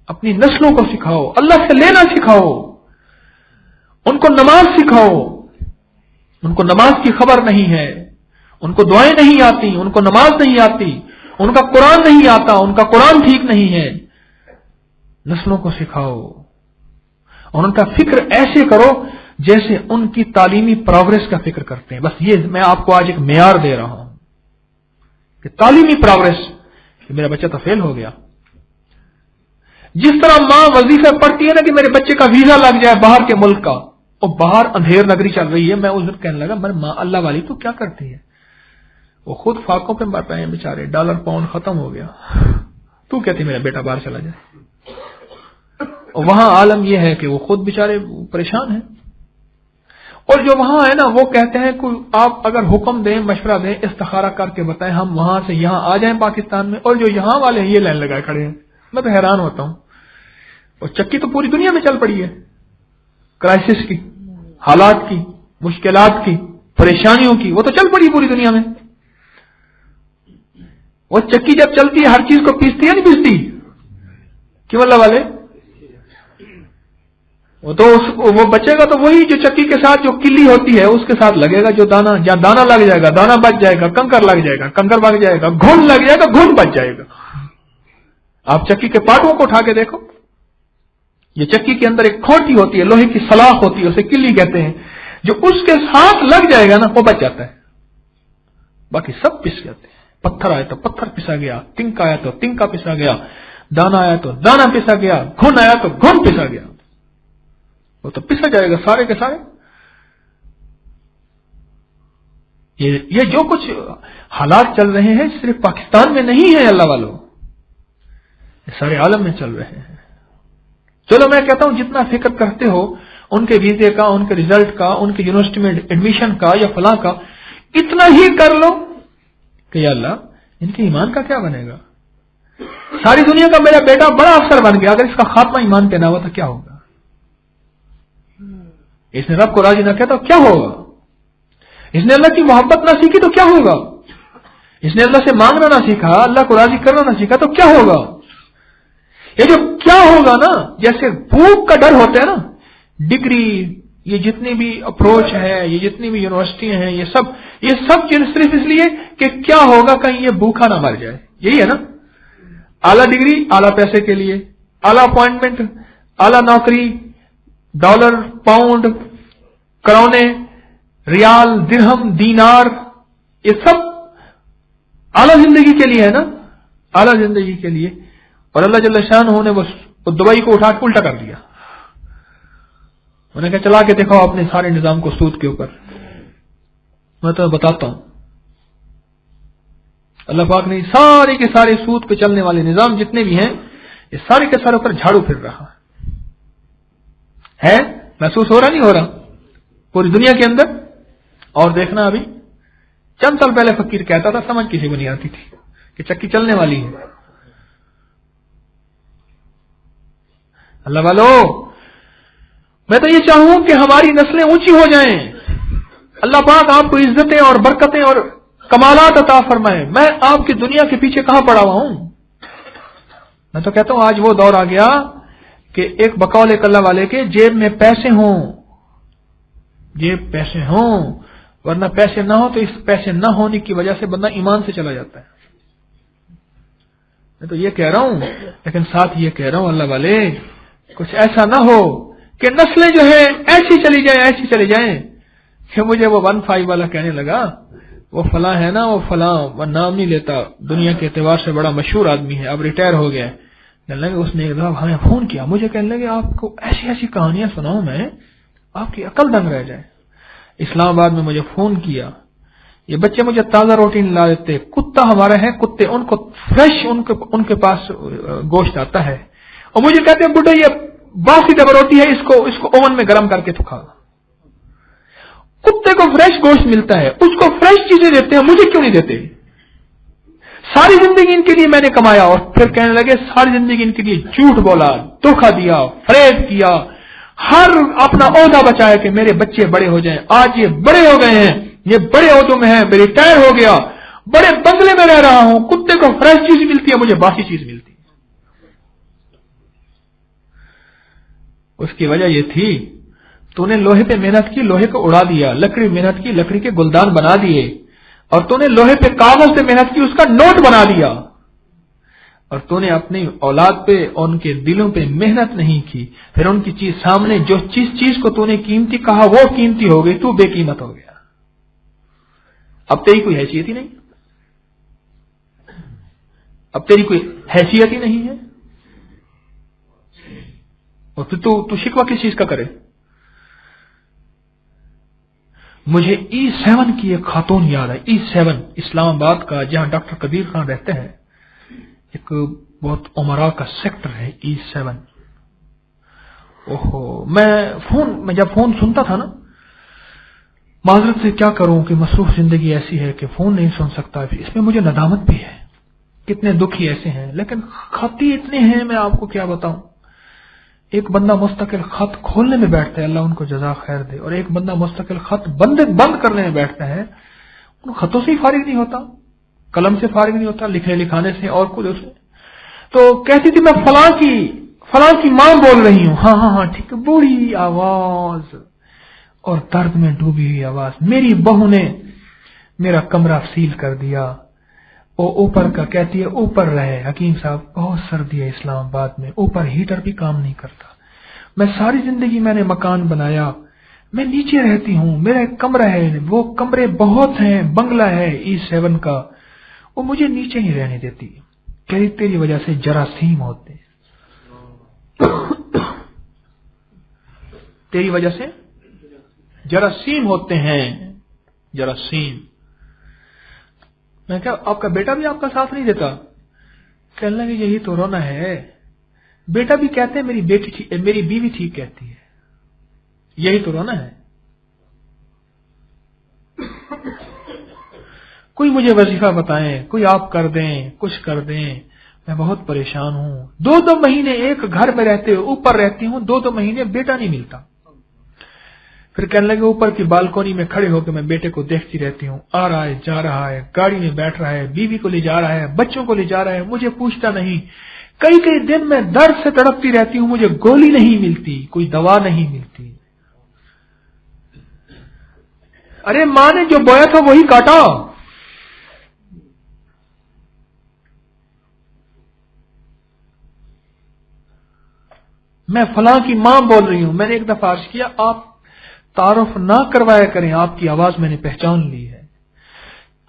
اپنی نسلوں کو سکھاؤ، اللہ سے لینا سکھاؤ، ان کو نماز سکھاؤ۔ ان کو نماز کی خبر نہیں ہے، ان کو دعائیں نہیں آتی، ان کو نماز نہیں آتی، ان کا قرآن نہیں آتا، ان کا قرآن ٹھیک نہیں ہے۔ نسلوں کو سکھاؤ اور ان کا فکر ایسے کرو جیسے ان کی تعلیمی پروگرس کا فکر کرتے ہیں۔ بس یہ میں آپ کو آج ایک معیار دے رہا ہوں کہ تعلیمی پروگرس، کہ میرا بچہ تو فیل ہو گیا۔ جس طرح ماں وظیفہ پڑھتی ہے نا کہ میرے بچے کا ویزا لگ جائے باہر کے ملک کا، اور باہر اندھیر نگری چل رہی ہے، میں اس دن کہنے لگا ماں اللہ والی تو کیا کرتی ہے، وہ خود فاقوں پہ مر رہے ہیں بیچارے، ڈالر پاؤنڈ ختم ہو گیا، تو کہتی میرا بیٹا باہر چلا جائے۔ اور وہاں عالم یہ ہے کہ وہ خود بیچارے پریشان ہیں، اور جو وہاں ہے نا وہ کہتے ہیں کہ آپ اگر حکم دیں، مشورہ دیں، استخارہ کر کے بتائیں، ہم وہاں سے یہاں آ جائیں پاکستان میں، اور جو یہاں والے ہیں یہ لائن لگائے کھڑے ہیں۔ میں تو حیران ہوتا ہوں، اور چکی تو پوری دنیا میں چل پڑی ہے، کرائسس کی، حالات کی، مشکلات کی، پریشانیوں کی، وہ تو چل پڑی پوری دنیا میں۔ وہ چکی جب چلتی ہے ہر چیز کو پیستی ہے نہیں پیستی؟ کیوں اللہ والے؟ وہ بچے گا تو وہی جو چکی کے ساتھ جو کلی ہوتی ہے اس کے ساتھ لگے گا، جو دانا، جہاں دانا لگ جائے گا دانا بچ جائے گا، کنکر لگ جائے گا کنکر بچ جائے گا، گھن لگ جائے گا گھن بچ جائے گا۔ آپ چکی کے پارٹوں کو اٹھا کے دیکھو، یہ چکی کے اندر ایک کھوٹی ہوتی ہے، لوہے کی سلاخ ہوتی ہے، اسے کلی کہتے ہیں، جو اس کے ساتھ لگ جائے گا نا وہ بچ جاتا ہے، باقی سب پس جاتے ہیں۔ پتھر آیا تو پتھر پسا گیا، تنکا آیا تو تنکا پسا گیا، دانا آیا تو دانا پسا گیا، گھن آیا تو گھن پسا گیا، وہ تو پسا جائے گا سارے کے سارے۔ یہ جو کچھ حالات چل رہے ہیں صرف پاکستان میں نہیں ہے اللہ والوں، یہ سارے عالم میں چل رہے ہیں۔ چلو میں کہتا ہوں جتنا فکر کرتے ہو ان کے ویزے کا، ان کے ریزلٹ کا، ان کے یونیورسٹی میں ایڈمیشن کا یا فلاں کا، اتنا ہی کر لو کہ یا اللہ ان کے ایمان کا کیا بنے گا؟ ساری دنیا کا میرا بیٹا بڑا افسر بن گیا، اگر اس کا خاتمہ ایمان پہ نہ ہوا تو کیا ہوگا؟ اس نے رب کو راضی نہ کیا تو کیا ہوگا؟ اس نے اللہ کی محبت نہ سیکھی تو کیا ہوگا؟ اس نے اللہ سے مانگنا نہ سیکھا، اللہ کو راضی کرنا نہ سیکھا تو کیا ہوگا؟ یہ جو کیا ہوگا نا، جیسے بھوک کا ڈر ہوتا ہے نا، ڈگری، یہ جتنی بھی اپروچ ہے، یہ جتنی بھی یونیورسٹی ہیں، یہ سب صرف اس لیے کہ کیا ہوگا کہیں یہ بھوکا نہ مر جائے، یہی ہے نا۔ اعلیٰ ڈگری اعلیٰ پیسے کے لیے، اعلیٰ اپوائنٹمنٹ، اعلیٰ نوکری، ڈالر، پاؤنڈ، کرونے، ریال، درہم، دینار، یہ سب اعلیٰ زندگی کے لیے ہے نا، اعلیٰ زندگی کے لیے۔ اور اللہ جل شانہ نے وہ دبئی کو اٹھا کے الٹا کر دیا، انہوں نے کہا چلا کے دیکھو اپنے سارے نظام کو سود کے اوپر۔ میں تو بتاتا ہوں اللہ پاک نے سارے کے سارے سود پہ چلنے والے نظام جتنے بھی ہیں، یہ سارے کے سارے اوپر جھاڑو پھر رہا ہے۔ محسوس ہو رہا نہیں ہو رہا پوری دنیا کے اندر؟ اور دیکھنا ابھی چند سال پہلے فقیر کہتا تھا، سمجھ کسی کو نہیں آتی تھی کہ چکی چلنے والی ہے۔ اللہ والو میں تو یہ چاہوں کہ ہماری نسلیں اونچی ہو جائیں، اللہ پاک آپ کو عزتیں اور برکتیں اور کمالات عطا فرمائے۔ میں آپ کی دنیا کے پیچھے کہاں پڑا ہوا ہوں؟ میں تو کہتا ہوں آج وہ دور آ گیا کہ ایک بقول ایک اللہ والے کے جیب میں پیسے ہوں، جیب پیسے ہوں، ورنہ پیسے نہ ہو تو اس پیسے نہ ہونے کی وجہ سے بندہ ایمان سے چلا جاتا ہے۔ میں تو یہ کہہ رہا ہوں، لیکن ساتھ یہ کہہ رہا ہوں اللہ والے کچھ ایسا نہ ہو کہ نسلیں جو ہے ایسی چلی جائیں کہ مجھے وہ 15 والا کہنے لگا وہ فلاں ہے نا، وہ فلاں، وہ نام نہیں لیتا، دنیا کے اعتبار سے بڑا مشہور آدمی ہے، اب ریٹائر ہو گیا، کہنے لگے اس نے ایک دفعہ ہمیں فون کیا، مجھے کہنے لگے آپ کو ایسی کہانیاں سناؤں میں آپ کی عقل دنگ رہ جائے۔ اسلام آباد میں مجھے فون کیا، یہ بچے مجھے تازہ روٹی نہیں لا دیتے، کتا ہمارے ہیں کتے، ان کو فریش ان کے پاس گوشت آتا ہے، اور مجھے کہتے ہیں بڈھا یہ باسی ڈبل روٹی ہے، اس کو اوون میں گرم کر کے تو کھا۔ کتے کو فریش گوشت ملتا ہے، اس کو فریش چیزیں دیتے ہیں، مجھے کیوں نہیں دیتے؟ ساری زندگی ان کے لیے میں نے کمایا، اور پھر کہنے لگے ساری زندگی ان کے لیے جھوٹ بولا، دھوکہ دیا، فریب کیا، ہر اپنا عہدہ بچایا کہ میرے بچے بڑے ہو جائیں۔ آج یہ بڑے ہو گئے ہیں، یہ بڑے عہدوں میں ہیں، میں ریٹائر ہو گیا، بڑے بنگلے میں رہ رہا ہوں، کتے کو فریش چیز ملتی ہے، مجھے باسی چیز ملتی ہے۔ اس کی وجہ یہ تھی تو نے لوہے پہ محنت کی، لوہے کو اڑا دیا، لکڑی محنت کی، لکڑی کے گلدان بنا دیے، اور تو نے لوہے پہ کاغذ سے محنت کی، اس کا نوٹ بنا دیا، اور تو نے اپنی اولاد پہ اور ان کے دلوں پہ محنت نہیں کی، پھر ان کی چیز سامنے جو چیز کو تو نے قیمتی کہا وہ قیمتی ہو گئی، تو بے قیمت ہو گیا، اب تیری کوئی حیثیت ہی نہیں، اب تیری کوئی حیثیت ہی نہیں ہے، اور پھر تو شکوہ کس چیز کا کرے؟ مجھے E7 کی ایک خاتون یاد ہے، E7 اسلام آباد کا، جہاں ڈاکٹر قدیر خان رہتے ہیں، ایک بہت عمرہ کا سیکٹر ہے E7۔ میں جب فون سنتا تھا نا، معذرت سے کیا کروں کہ مصروف زندگی ایسی ہے کہ فون نہیں سن سکتا، اس میں مجھے ندامت بھی ہے، کتنے دکھی ایسے ہیں، لیکن خطی اتنے ہیں میں آپ کو کیا بتاؤں۔ ایک بندہ مستقل خط کھولنے میں بیٹھتا ہے، اللہ ان کو جزا خیر دے، اور ایک بندہ مستقل خط بند کرنے میں بیٹھتا ہے، ان خطوں سے ہی فارغ نہیں ہوتا، قلم سے فارغ نہیں ہوتا، لکھنے لکھانے سے اور کچھ سے۔ تو کہتی تھی میں فلاں کی ماں بول رہی ہوں، ہاں ٹھیک ہے، بوڑھی آواز اور درد میں ڈوبی ہوئی آواز، میری بہو نے میرا کمرہ سیل کر دیا، وہ اوپر کا کہتی ہے اوپر رہے، حکیم صاحب بہت سردی ہے اسلام آباد میں، اوپر ہیٹر بھی کام نہیں کرتا، میں ساری زندگی میں نے مکان بنایا، میں نیچے رہتی ہوں، میرا ایک کمرہ ہے، وہ کمرے بہت ہیں، بنگلہ ہے E7 کا، وہ مجھے نیچے نہیں رہنے دیتی، کہ تیری وجہ سے جراثیم ہوتے ہیں، تیری وجہ سے جراثیم ہوتے ہیں، جراثیم۔ میں کہا آپ کا بیٹا بھی آپ کا ساتھ نہیں دیتا؟ کہنے لگے یہی تو رونا ہے، بیٹا بھی کہتے ہیں میری بیوی ٹھیک کہتی ہے، یہی تو رونا ہے۔ کوئی مجھے وظیفہ بتائیں، کوئی آپ کر دیں، کچھ کر دیں، میں بہت پریشان ہوں، 2 مہینے ایک گھر میں رہتے اوپر رہتی ہوں، 2 مہینے بیٹا نہیں ملتا۔ پھر کہنے لگے اوپر کی بالکونی میں کھڑے ہو کے میں بیٹے کو دیکھتی رہتی ہوں، آ رہا ہے، جا رہا ہے، گاڑی میں بیٹھ رہا ہے، بیوی کو لے جا رہا ہے، بچوں کو لے جا رہا ہے، مجھے پوچھتا نہیں، کئی دن میں درد سے تڑپتی رہتی ہوں، مجھے گولی نہیں ملتی، کوئی دوا نہیں ملتی۔ ارے ماں نے جو بویا تھا وہی کاٹا۔ میں فلاں کی ماں بول رہی ہوں۔ میں نے ایک دفعہ عرض کیا آپ تعارف نہ کروایا کریں، آپ کی آواز میں نے پہچان لی ہے۔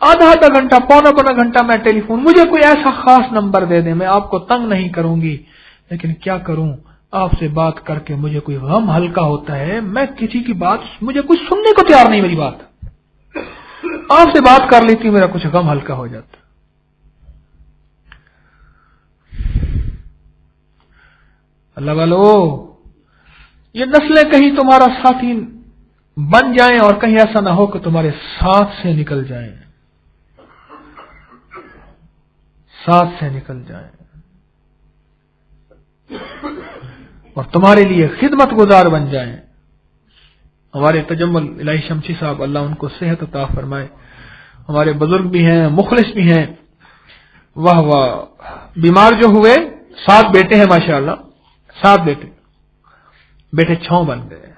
آدھا گھنٹہ، پونا گھنٹہ میں ٹیلی فون، مجھے کوئی ایسا خاص نمبر دے دیں، میں آپ کو تنگ نہیں کروں گی، لیکن کیا کروں، آپ سے بات کر کے مجھے کوئی غم ہلکا ہوتا ہے۔ میں کسی کی بات، مجھے کچھ سننے کو تیار نہیں، میری بات آپ سے بات کر لیتی ہوں، میرا کچھ غم ہلکا ہو جاتا۔ اللہ والو، یہ نسلیں کہیں تمہارا ساتھی بن جائیں اور کہیں ایسا نہ ہو کہ تمہارے ساتھ سے نکل جائیں، ساتھ سے نکل جائیں اور تمہارے لیے خدمت گزار بن جائیں۔ ہمارے تجمل الہی شمسی صاحب، اللہ ان کو صحت عطا فرمائے، ہمارے بزرگ بھی ہیں، مخلص بھی ہیں، واہ واہ، بیمار جو ہوئے، 7 بیٹے ہیں ماشاءاللہ، 7 بیٹے 6 بن گئے،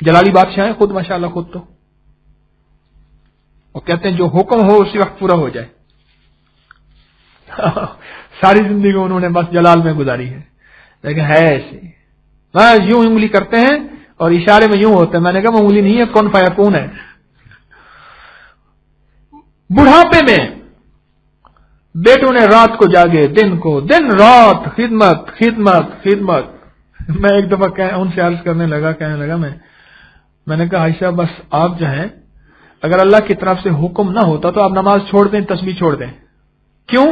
جلالی بادشاہ ہیں خود ماشاءاللہ، خود تو وہ کہتے ہیں جو حکم ہو اسی وقت پورا ہو جائے۔ ساری زندگی انہوں نے بس جلال میں گزاری ہے، لیکن ہے ایسے، بس یوں انگلی کرتے ہیں اور اشارے میں یوں ہوتے ہیں۔ میں نے کہا وہ انگلی نہیں ہے، کون فیکون ہے۔ بڑھاپے میں بیٹوں نے رات کو جاگے، دن رات خدمت خدمت خدمت۔ میں ایک دفعہ ان سے عرض کہنے لگا میں نے کہا عائشہ بس آپ جو ہیں، اگر اللہ کی طرف سے حکم نہ ہوتا تو آپ نماز چھوڑ دیں، تسبیح چھوڑ دیں۔ کیوں؟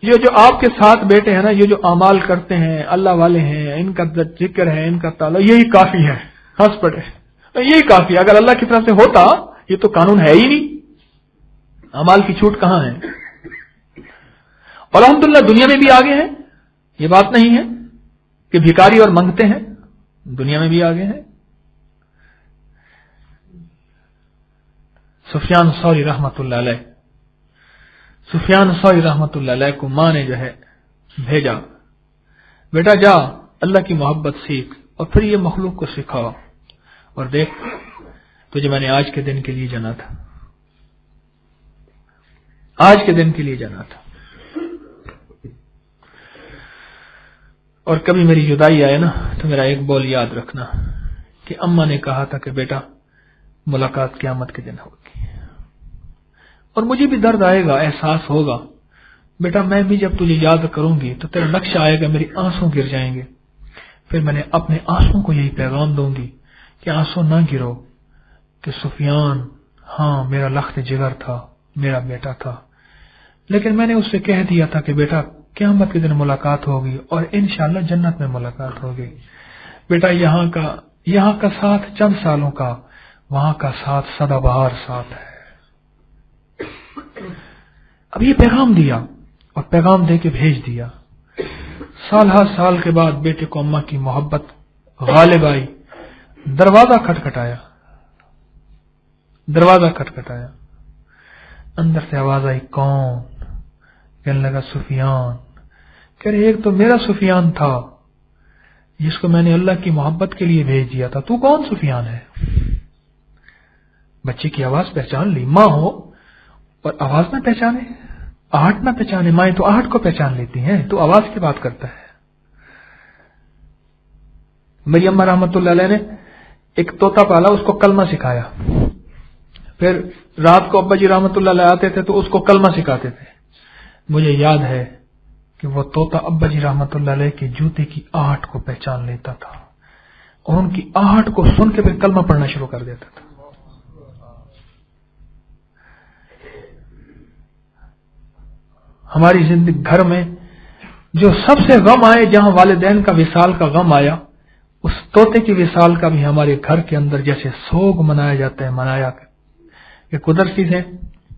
یہ جو آپ کے ساتھ بیٹے ہیں نا، یہ جو اعمال کرتے ہیں، اللہ والے ہیں، ان کا ذکر ہے، ان کا تعلق، یہی کافی ہے، ہنس پڑے، یہی کافی ہے۔ اگر اللہ کی طرف سے ہوتا، یہ تو قانون ہے ہی نہیں، اعمال کی چھوٹ کہاں ہے؟ الحمدللہ دنیا میں بھی آگے ہیں، یہ بات نہیں ہے کہ بھکاری اور منگتے ہیں، دنیا میں بھی آگے ہیں۔ سفیان ثوری رحمت اللہ علیہ کو ماں نے جو ہے بھیجا، بیٹا جا اللہ کی محبت سیکھ اور پھر یہ مخلوق کو سکھاؤ، اور دیکھ تجھے میں نے آج کے دن کے لیے جانا تھا، آج کے دن کے لیے جانا تھا۔ اور کبھی میری جدائی آئے نا تو میرا ایک بول یاد رکھنا کہ اماں نے کہا تھا کہ بیٹا ملاقات قیامت کے دن ہوگی، اور مجھے بھی درد آئے گا، احساس ہوگا، بیٹا میں بھی جب تجھے یاد کروں گی تو تیرا نقشہ آئے گا، میری آنسوں گر جائیں گے۔ پھر میں نے اپنے آنسوں کو یہی پیغام دوں گی کہ آنسوں نہ گرو، کہ سفیان ہاں میرا لخت جگر تھا، میرا بیٹا تھا، لیکن میں نے اس سے کہہ دیا تھا کہ بیٹا قیامت کے دن ملاقات ہوگی اور انشاءاللہ جنت میں ملاقات ہوگی۔ بیٹا یہاں کا ساتھ چند سالوں کا، وہاں کا ساتھ سدا بہار ساتھ ہے۔ اب یہ پیغام دیا اور پیغام دے کے بھیج دیا۔ سال ہر سال کے بعد بیٹے کو اماں کی محبت غالب آئی، دروازہ کھٹکھٹایا، اندر سے آواز آئی کون؟ کہنے لگا سفیان۔ کہہ رہے ایک تو میرا سفیان تھا جس کو میں نے اللہ کی محبت کے لیے بھیج دیا تھا، تو کون سفیان ہے؟ بچے کی آواز پہچان لی، ماں ہو اور آواز نہ پہچانے، آہٹ نہ پہچانے، مائیں تو آہٹ کو پہچان لیتی ہیں، تو آواز کی بات کرتا ہے۔ میری اماں رحمت اللہ علیہ نے ایک طوطا پالا، اس کو کلمہ سکھایا، پھر رات کو ابا جی رحمت اللہ علیہ آتے تھے تو اس کو کلمہ سکھاتے تھے۔ مجھے یاد ہے کہ وہ طوطا ابا جی رحمت اللہ علیہ کے جوتے کی آہٹ کو پہچان لیتا تھا اور ان کی آہٹ کو سن کے پھر کلمہ پڑھنا شروع کر دیتا تھا۔ ہماری زندگی گھر میں جو سب سے غم آئے، جہاں والدین کا وصال کا غم آیا، اس طوطے کی وصال کا بھی ہمارے گھر کے اندر جیسے سوگ منایا جاتا ہے منایا کہ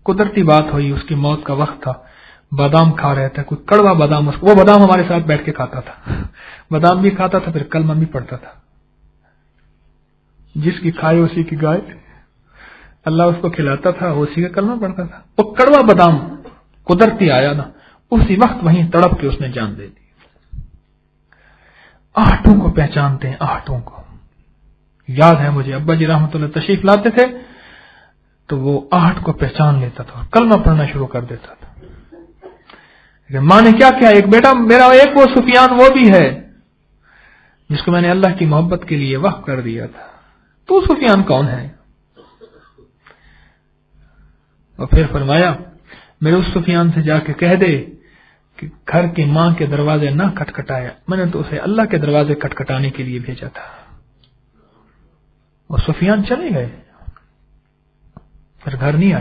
قدرتی بات ہوئی، اس کی موت کا وقت تھا، بادام کھا رہا تھا، کوئی کڑوا بادام، وہ بادام ہمارے ساتھ بیٹھ کے کھاتا تھا، بادام بھی کھاتا تھا، پھر کلمہ بھی پڑھتا تھا، جس کی کھائے اسی کی گائے، اللہ اس کو کھلاتا تھا، وہ اسی کا کلمہ پڑھتا تھا، وہ کڑوا بادام قدرتی آیا نا، اسی وقت وہیں تڑپ کے اس نے جان دے دی۔ آہٹوں کو پہچانتے ہیں، آہٹوں کو یاد ہے مجھے، ابا جی رحمۃ اللہ تشریف لاتے تھے تو وہ آہٹ کو پہچان لیتا تھا اور کلمہ پڑھنا شروع کر دیتا تھا۔ لیکن ماں نے کیا کیا، ایک بیٹا میرا، ایک وہ سفیان وہ بھی ہے جس کو میں نے اللہ کی محبت کے لیے وقف کر دیا تھا، تو سفیان کون ہے؟ اور پھر فرمایا میرے اس سفیان سے جا کے کہہ دے کہ گھر کی ماں کے دروازے نہ کھٹکھٹایا، میں نے تو اسے اللہ کے دروازے کھٹکھٹانے کے لیے بھیجا تھا۔ اور سفیان چلے گئے، پھر گھر نہیں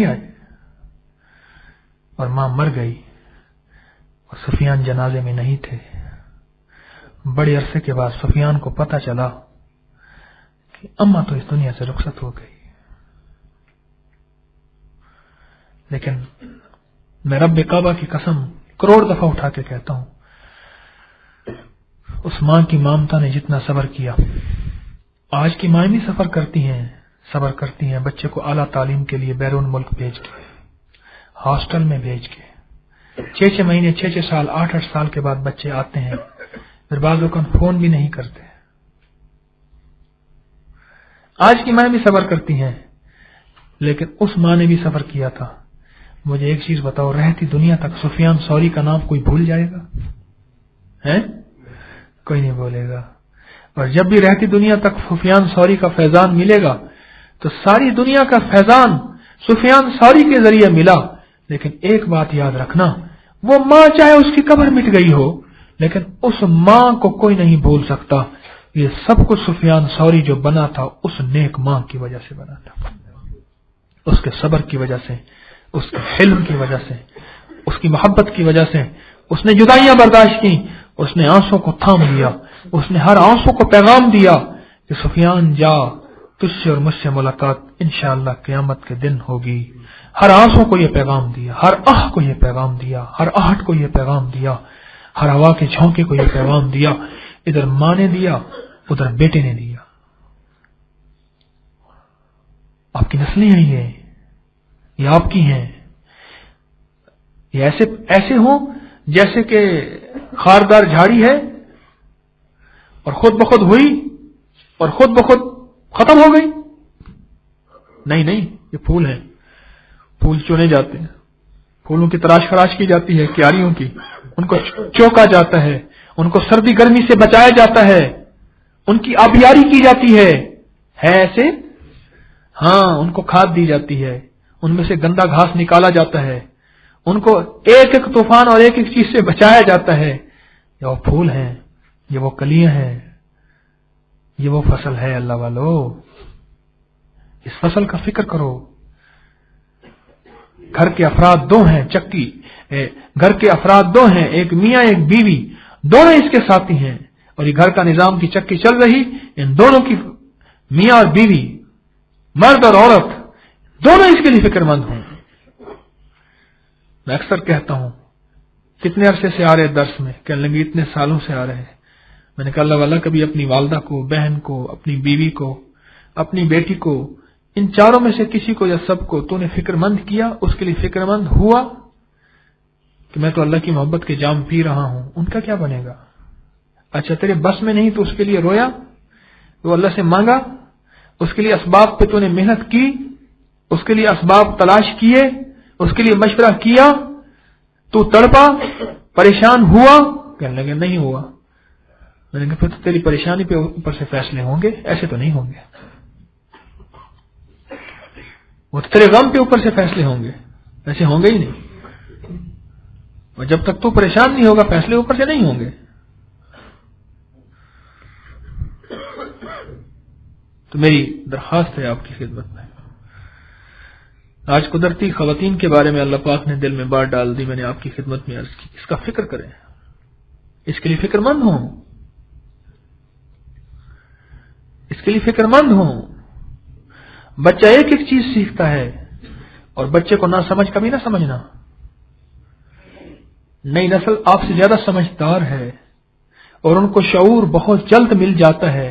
آئے، اور ماں مر گئی اور سفیان جنازے میں نہیں تھے۔ بڑے عرصے کے بعد سفیان کو پتہ چلا کہ اماں تو اس دنیا سے رخصت ہو گئی، لیکن میں رب کعبہ کی قسم کروڑ دفعہ اٹھا کے کہتا ہوں، اس ماں کی مامتا نے جتنا صبر کیا، آج کی مائیں بھی صبر کرتی ہیں بچے کو اعلیٰ تعلیم کے لیے بیرون ملک بھیج کے، ہاسٹل میں بھیج کے، 6 مہینے 6 سال 8 سال کے بعد بچے آتے ہیں، پھر بعض اوقات فون بھی نہیں کرتے۔ آج کی مائیں بھی صبر کرتی ہیں، لیکن اس ماں نے بھی صبر کیا تھا۔ مجھے ایک چیز بتاؤ، رہتی دنیا تک سفیان ثوری کا نام کوئی بھول جائے گا؟ کوئی نہیں بولے گا۔ اور جب بھی رہتی دنیا تک سفیان ثوری کا فیضان ملے گا تو ساری دنیا کا فیضان سفیان ثوری کے ذریعے ملا، لیکن ایک بات یاد رکھنا، وہ ماں چاہے اس کی قبر مٹ گئی ہو، لیکن اس ماں کو کوئی نہیں بھول سکتا۔ یہ سب کچھ سفیان ثوری جو بنا تھا اس نیک ماں کی وجہ سے بنا تھا، اس کے صبر کی وجہ سے، اس کے حلم کی وجہ سے، اس کی محبت کی وجہ سے۔ اس نے جدائیاں برداشت کی، اس نے آنسوں کو تھام لیا، اس نے ہر آنسوں کو پیغام دیا کہ سفیان جا، تجھ سے اور مجھ سے ملاقات انشاءاللہ قیامت کے دن ہوگی۔ ہر آنسوں کو یہ پیغام دیا، ہر آہ کو یہ پیغام دیا، ہر آہٹ کو یہ پیغام دیا، ہر ہوا کے جھونکے کو یہ پیغام دیا۔ ادھر ماں نے دیا، ادھر بیٹے نے دیا۔ آپ کی نسلیں ہیں یہ آپ کی ہیں، یہ ایسے ہوں جیسے کہ خاردار جھاڑی ہے اور خود بخود ہوئی اور خود بخود ختم ہو گئی۔ نہیں، یہ پھول ہیں، پھول چنے جاتے ہیں، پھولوں کی تراش خراش کی جاتی ہے، کیاریوں کی، ان کو چوکا جاتا ہے، ان کو سردی گرمی سے بچایا جاتا ہے، ان کی آبیاری کی جاتی ہے ایسے؟ ہاں، ان کو کھاد دی جاتی ہے، ان میں سے گندا گھاس نکالا جاتا ہے، ان کو ایک ایک طوفان اور ایک ایک چیز سے بچایا جاتا ہے۔ یہ وہ پھول ہیں، یہ وہ کلیاں ہیں، یہ وہ فصل ہے۔ اللہ والو، اس فصل کا فکر کرو۔ گھر کے افراد دو ہیں، گھر کے افراد دو ہیں، ایک میاں ایک بیوی، دونوں اس کے ساتھی ہیں، اور یہ گھر کا نظام کی چکی چل رہی، ان دونوں کی میاں اور بیوی، مرد اور عورت، دونوں اس کے لیے فکر مند ہوں۔ میں اکثر کہتا ہوں، کتنے عرصے سے آ رہے درس میں، کہنے لگے اتنے سالوں سے آ رہے ہیں۔ میں نے کہا اللہ والا، کبھی اپنی والدہ کو، بہن کو، اپنی بیوی کو، اپنی بیٹی کو، ان چاروں میں سے کسی کو یا سب کو تو نے فکر مند کیا، اس کے لیے فکر مند ہوا کہ میں تو اللہ کی محبت کے جام پی رہا ہوں، ان کا کیا بنے گا؟ اچھا تیرے بس میں نہیں تو اس کے لیے رویا، وہ اللہ سے مانگا، اس کے لیے اسباب پہ تو نے محنت کی، اس کے لیے اسباب تلاش کیے، اس کے لیے مشورہ کیا، تو تڑپا، پریشان ہوا؟ کہنے لگے نہیں ہوا۔ میں نے کہا پھر تو تیری پریشانی پہ اوپر سے فیصلے ہوں گے، ایسے تو نہیں ہوں گے، وہ تو تیرے غم پہ اوپر سے فیصلے ہوں گے، ایسے ہوں گے ہی نہیں۔ اور جب تک تو پریشان نہیں ہوگا فیصلے اوپر سے نہیں ہوں گے۔ تو میری درخواست ہے آپ کی خدمت میں، آج قدرتی خواتین کے بارے میں اللہ پاک نے دل میں بات ڈال دی، میں نے آپ کی خدمت میں عرض کی، اس کا فکر کریں، اس کے لیے فکر مند ہوں، اس کے لیے فکر مند ہوں۔ بچہ ایک ایک چیز سیکھتا ہے، اور بچے کو نہ سمجھ کبھی نہ سمجھنا۔ نئی نسل آپ سے زیادہ سمجھدار ہے، اور ان کو شعور بہت جلد مل جاتا ہے۔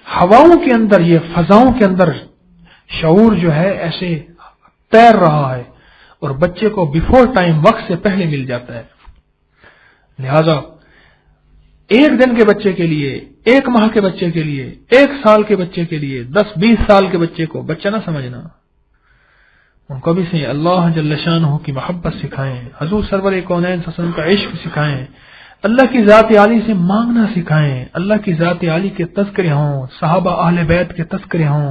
ہواؤں کے اندر، یہ فضاؤں کے اندر شعور جو ہے ایسے تیر رہا ہے، اور بچے کو بیفور ٹائم، وقت سے پہلے مل جاتا ہے۔ لہذا ایک دن کے بچے کے لیے، ایک ماہ کے بچے کے لیے، ایک سال کے بچے کے لیے، 10-20 سال کے بچے کو بچہ نہ سمجھنا۔ ان کو بھی سے اللہ جل شانہ کی محبت سکھائیں، حضور سرور کونین صلی اللہ علیہ وسلم کا عشق سکھائیں، اللہ کی ذات عالی سے مانگنا سکھائیں، اللہ کی ذات عالی کے تذکرے ہوں، صحابہ اہل بیت کے تذکرے ہوں،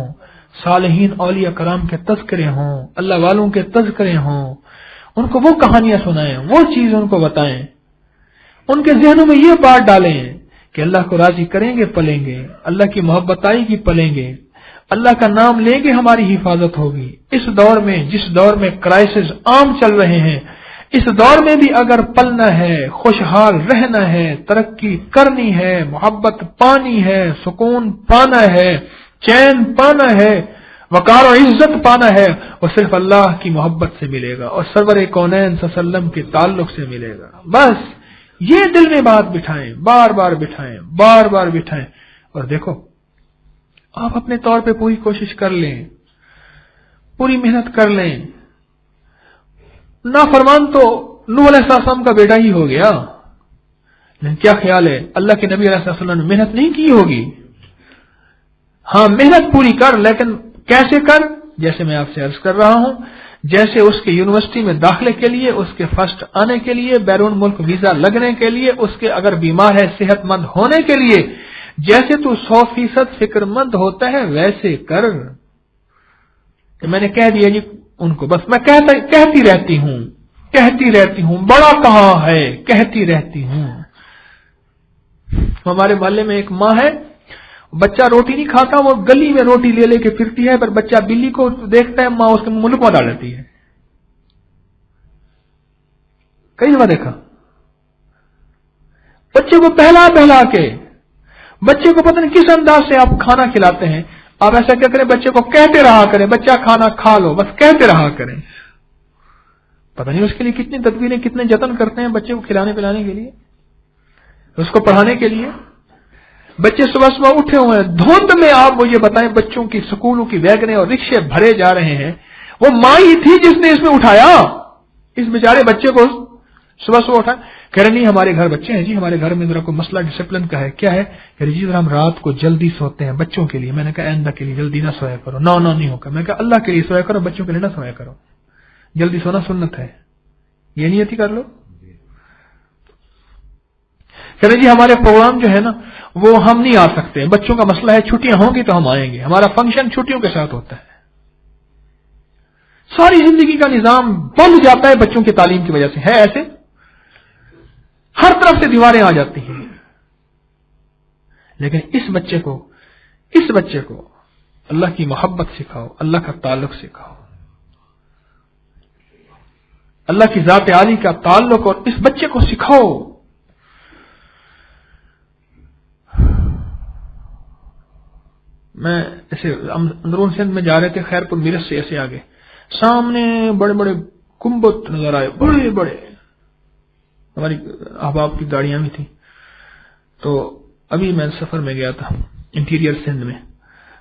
صالحین اولیاء کرام کے تذکرے ہوں، اللہ والوں کے تذکرے ہوں۔ ان کو وہ کہانیاں سنائیں، وہ چیز ان کو بتائیں، ان کے ذہنوں میں یہ بات ڈالیں کہ اللہ کو راضی کریں گے پلیں گے، اللہ کی محبت آئے گی پلیں گے، اللہ کا نام لیں گے ہماری حفاظت ہوگی۔ اس دور میں، جس دور میں کرائسس عام چل رہے ہیں، اس دور میں بھی اگر پلنا ہے، خوشحال رہنا ہے، ترقی کرنی ہے، محبت پانی ہے، سکون پانا ہے، چین پانا ہے، وقار و عزت پانا ہے، وہ صرف اللہ کی محبت سے ملے گا، اور سرور کونین صلی اللہ علیہ وسلم کے تعلق سے ملے گا۔ بس یہ دل میں بات بٹھائیں، بار بار بٹھائیں، بار بار بٹھائیں، اور دیکھو آپ اپنے طور پہ پوری کوشش کر لیں، پوری محنت کر لیں۔ نافرمان تو نوح علیہ السلام کا بیٹا ہی ہو گیا، لیکن کیا خیال ہے اللہ کے نبی علیہ السلام نے محنت نہیں کی ہوگی؟ ہاں محنت پوری کر، لیکن کیسے کر؟ جیسے میں آپ سے عرض کر رہا ہوں، جیسے اس کے یونیورسٹی میں داخلے کے لیے، اس کے فرسٹ آنے کے لیے، بیرون ملک ویزا لگنے کے لیے، اس کے اگر بیمار ہے صحت مند ہونے کے لیے، جیسے تو 100% فکر مند ہوتا ہے ویسے کر۔ کہ میں نے کہہ دیا جی ان کو، بس میں کہتی رہتی ہوں بڑا کہاں ہے، کہتی رہتی ہوں۔ ہمارے محلے میں ایک ماں ہے، بچہ روٹی نہیں کھاتا، وہ گلی میں روٹی لے لے کے پھرتی ہے، پر بچہ بلی کو دیکھتا ہے، ماں اس کے منہ میں ڈال دیتی ہے۔ کئی دفعہ دیکھا بچے کو پہلا کے، بچے کو پتہ نہیں کس انداز سے آپ کھانا کھلاتے ہیں۔ آپ ایسا کیا کریں، بچے کو کہتے رہا کریں، بچہ کھانا کھا لو، بس کہتے رہا کریں۔ پتہ نہیں اس کے لیے کتنی تدبیریں، کتنے جتن کرتے ہیں بچے کو کھلانے پلانے کے لیے، اس کو پڑھانے کے لیے۔ بچے صبح اٹھے ہوئے ہیں دھند میں، آپ مجھے بتائیں بچوں کی سکولوں کی ویگنیں اور رکشے بھرے جا رہے ہیں، وہ ماں ہی تھی جس نے اس میں اٹھایا اس بیچارے بچے کو، صبح اٹھا، کہہ رہے نہیں ہمارے گھر بچے ہیں جی، ہمارے گھر میں ذرا کوئی مسئلہ ڈسپلن کا ہے۔ کیا ہے؟ کہہ رہے جی ذرا ہم رات کو جلدی سوتے ہیں بچوں کے لیے۔ میں نے کہا آئندہ کے لیے جلدی نہ سویا کرو، نہ نہیں ہوگا۔ میں نے کہا اللہ کے لیے سویا کرو، بچوں کے لیے نہ سویا کرو، جلدی سونا سنت ہے، یہ نیت ہی کر لو۔ کہہ رہے جی ہمارے پروگرام جو ہے نا وہ ہم نہیں آ سکتے، بچوں کا مسئلہ ہے، چھٹیاں ہوں گی تو ہم آئیں گے، ہمارا فنکشن چھٹیوں کے ساتھ ہوتا ہے۔ ساری زندگی کا نظام بند جاتا ہے بچوں کی تعلیم کی وجہ سے، ہے ایسے؟ ہر طرف سے دیواریں آ جاتی ہیں۔ لیکن اس بچے کو اللہ کی محبت سکھاؤ، اللہ کا تعلق سکھاؤ، اللہ کی ذات عالی کا تعلق، اور اس بچے کو سکھاؤ۔ میں ایسے اندرون سندھ میں جا رہے تھے، خیر پور میرٹھ سے ایسے آگے، سامنے بڑے بڑے گنبد نظر آئے، بڑے بڑے، ہماری احباب کی گاڑیاں بھی تھیں۔ تو ابھی میں سفر میں گیا تھا انٹیریئر سندھ میں،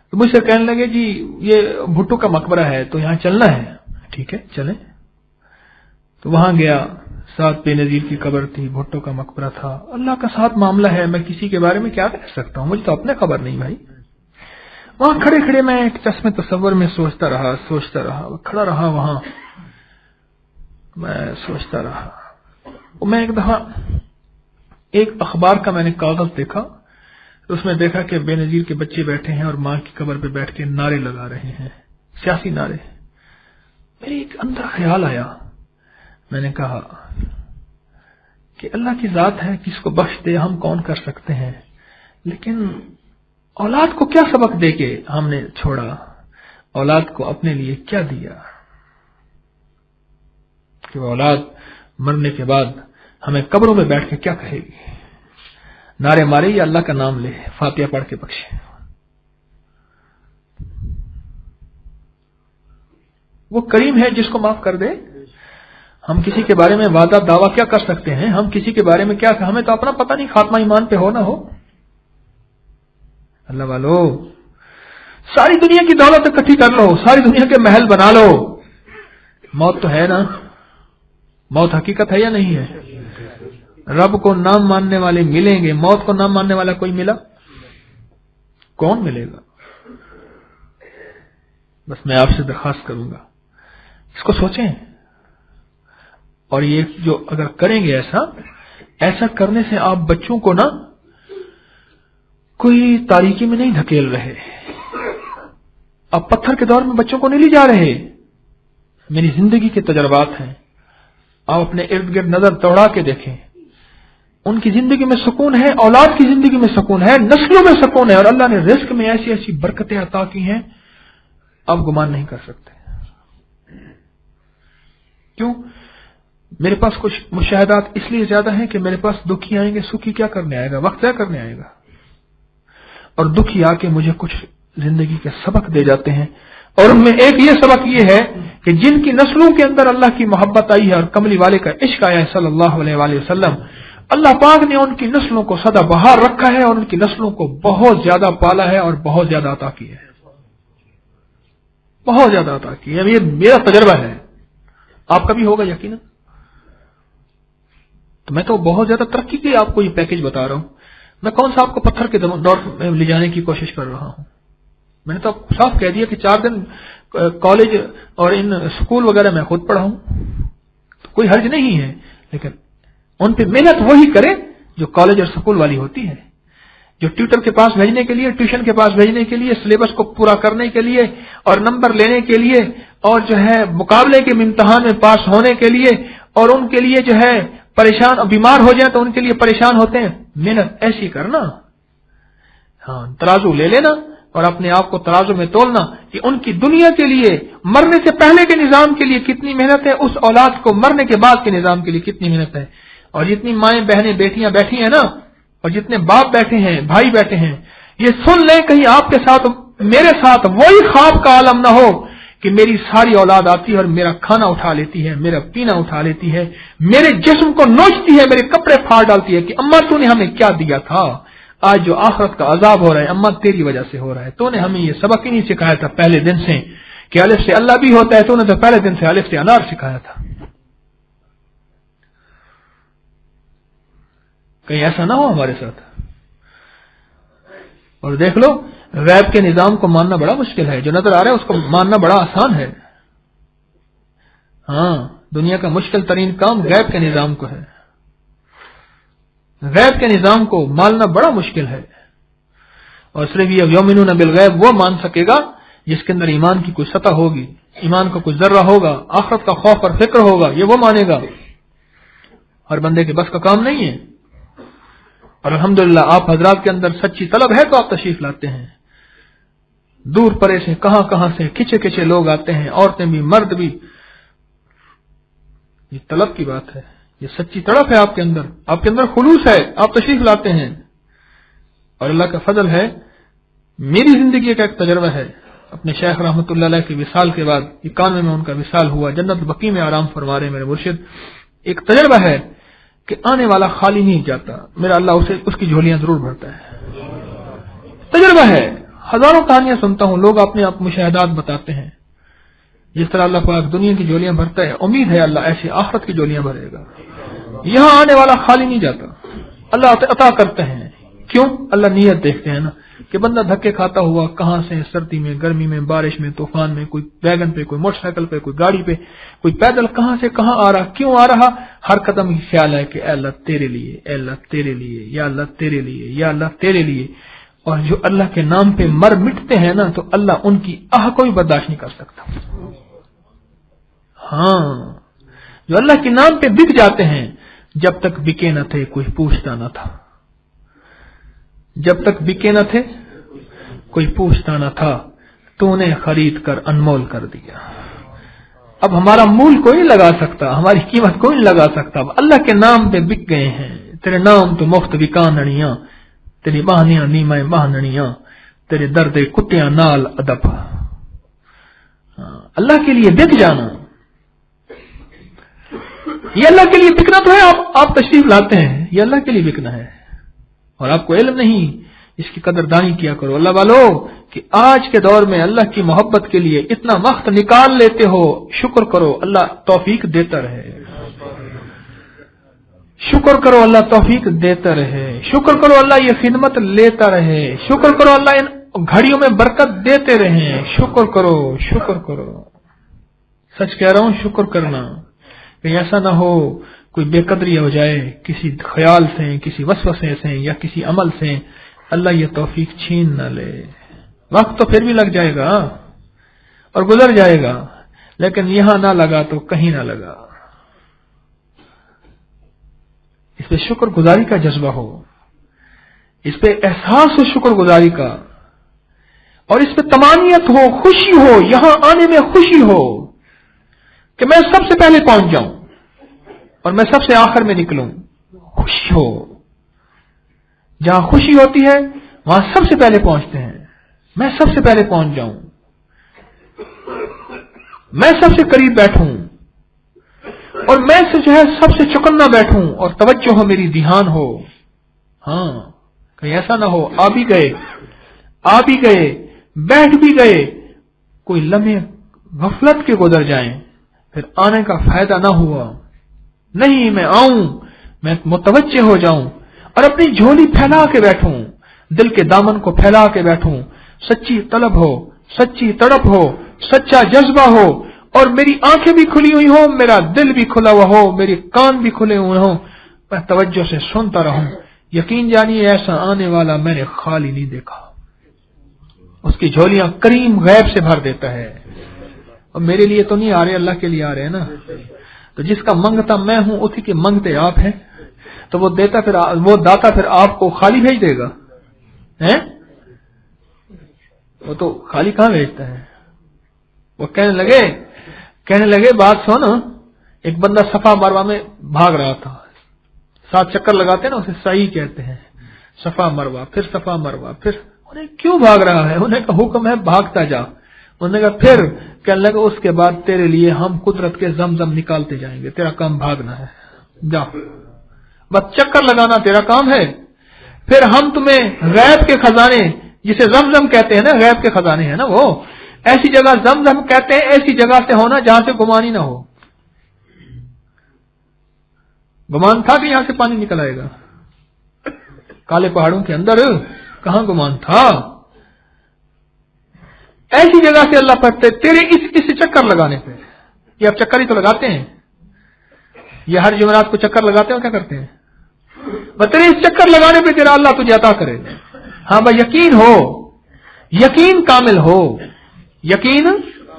تو مجھ سے کہنے لگے جی یہ بھٹو کا مقبرہ ہے تو یہاں چلنا ہے۔ ٹھیک ہے چلیں۔ تو وہاں گیا، ساتھ بے نظیر کی قبر تھی، بھٹو کا مقبرہ تھا۔ اللہ کا ساتھ معاملہ ہے، میں کسی کے بارے میں کیا کہہ سکتا ہوں، مجھے تو اپنے خبر نہیں بھائی۔ وہاں کھڑے کھڑے میں ایک چشمے تصور میں سوچتا رہا، کھڑا رہا وہاں، میں سوچتا رہا۔ میں ایک دفعہ ایک اخبار کا میں نے کاغذ دیکھا، اس میں دیکھا کہ بے نظیر کے بچے بیٹھے ہیں اور ماں کی قبر پہ بیٹھ کے نعرے لگا رہے ہیں، سیاسی نعرے۔ میرے ایک اندر خیال آیا، میں نے کہا کہ اللہ کی ذات ہے، کس کو بخش دے، ہم کون کر سکتے ہیں، لیکن اولاد کو کیا سبق دے کے ہم نے چھوڑا، اولاد کو اپنے لیے کیا دیا۔ کہ وہ اولاد مرنے کے بعد ہمیں قبروں میں بیٹھ کے کیا کہے گی؟ نعرے مارے یا اللہ کا نام لے، فاتحہ پڑھ کے بخشے؟ وہ کریم ہے جس کو معاف کر دے۔ ہم کسی کے بارے میں وعدہ دعویٰ کیا کر سکتے ہیں؟ ہم کسی کے بارے میں کیا، ہمیں تو اپنا پتہ نہیں خاتمہ ایمان پہ ہو نہ ہو۔ اللہ والو، ساری دنیا کی دولت اکٹھی کر لو، ساری دنیا کے محل بنا لو، موت تو ہے نا؟ موت حقیقت ہے یا نہیں ہے؟ رب کو نام ماننے والے ملیں گے، موت کو نام ماننے والا کوئی ملا؟ کون ملے گا؟ بس میں آپ سے درخواست کروں گا اس کو سوچیں، اور یہ جو اگر کریں گے ایسا کرنے سے آپ بچوں کو نا کوئی تاریکی میں نہیں دھکیل رہے، آپ پتھر کے دور میں بچوں کو نہیں لے جا رہے۔ میری زندگی کے تجربات ہیں، آپ اپنے ارد گرد نظر دوڑا کے دیکھیں، ان کی زندگی میں سکون ہے، اولاد کی زندگی میں سکون ہے، نسلوں میں سکون ہے، اور اللہ نے رزق میں ایسی ایسی برکتیں عطا کی ہیں آپ گمان نہیں کر سکتے۔ کیوں؟ میرے پاس کچھ مشاہدات اس لیے زیادہ ہیں کہ میرے پاس دکھی آئیں گے، سکھی کیا کرنے آئے گا؟ وقت کیا کرنے آئے گا؟ اور دکھی آ کے مجھے کچھ زندگی کے سبق دے جاتے ہیں، اور ان میں ایک یہ سبق یہ ہے کہ جن کی نسلوں کے اندر اللہ کی محبت آئی ہے اور کملی والے کا عشق آیا ہے صلی اللہ علیہ وآلہ وسلم، اللہ پاک نے ان کی نسلوں کو سدا بہار رکھا ہے اور ان کی نسلوں کو بہت زیادہ پالا ہے اور بہت زیادہ عطا کیا ہے، بہت زیادہ عطا کی ہے۔ یہ میرا تجربہ ہے، آپ کا بھی ہوگا یقینا۔ تو میں تو بہت زیادہ ترقی کی آپ کو یہ پیکج بتا رہا ہوں، میں کون سا آپ کو پتھر کے دور میں لے جانے کی کوشش کر رہا ہوں؟ میں نے تو صاف کہہ دیا کہ 4 دن کالج اور ان سکول وغیرہ میں خود پڑھا ہوں، تو کوئی حرج نہیں ہے، لیکن ان پہ محنت وہی کرے جو کالج اور سکول والی ہوتی ہے، جو ٹیوٹر کے پاس بھیجنے کے لیے، ٹیوشن کے پاس بھیجنے کے لیے، سلیبس کو پورا کرنے کے لیے اور نمبر لینے کے لیے، اور جو ہے مقابلے کے امتحان میں پاس ہونے کے لیے، اور ان کے لیے جو ہے پریشان، بیمار ہو جائیں تو ان کے لیے پریشان ہوتے ہیں۔ محنت ایسی کرنا، ہاں ترازو لے لینا اور اپنے آپ کو ترازو میں تولنا کہ ان کی دنیا کے لیے مرنے سے پہلے کے نظام کے لیے کتنی محنت ہے، اس اولاد کو مرنے کے بعد کے نظام کے لیے کتنی محنت ہے۔ اور جتنی مائیں بہنیں بیٹیاں بیٹھی ہیں نا، اور جتنے باپ بیٹھے ہیں، بھائی بیٹھے ہیں، یہ سن لیں کہیں آپ کے ساتھ میرے ساتھ وہی خواب کا عالم نہ ہو کہ میری ساری اولاد آتی ہے اور میرا کھانا اٹھا لیتی ہے، میرا پینا اٹھا لیتی ہے، میرے جسم کو نوچتی ہے، میرے کپڑے پھاڑ ڈالتی ہے کہ اماں تو نے ہمیں کیا دیا تھا، آج جو آخرت کا عذاب ہو رہا ہے اماں تیری وجہ سے ہو رہا ہے، تو نے ہمیں یہ سبق ہی نہیں سکھایا تھا پہلے دن سے کہ الف سے اللہ بھی ہوتا ہے، تو نے تو پہلے دن سے الف سے انار سکھایا تھا۔ کہیں ایسا نہ ہو ہمارے ساتھ۔ اور دیکھ لو، غیب کے نظام کو ماننا بڑا مشکل ہے، جو نظر آ رہا ہے اس کو ماننا بڑا آسان ہے۔ ہاں، دنیا کا مشکل ترین کام غیب کے نظام کو ہے، غیب کے نظام کو ماننا بڑا مشکل ہے۔ اور صرف یہ یؤمنون بالغیب وہ مان سکے گا جس کے اندر ایمان کی کوئی سطح ہوگی، ایمان کا کوئی ذرہ ہوگا، آخرت کا خوف اور فکر ہوگا، یہ وہ مانے گا۔ ہر بندے کے بس کا کام نہیں ہے، اور الحمدللہ آپ حضرات کے اندر سچی طلب ہے تو آپ تشریف لاتے ہیں، دور پرے سے کہاں کہاں سے کھچے کھچے لوگ آتے ہیں، عورتیں بھی مرد بھی۔ یہ طلب کی بات ہے، یہ سچی طرف ہے آپ کے اندر خلوص ہے، آپ تشریف لاتے ہیں۔ اور اللہ کا فضل ہے، میری زندگی کا ایک تجربہ ہے، اپنے شیخ رحمۃ اللہ علیہ کی وصال کے بعد 91 میں ان کا وصال ہوا، جنت البقیع میں آرام فرما رہے میرے مرشد۔ ایک تجربہ ہے کہ آنے والا خالی نہیں جاتا، میرا اللہ اس کی جھولیاں ضرور بھرتا ہے، تجربہ ہے۔ ہزاروں کہانیاں سنتا ہوں، لوگ اپنے آپ مشاہدات بتاتے ہیں، جس طرح اللہ پاک دنیا کی جھولیاں بھرتا ہے، امید ہے اللہ ایسی آخرت کی جھولیاں بھرے گا۔ یہاں آنے والا خالی نہیں جاتا، اللہ عطا کرتے ہیں۔ کیوں؟ اللہ نیت دیکھتے ہیں نا کہ بندہ دھکے کھاتا ہوا کہاں سے، سردی میں، گرمی میں، بارش میں، طوفان میں، کوئی ویگن پہ، کوئی موٹر سائیکل پہ، کوئی گاڑی پہ، کوئی پیدل، کہاں سے کہاں آ رہا، کیوں آ رہا، ہر قدم یہ خیال ہے کہ اے اللہ تیرے لیے، اے اللہ تیرے لیے، یا اللہ تیرے لیے، یا اللہ تیرے لیے۔ اور جو اللہ کے نام پہ مر مٹتے ہیں نا، تو اللہ ان کی آہ کو بھی برداشت نہیں کر سکتا۔ ہاں، جو اللہ کے نام پہ بک جاتے ہیں، جب تک بکے نہ تھے کوئی پوچھتا نہ تھا، جب تک بکے نہ تھے کوئی پوچھتا نہ تھا، تو نے خرید کر انمول کر دیا۔ اب ہمارا مول کوئی نہیں لگا سکتا، ہماری قیمت کوئی نہیں لگا سکتا، اب اللہ کے نام پہ بک گئے ہیں. تیرے نام تو مفت وکانڑیاں، تیری بہنیاں نیمائیں بہنڑیاں، تیرے درد کتیاں نال ادب. اللہ کے لیے بک جانا، یہ اللہ کے لیے بکنا تو ہے. آپ تشریف لاتے ہیں، یہ اللہ کے لیے بکنا ہے اور آپ کو علم نہیں، اس کی قدردانی کیا کرو. اللہ والو کہ آج کے دور میں اللہ کی محبت کے لیے اتنا وقت نکال لیتے ہو، شکر کرو اللہ توفیق دیتا رہے. شکر کرو اللہ توفیق دیتا رہے. شکر کرو اللہ یہ خدمت لیتا رہے. شکر کرو اللہ ان گھڑیوں میں برکت دیتے رہے. شکر کرو، شکر کرو. سچ کہہ رہا ہوں، شکر کرنا. کہ ایسا نہ ہو کوئی بے قدری ہو جائے کسی خیال سے، کسی وسوسے سے یا کسی عمل سے، اللہ یہ توفیق چھین نہ لے. وقت تو پھر بھی لگ جائے گا اور گزر جائے گا، لیکن یہاں نہ لگا تو کہیں نہ لگا. اس پہ شکر گزاری کا جذبہ ہو، اس پہ احساس ہو شکر گزاری کا، اور اس پہ تمانیت ہو، خوشی ہو، یہاں آنے میں خوشی ہو کہ میں سب سے پہلے پہنچ جاؤں اور میں سب سے آخر میں نکلوں. خوشی ہو، جہاں خوشی ہوتی ہے وہاں سب سے پہلے پہنچتے ہیں. میں سب سے پہلے پہنچ جاؤں، میں سب سے قریب بیٹھوں اور میں سے جو ہے سب سے چکنا بیٹھوں اور توجہ ہو میری دھیان ہو. ہاں کہیں ایسا نہ ہو آ بھی گئے بیٹھ بھی گئے، کوئی لمحے غفلت کے گزر جائیں، پھر آنے کا فائدہ نہ ہوا. نہیں، میں آؤں، میں متوجہ ہو جاؤں اور اپنی جھولی پھیلا کے بیٹھوں، دل کے دامن کو پھیلا کے بیٹھوں. سچی طلب ہو، سچی تڑپ ہو، سچا جذبہ ہو، اور میری آنکھیں بھی کھلی ہوئی ہوں، میرا دل بھی کھلا ہوا ہو، میرے کان بھی کھلے ہوئے ہوں، میں توجہ سے سنتا رہوں. یقین جانیے ایسا آنے والا میں نے خالی نہیں دیکھا. اس کی جھولیاں کریم غیب سے بھر دیتا ہے. اور میرے لیے تو نہیں آ رہے، اللہ کے لیے آ رہے ہیں نا. تو جس کا منگتا میں ہوں اسی کے منگتے آپ ہیں، تو وہ داتا پھر آپ کو خالی بھیج دے گا؟ وہ تو خالی کہاں بھیجتا ہے؟ وہ کہنے لگے بات سن. ایک بندہ صفا مروہ میں بھاگ رہا تھا، 7 چکر لگاتے ہیں نا، اسے سعی کہتے ہیں. صفا مروہ، پھر صفا مروہ، پھر انہیں کیوں بھاگ رہا ہے؟ انہیں کا حکم ہے بھاگتا جا. انہوں نے کہا پھر کہنے لگا اس کے بعد تیرے لیے ہم قدرت کے زمزم نکالتے جائیں گے، تیرا کام بھاگنا ہے، جا بس چکر لگانا تیرا کام ہے. پھر ہم تمہیں غیب کے خزانے، جسے زمزم کہتے ہیں نا، غیب کے خزانے ہیں نا، وہ ایسی جگہ زمزم کہتے ہیں، ایسی جگہ سے ہونا جہاں سے گمان ہی نہ ہو. گمان تھا کہ یہاں سے پانی نکل آئے گا؟ کالے پہاڑوں کے اندر کہاں گمان تھا؟ ایسی جگہ سے اللہ پڑھتے تیرے اس چکر لگانے پہ. یہ اب چکر ہی تو لگاتے ہیں، یہ ہر جمعرات کو چکر لگاتے ہیں، کیا کرتے ہیں؟ بس تیرے اس چکر لگانے پہ تیرا اللہ تجھے عطا کرے. ہاں بھائی یقین ہو، یقین کامل ہو، یقین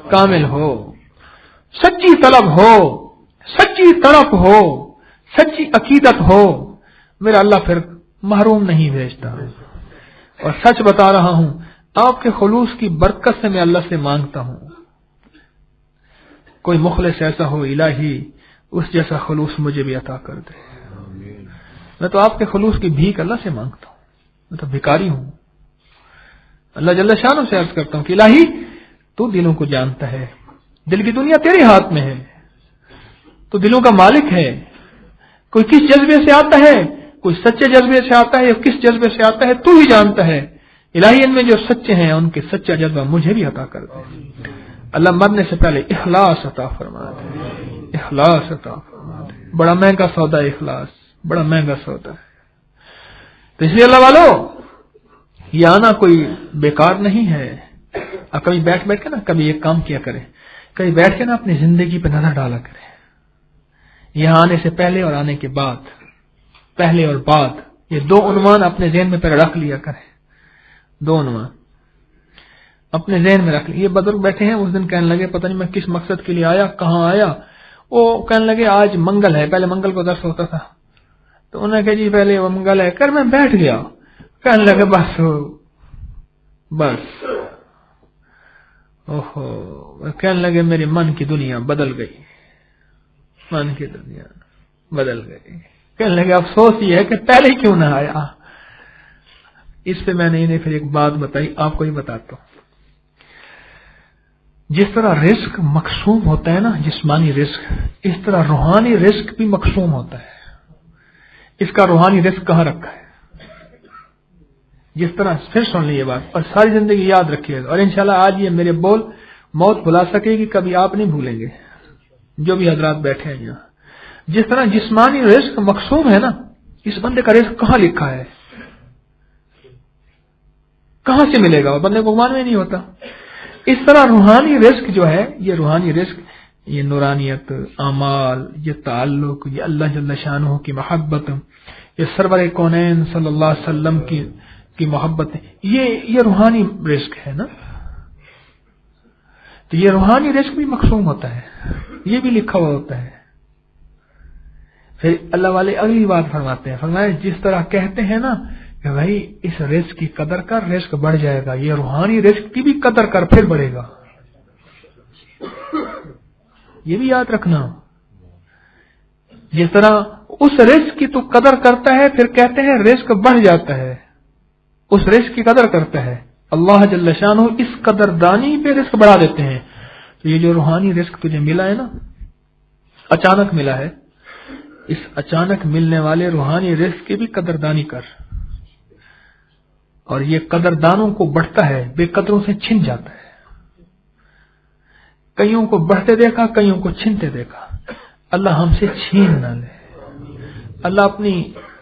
کامل ہو، سچی طلب ہو، سچی تڑپ ہو، سچی عقیدت ہو، میرا اللہ پھر محروم نہیں بھیجتا. اور سچ بتا رہا ہوں، آپ کے خلوص کی برکت سے میں اللہ سے مانگتا ہوں کوئی مخلص ایسا ہو الہی اس جیسا خلوص مجھے بھی عطا کر دے. میں تو آپ کے خلوص کی بھیک اللہ سے مانگتا ہوں، میں تو بھکاری ہوں. اللہ جل شانہ سے عرض کرتا ہوں کہ الہی تو دلوں کو جانتا ہے، دل کی دنیا تیرے ہاتھ میں ہے، تو دلوں کا مالک ہے. کوئی کس جذبے سے آتا ہے، کوئی سچے جذبے سے آتا ہے، یا کس جذبے سے آتا ہے تو ہی جانتا ہے. الہی ان میں جو سچے ہیں ان کے سچا جذبہ مجھے بھی عطا کر دے. اللہ مرنے سے پہلے اخلاص عطا فرما دے، اخلاص عطا فرما دے. بڑا مہنگا سودا ہے اخلاص، بڑا مہنگا سودا ہے. تو اس لیے اللہ والو یہ آنا کوئی بیکار نہیں ہے. اب کبھی بیٹھ کے نا کبھی ایک کام کیا کرے، کبھی بیٹھ کے نا اپنی زندگی پہ نظر ڈالا کرے. یہاں آنے سے پہلے اور آنے کے بعد، پہلے اور بعد، یہ 2 عنوان اپنے ذہن میں پہلے رکھ لیا کریں. 2 عنوان اپنے ذہن میں رکھ لیا. یہ بزرگ بیٹھے ہیں، اس دن کہنے لگے پتہ نہیں میں کس مقصد کے لیے آیا، کہاں آیا. وہ کہنے لگے آج منگل ہے، پہلے منگل کو درس ہوتا تھا، تو انہوں نے کہا جی پہلے وہ منگل ہے کر، میں بیٹھ گیا. کہنے لگے بس اوہو، کہنے لگے میری من کی دنیا بدل گئی، من کی دنیا بدل گئی. کہنے لگے افسوس یہ ہے کہ پہلے کیوں نہ آیا. اس پہ میں نے انہیں پھر ایک بات بتائی، آپ کو ہی بتاتا ہوں. جس طرح رزق مقسوم ہوتا ہے نا، جسمانی رزق، اس طرح روحانی رزق بھی مقسوم ہوتا ہے. اس کا روحانی رزق کہاں رکھا ہے؟ جس طرح، پھر سن لیے بات اور ساری زندگی یاد رکھیے گا، اور انشاءاللہ آج یہ میرے بول موت بھلا سکے گی، کبھی آپ نہیں بھولیں گے جو بھی حضرات بیٹھے ہیں یہاں. جس طرح جسمانی رزق مقسوم ہے نا، اس بندے کا رزق کہاں لکھا ہے، کہاں سے ملے گا، وہ بندے کو معلوم ہی نہیں ہوتا. اس طرح روحانی رزق جو ہے، یہ روحانی رزق، یہ نورانیت، اعمال، یہ تعلق، یہ اللہ جل شانہ کی محبت، یہ سرور کونین صلی اللہ علیہ وسلم کی محبت، یہ روحانی رزق ہے نا. تو یہ روحانی رزق بھی مقسوم ہوتا ہے، یہ بھی لکھا ہوا ہوتا ہے. پھر اللہ والے اگلی بات فرماتے ہیں، فرمایا جس طرح کہتے ہیں نا کہ بھائی اس رزق کی قدر کر، رزق بڑھ جائے گا، یہ روحانی رزق کی بھی قدر کر، پھر بڑھے گا. یہ بھی یاد رکھنا. جس طرح اس رزق کی تو قدر کرتا ہے، پھر کہتے ہیں رزق بڑھ جاتا ہے، اس رزق کی قدر کرتا ہے. اللہ جل شانہ اس قدردانی پہ رزق بڑھا دیتے ہیں. تو یہ جو روحانی رزق تجھے ملا ہے نا، اچانک ملا ہے، اس اچانک ملنے والے روحانی رزق کی بھی قدردانی کر. اور یہ قدردانوں کو بڑھتا ہے، بے قدروں سے چھن جاتا ہے. کئیوں کو بڑھتے دیکھا، کئیوں کو چھنتے دیکھا. اللہ ہم سے چھین نہ لے. اللہ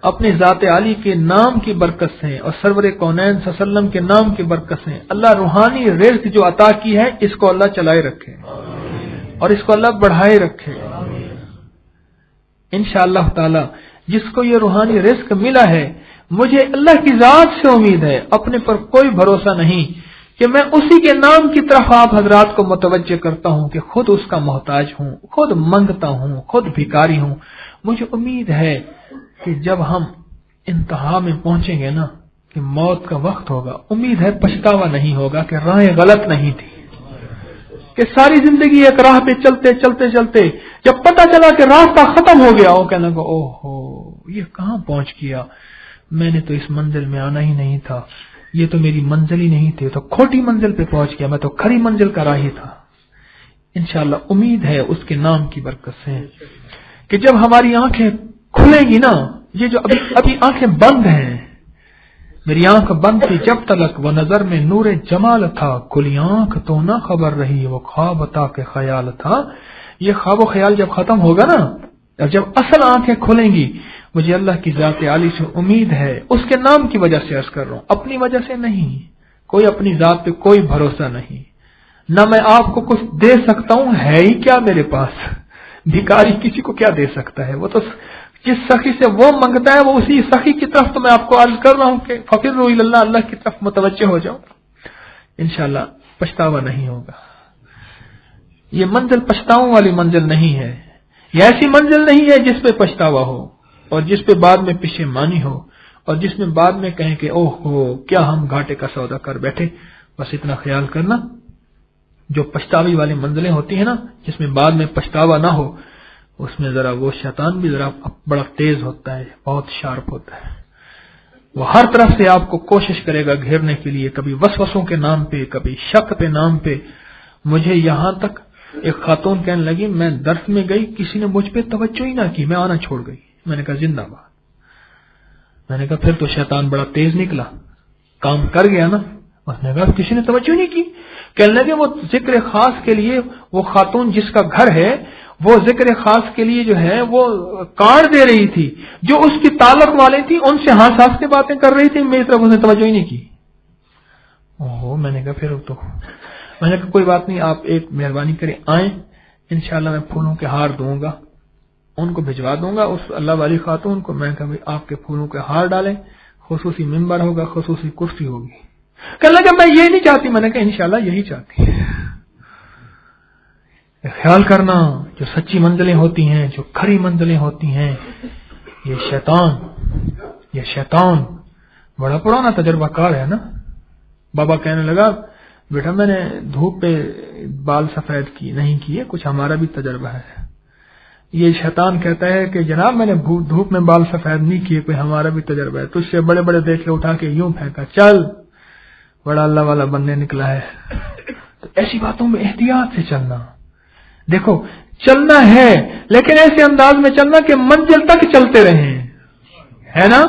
اپنی ذات عالی کے نام کی برکت سے اور سرور کونین صلی اللہ علیہ وسلم کے نام کی برکت سے اللہ روحانی رزق جو عطا کی ہے، اس کو اللہ چلائے رکھے اور اس کو اللہ بڑھائے رکھے انشاءاللہ تعالی. جس کو یہ روحانی رزق ملا ہے، مجھے اللہ کی ذات سے امید ہے، اپنے پر کوئی بھروسہ نہیں، کہ میں اسی کے نام کی طرف آپ حضرات کو متوجہ کرتا ہوں کہ خود اس کا محتاج ہوں، خود منگتا ہوں، خود بھکاری ہوں. مجھے امید ہے کہ جب ہم انتہا میں پہنچیں گے نا، کہ موت کا وقت ہوگا، امید ہے پچھتاوا نہیں ہوگا کہ راہیں غلط نہیں تھی، کہ ساری زندگی ایک راہ پہ چلتے چلتے چلتے جب پتہ چلا کہ راستہ ختم ہو گیا، وہ کہنے لگا اوہو یہ کہاں پہنچ گیا، میں نے تو اس منزل میں آنا ہی نہیں تھا، یہ تو میری منزل ہی نہیں تھی، تو کھوٹی منزل پہ پہنچ گیا، میں تو کھری منزل کا راہی تھا. انشاءاللہ امید ہے اس کے نام کی برکت سے کہ جب ہماری آنکھیں کھلیں گی نا، یہ جو ابھی آنکھیں بند ہیں، میری آنکھ بند تھی جب تلک، وہ نظر میں نور جمال تھا، کھلی آنکھ تو نہ خبر رہی، وہ خواب تھا کہ خیال تھا. یہ خواب و خیال جب ختم ہوگا نا، اور جب اصل آنکھیں کھلیں گی، مجھے اللہ کی ذات عالی سے امید ہے، اس کے نام کی وجہ سے عرض کر رہا ہوں، اپنی وجہ سے نہیں. کوئی اپنی ذات پہ کوئی بھروسہ نہیں، نہ میں آپ کو کچھ دے سکتا ہوں، ہے ہی کیا میرے پاس. بھکاری کسی کو کیا دے سکتا ہے، وہ تو جس سخی سے وہ منگتا ہے، وہ اسی سخی کی طرف تو میں آپ کو عرض کر رہا ہوں کہ فقیروا الی اللہ، اللہ کی طرف متوجہ ہو جاؤ، انشاءاللہ پچھتاوا نہیں ہوگا. یہ منزل پچھتاؤں والی منزل نہیں ہے، یہ ایسی منزل نہیں ہے جس پہ پچھتاوا ہو اور جس پہ بعد میں پشیمانی ہو اور جس میں بعد میں کہیں کہ اوہ ہو کیا ہم گھاٹے کا سودا کر بیٹھے. بس اتنا خیال کرنا، جو پچھتاوی والی منزلیں ہوتی ہیں نا، جس میں بعد میں پچھتاوا نہ ہو، اس میں ذرا وہ شیطان بھی ذرا بڑا تیز ہوتا ہے، بہت شارپ ہوتا ہے. وہ ہر طرف سے آپ کو کوشش کرے گا گھیرنے کے لیے، کبھی وسوسوں کے نام پہ، کبھی شک پہ نام پہ. مجھے یہاں تک ایک خاتون کہنے لگی، میں درس میں گئی، کسی نے مجھ پہ توجہ ہی نہ کی، میں آنا چھوڑ گئی. میں نے کہا زندہ باد. میں نے کہا پھر تو شیطان بڑا تیز نکلا، کام کر گیا نا. اس نے کہا کسی نے توجہ نہیں کی. کہنے لگے وہ ذکر خاص کے لیے، وہ خاتون جس کا گھر ہے، وہ ذکر خاص کے لیے جو ہے وہ کارڈ دے رہی تھی، جو اس کی تعلق والے تھی ان سے ہاتھ ہاتھ سے باتیں کر رہی تھی، میری طرف اس نے توجہ ہی نہیں کی. اوہ میں نے کہا پھر تو میں نے کہا کوئی بات نہیں، آپ ایک مہربانی کریں آئیں، انشاءاللہ میں پھولوں کے ہار دوں گا، ان کو بھجوا دوں گا اس اللہ والی خاتون کو. میں کہا آپ کے پھولوں کے ہار ڈالیں، خصوصی ممبر ہوگا، خصوصی کرسی ہوگی. کہنے لگا میں یہ نہیں چاہتی. میں نے کہا انشاءاللہ یہی چاہتی. خیال کرنا، جو سچی منزلیں ہوتی ہیں، جو کھری منزلیں ہوتی ہیں، یہ شیطان بڑا پرانا تجربہ کار ہے نا. بابا کہنے لگا بیٹا میں نے دھوپ پہ بال سفید کی نہیں کیے، کچھ ہمارا بھی تجربہ ہے۔ یہ شیطان کہتا ہے کہ جناب میں نے دھوپ میں بال سفید نہیں کیے، کوئی ہمارا بھی تجربہ ہے، تجھ سے بڑے بڑے دیکھ کے اٹھا کے یوں پھینکا، چل بڑا اللہ والا بننے نکلا ہے۔ تو ایسی باتوں میں احتیاط سے چلنا۔ دیکھو چلنا ہے لیکن ایسے انداز میں چلنا کہ منزل تک چلتے رہیں، ہے نا،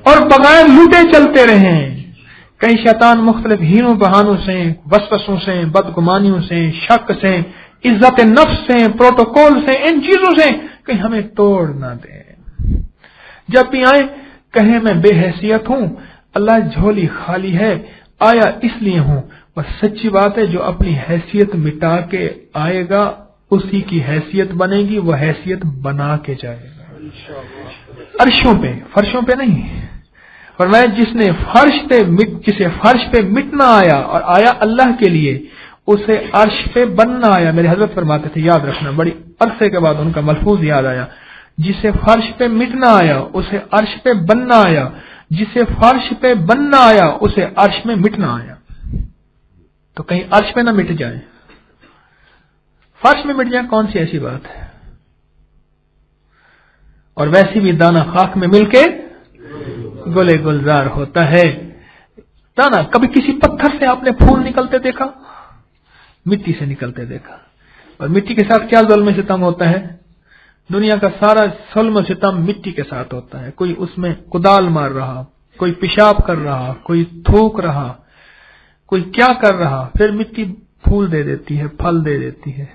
اور بغیر لوٹے چلتے رہیں۔ کئی شیطان مختلف ہینوں بہانوں سے، وسوسوں سے، بدگمانیوں سے، شک سے، عزت نفس سے، پروٹوکول سے، ان چیزوں سے کہیں ہمیں توڑ نہ دے۔ جب بھی آئے کہیں میں بے حیثیت ہوں، اللہ جھولی خالی ہے، آیا اس لیے ہوں۔ اور سچی بات ہے جو اپنی حیثیت مٹا کے آئے گا اسی کی حیثیت بنے گی، وہ حیثیت بنا کے جائے گا، عرشوں پہ، فرشوں پہ نہیں۔ فرمایا جسے فرش پہ مٹنا آیا اور آیا اللہ کے لیے، اسے عرش پہ بننا آیا۔ میرے حضرت فرماتے تھے، یاد رکھنا، بڑی عرصے کے بعد ان کا ملفوظ یاد آیا، جسے فرش پہ مٹنا آیا اسے عرش پہ بننا آیا، جسے فرش پہ بننا آیا اسے عرش میں مٹنا آیا۔ تو کہیں عرش پہ نہ مٹ جائیں، فرش میں مٹ جائیں، کون سی ایسی بات ہے؟ اور ویسے بھی دانا خاک میں مل کے گلے گلزار ہوتا ہے۔ دانا کبھی کسی پتھر سے آپ نے پھول نکلتے دیکھا؟ مٹی سے نکلتے دیکھا۔ اور مٹی کے ساتھ کیا ظلم ستم ہوتا ہے؟ دنیا کا سارا ظلم و ستم مٹی کے ساتھ ہوتا ہے۔ کوئی اس میں کدال مار رہا، کوئی پیشاب کر رہا، کوئی تھوک رہا، کوئی کیا کر رہا، پھر مٹی پھول دے دیتی ہے، پھل دے دیتی ہے۔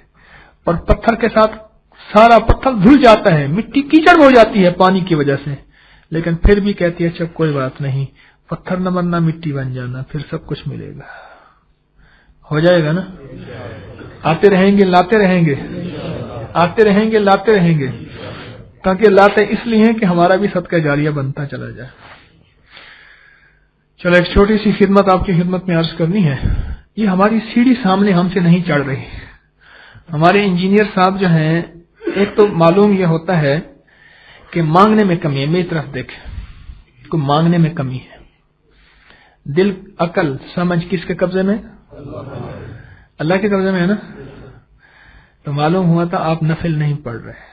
اور پتھر کے ساتھ سارا پتھر دھل جاتا ہے، مٹی کیچڑ ہو جاتی ہے پانی کی وجہ سے، لیکن پھر بھی کہتی ہے اچھا کوئی بات نہیں، پتھر نہ بننا مٹی بن جانا، پھر سب کچھ ملے گا، ہو جائے گا نا۔ آتے رہیں گے لاتے رہیں گے، آتے رہیں گے لاتے رہیں گے، تاکہ لاتے اس لیے ہیں کہ ہمارا بھی صدقہ جاریہ بنتا چلا جائے۔ چلو ایک چھوٹی سی خدمت آپ کی خدمت میں عرض کرنی ہے۔ یہ ہماری سیڑھی سامنے ہم سے نہیں چڑھ رہی۔ ہمارے انجینئر صاحب جو ہیں، ایک تو معلوم یہ ہوتا ہے کہ مانگنے میں کمی ہے، میری طرف دیکھیں کو مانگنے میں کمی ہے۔ دل، عقل، سمجھ کس کے قبضے میں؟ اللہ کے قبضے میں ہے نا۔ تو معلوم ہوا تھا آپ نفل نہیں پڑھ رہے۔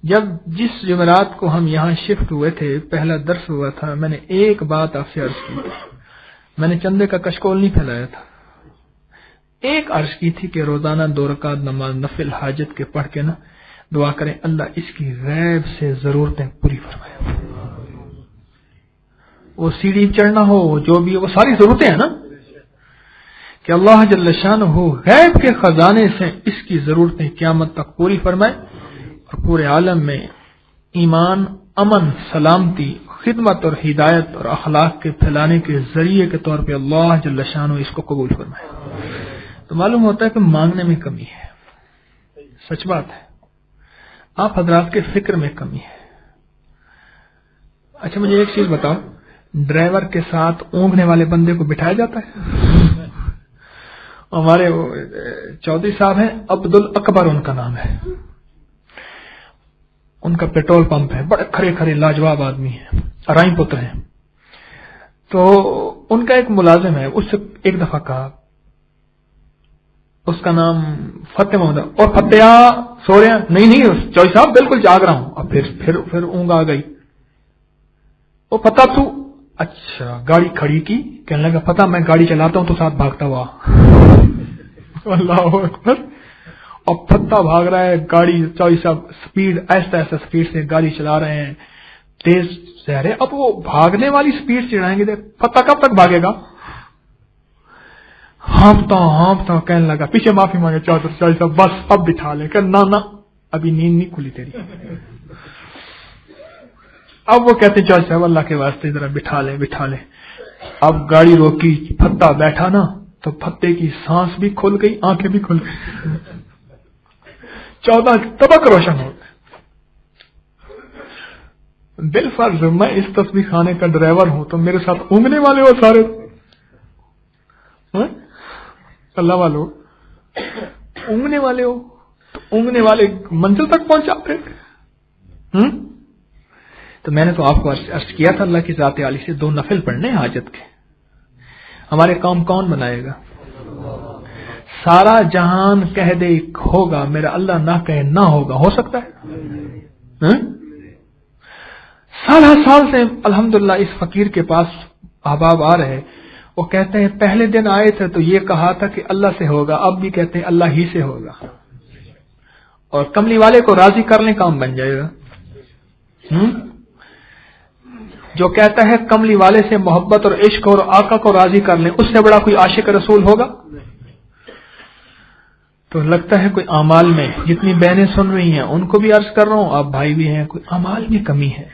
جب جس جمعرات کو ہم یہاں شفٹ ہوئے تھے، پہلا درس ہوا تھا، میں نے ایک بات آپ سے عرض کی، میں نے چندے کا کشکول نہیں پھیلایا تھا، ایک عرض کی تھی کہ روزانہ 2 رکعت نماز نفل حاجت کے پڑھ کے نا دعا کریں اللہ اس کی غیب سے ضرورتیں پوری فرمائے۔ وہ سیڑھی چڑھنا ہو، جو بھی وہ ساری ضرورتیں ہیں نا، کہ اللہ جل شانہ غیب کے خزانے سے اس کی ضرورتیں قیامت تک پوری فرمائے، اور پورے عالم میں ایمان، امن، سلامتی، خدمت اور ہدایت اور اخلاق کے پھیلانے کے ذریعے کے طور پہ اللہ جل شانہ اس کو قبول فرمائے۔ تو معلوم ہوتا ہے کہ مانگنے میں کمی ہے، سچ بات ہے، آپ حضرات کے فکر میں کمی ہے۔ اچھا مجھے ایک چیز بتاؤ، ڈرائیور کے ساتھ اونگنے والے بندے کو بٹھایا جاتا ہے؟ ہمارے چودھری صاحب ہیں، عبد الاکبر ان کا نام ہے، ان کا پیٹرول پمپ ہے، بڑے کھڑے کھڑے لاجواب آدمی ہیں، ارائی پتر ہیں۔ تو ان کا ایک ملازم ہے، اس سے ایک دفعہ کہا، اس کا نام فتح محمد، اور فتح سو رہے ہیں؟ نہیں چوئی صاحب بالکل جاگ رہا ہوں۔ اور پھر اونگ آ گئی، وہ فتح تو اچھا گاڑی کھڑی کی، کہنے لگا فتح میں گاڑی چلاتا ہوں تو ساتھ بھاگتا ہوا۔ اللہ اکبر۔ اور فتح بھاگ رہا ہے، گاڑی چوئی صاحب سپیڈ ایسا سپیڈ سے گاڑی چلا رہے ہیں، تیز سے رہے۔ اب وہ بھاگنے والی سپیڈ چڑھائیں گے، فتح کب تک بھاگے گا؟ ہانپتا کہنے لگا، پیچھے معافی مانگے چوئی صاحب بس اب بٹھا لے، کہ نہ ابھی نیند نہیں کھلی تیری۔ اب وہ کہتے چوئی صاحب اللہ کے واسطے ذرا بٹھا لے۔ اب گاڑی روکی، فتح بیٹھا نا، تو فتح کی سانس بھی کھل گئی، آنکھیں بھی کھل گئی، 14 طبق روشن ہو گئے۔ بالفرض میں اس تصویر خانے کا ڈرائیور ہوں تو میرے ساتھ اونگنے والے ہو سارے، اللہ والو اونگنے والے ہو، تو اونگنے والے منزل تک پہنچاتے۔ تو میں نے تو آپ کو عرض کیا تھا اللہ کی ذات عالی سے 2 نفل پڑھنے حاجت کے، ہمارے کام کون بنائے گا؟ سارا جہان کہہ دے ہوگا، میرا اللہ نہ کہے نہ ہوگا، ہو سکتا ہے؟ سال سے الحمدللہ اس فقیر کے پاس احباب آ رہے، وہ کہتے ہیں پہلے دن آئے تھے تو یہ کہا تھا کہ اللہ سے ہوگا، اب بھی کہتے ہیں اللہ ہی سے ہوگا، اور کملی والے کو راضی کر لیں کام بن جائے گا۔ جو کہتا ہے کملی والے سے محبت اور عشق اور آقا کو راضی کر لیں، اس سے بڑا کوئی عاشق رسول ہوگا؟ تو لگتا ہے کوئی اعمال میں، جتنی بہنیں سن رہی ہیں ان کو بھی عرض کر رہا ہوں، آپ بھائی بھی ہیں، کوئی اعمال میں کمی ہے،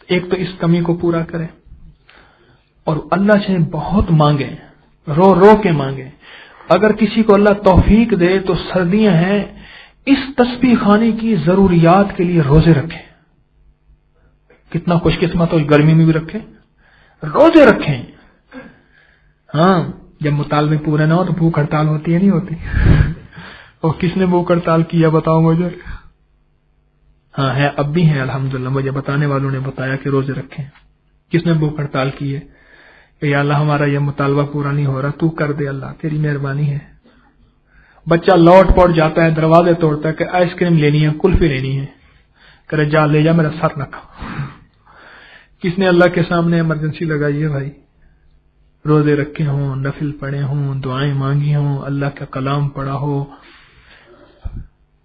ایک تو اس کمی کو پورا کریں، اور اللہ سے بہت مانگیں، رو رو کے مانگیں۔ اگر کسی کو اللہ توفیق دے تو سردیاں ہیں، اس تسبیح خانے کی ضروریات کے لیے روزے رکھیں۔ کتنا خوش قسمت ہو، گرمی میں بھی رکھیں، روزے رکھیں۔ ہاں، جب مطالبے پورے نہ ہو تو بھوک ہڑتال ہوتی ہے، نہیں ہوتی؟ اور کس نے بھوک ہڑتال کیا بتاؤ مجھے؟ ہاں ہے، اب بھی ہیں الحمدللہ، مجھے بتانے والوں نے بتایا کہ روزے رکھیں۔ کس نے بھوک ہڑتال کی ہے کہ یا اللہ ہمارا یہ مطالبہ پورا نہیں ہو رہا، تو کر دے اللہ، تیری مہربانی ہے۔ بچہ لوٹ پوٹ جاتا ہے، دروازے توڑتا ہے کہ آئس کریم لینی ہے، کلفی لینی ہے، کرے جا لے جا، میرا سر نہ کھا۔ کس نے اللہ کے سامنے ایمرجنسی لگائی ہے بھائی؟ روزے رکھے ہوں، نفل پڑھے ہوں، دعائیں مانگی ہوں، اللہ کا کلام پڑھا ہو،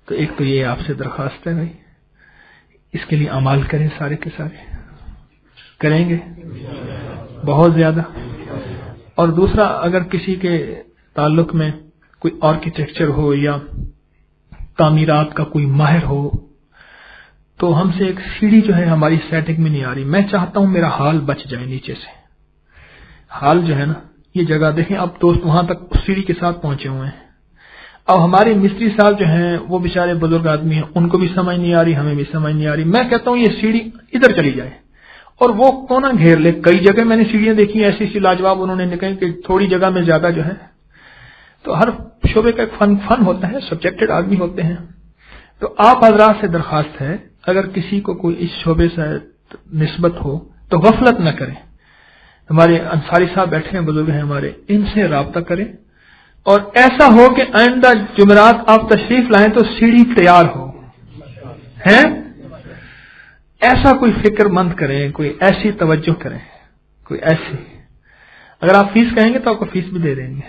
تو ایک تو یہ آپ سے درخواست ہے بھائی، اس کے لیے اعمال کریں، سارے کے سارے کریں گے بہت زیادہ۔ اور دوسرا، اگر کسی کے تعلق میں کوئی آرکیٹیکچر ہو یا تعمیرات کا کوئی ماہر ہو، تو ہم سے ایک سیڑھی جو ہے ہماری سیٹنگ میں نہیں آ رہی، میں چاہتا ہوں میرا ہال بچ جائے نیچے سے، ہال جو ہے نا، یہ جگہ دیکھیں، اب دوست وہاں تک اس سیڑھی کے ساتھ پہنچے ہوئے ہیں۔ اب ہمارے مستری صاحب جو ہیں وہ بیچارے بزرگ آدمی ہیں، ان کو بھی سمجھ نہیں آ رہی، ہمیں بھی سمجھ نہیں آ رہی۔ میں کہتا ہوں یہ سیڑھی ادھر چلی جائے اور وہ کونا گھیر لے۔ کئی جگہ میں نے سیڑھیاں دیکھی ایسی سی لاجواب، انہوں نے نکلے کہ تھوڑی جگہ میں زیادہ جو ہے، تو ہر شعبے کا ایک فن ہوتا ہے، سبجیکٹڈ آدمی ہوتے ہیں۔ تو آپ حضرات سے درخواست ہے، اگر کسی کو کوئی اس شعبے سے نسبت ہو تو غفلت نہ کریں۔ ہمارے انصاری صاحب بیٹھے ہیں، بزرگ ہیں ہمارے، ان سے رابطہ کریں، اور ایسا ہو کہ آئندہ جمعرات آپ تشریف لائیں تو سیڑھی تیار ہو، ہیں ایسا کوئی فکر مند کریں، کوئی ایسی توجہ کریں، کوئی ایسی۔ اگر آپ فیس کہیں گے تو آپ کو فیس بھی دے دیں گے،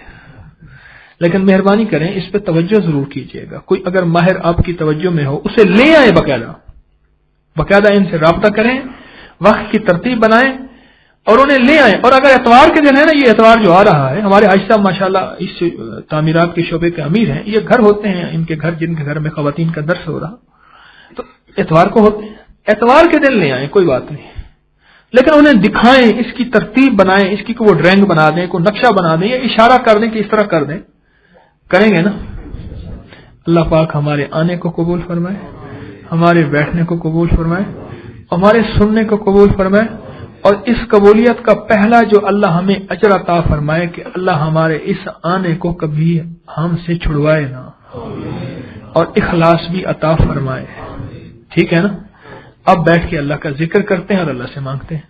لیکن مہربانی کریں اس پہ توجہ ضرور کیجیے گا۔ کوئی اگر ماہر آپ کی توجہ میں ہو اسے لے آئیں، باقاعدہ ان سے رابطہ کریں، وقت کی ترتیب بنائیں اور انہیں لے آئیں۔ اور اگر اتوار کے دن ہے نا، یہ اتوار جو آ رہا ہے، ہمارے حاج صاحب ماشاءاللہ اس تعمیرات کے شعبے کے امیر ہیں، یہ گھر ہوتے ہیں ان کے گھر، جن کے گھر میں خواتین کا درس ہو رہا، تو اتوار کو ہوتے ہیں، اتوار کے دن لے آئیں، کوئی بات نہیں، لیکن انہیں دکھائیں، اس کی ترتیب بنائیں، اس کی وہ ڈرائنگ بنا دیں، کوئی نقشہ بنا دیں، یا اشارہ کر دیں کہ اس طرح کر دیں، کریں گے نا؟ اللہ پاک ہمارے آنے کو قبول فرمائے، ہمارے بیٹھنے کو قبول فرمائے، ہمارے سننے کو قبول فرمائے، اور اس قبولیت کا پہلا جو اللہ ہمیں اجر عطا فرمائے کہ اللہ ہمارے اس آنے کو کبھی ہم سے چھڑوائے نہ، اور اخلاص بھی عطا فرمائے۔ ٹھیک ہے نا؟ اب بیٹھ کے اللہ کا ذکر کرتے ہیں اور اللہ سے مانگتے ہیں۔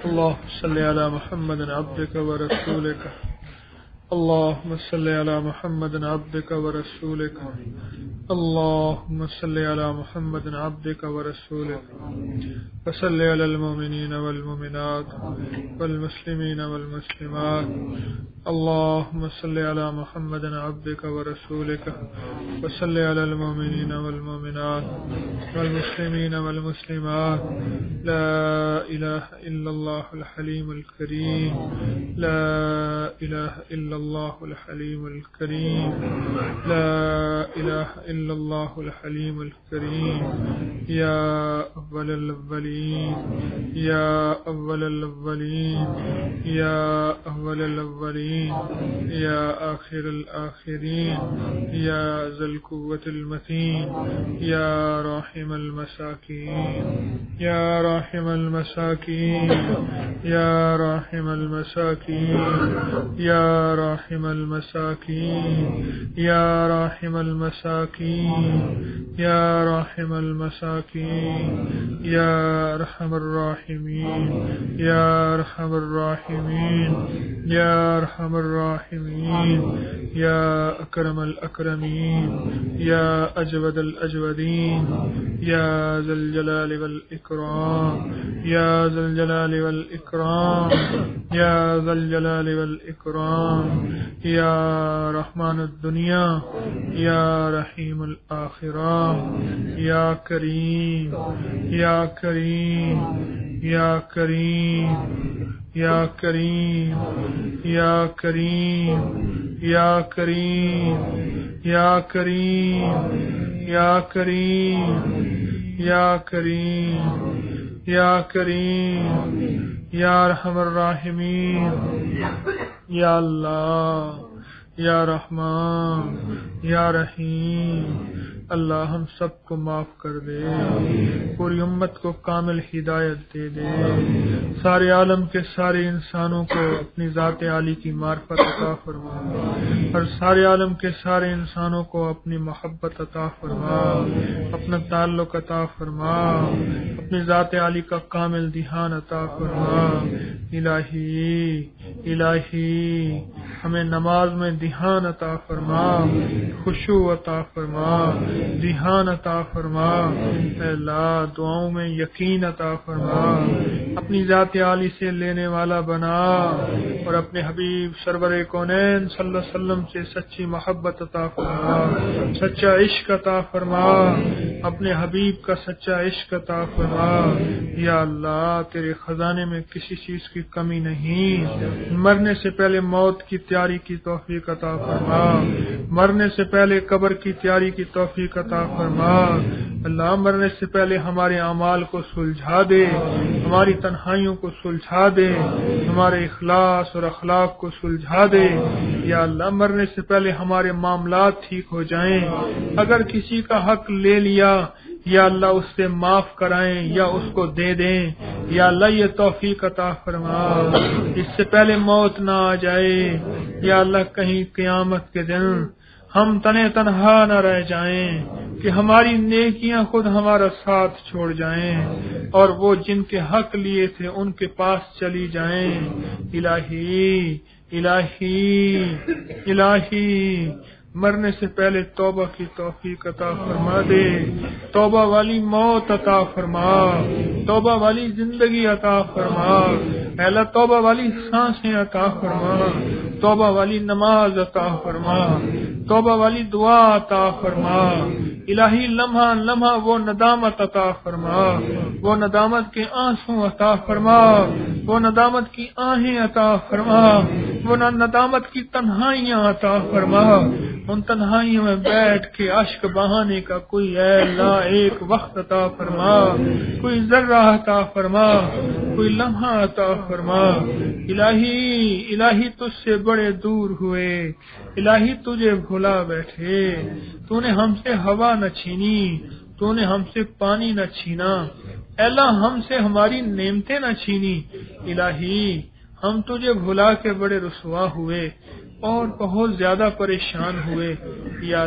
اللہم صلی علی محمد عبدک ورسولک، اللہم صلی علی محمد عبدک ورسولک، اللہم صلی علی محمد عبدک ورسولک، وصلی علی المؤمنین والمؤمنات والمسلمین والمسلمات، اللہم صلی علی محمد عبدک ورسولک، وصلی علی المؤمنین والمؤمنات والمسلمین والمسلمات، لا الہ الا اللہ الحلیم الکریم، لا الہ الا اللہ الحلیم الکریم، لا الہ الا اللہ الحلیم الکریم، یا اول الاولین، یا اول الاولین، یا اول الاولین، یا آخر الآخرین، یا ذی القوة المتین، یا راحم المساکین، یا راحم المساکین، یا راحم المساکین، یا راحم المساکین، یا راحم المساکین۔ الرحيم يا راحم المساكين يا أرحم الراحمين يا أرحم الراحمين يا أرحم الراحمين يا أكرم الأكرمين يا أجود الأجودين يا ذا الجلال والإكرام يا ذا الجلال والإكرام يا ذا الجلال والإكرام يا رحمن الدنيا يا رحيم الآخرة يا كريم يا كريم يا كريم يا كريم يا كريم يا كريم يا كريم يا كريم يا كريم يا كريم يا ارحم الراحمين یا اللہ یا رحمان یا رحیم اللہ ہم سب کو معاف کر دے، پوری امت کو کامل ہدایت دے دے، سارے عالم کے سارے انسانوں کو اپنی ذات عالی کی معرفت عطا فرما، اور سارے عالم کے سارے انسانوں کو اپنی محبت عطا فرما، اپنا تعلق عطا فرما، اپنی ذات عالی کا کامل دھیان عطا فرما۔ الہی الہی ہمیں نماز میں دھیان عطا فرما، خشوع عطا فرما، دھیان عطا فرما، اے اللہ دعاؤں میں یقین عطا فرما، اپنی ذات عالی سے لینے والا بنا، اور اپنے حبیب سرور کونین صلی اللہ علیہ وسلم سے سچی محبت عطا فرما، سچا عشق عطا فرما، اپنے حبیب کا سچا عشق عطا فرما۔ یا اللہ تیرے خزانے میں کسی چیز کی کمی نہیں، مرنے سے پہلے موت کی تیاری کی توفیق عطا فرما، مرنے سے پہلے قبر کی تیاری کی توفیق عطا فرما۔ اللہ مرنے سے پہلے ہمارے اعمال کو سلجھا دے، ہماری تنہائیوں کو سلجھا دے، ہمارے اخلاص اور اخلاق کو سلجھا دے۔ یا اللہ مرنے سے پہلے ہمارے معاملات ٹھیک ہو جائیں، اگر کسی کا حق لے لیا یا اللہ اس سے معاف کرائیں یا اس کو دے دیں، یا اللہ یہ توفیق عطا فرما، اس سے پہلے موت نہ آ جائے۔ یا اللہ کہیں قیامت کے دن ہم تنے تنہا نہ رہ جائیں کہ ہماری نیکیاں خود ہمارا ساتھ چھوڑ جائیں اور وہ جن کے حق لیے تھے ان کے پاس چلی جائیں۔ الہی الہی الہی مرنے سے پہلے توبہ کی توفیق عطا فرما دے، توبہ والی موت عطا فرما، توبہ والی زندگی عطا فرما، اے اللہ توبہ والی سانسیں عطا فرما، توبہ والی نماز عطا فرما، توبہ والی دعا عطا فرما۔ الہی لمحہ لمحہ وہ ندامت عطا فرما، وہ ندامت کے آنسو عطا فرما، وہ ندامت کی آہیں عطا فرما، وہ ندامت کی تنہائیاں عطا فرما۔ ان تنہائیوں میں بیٹھ کے اشک بہانے کا کوئی اے اللہ ایک وقت عطا فرما، کوئی ذرہ عطا فرما، کوئی لمحہ عطا فرما۔ الہی الہی تجھ سے بڑے دور ہوئے، الہی تجھے بھلا بیٹھے، تو نے ہم سے ہوا نہ چھینی، تو نے ہم سے پانی نہ چھینا، اے اللہ ہم سے ہماری نعمتیں نہ چھینی۔ الہی ہم تجھے بھلا کے بڑے رسوا ہوئے اور بہت زیادہ پریشان ہوئے۔ یا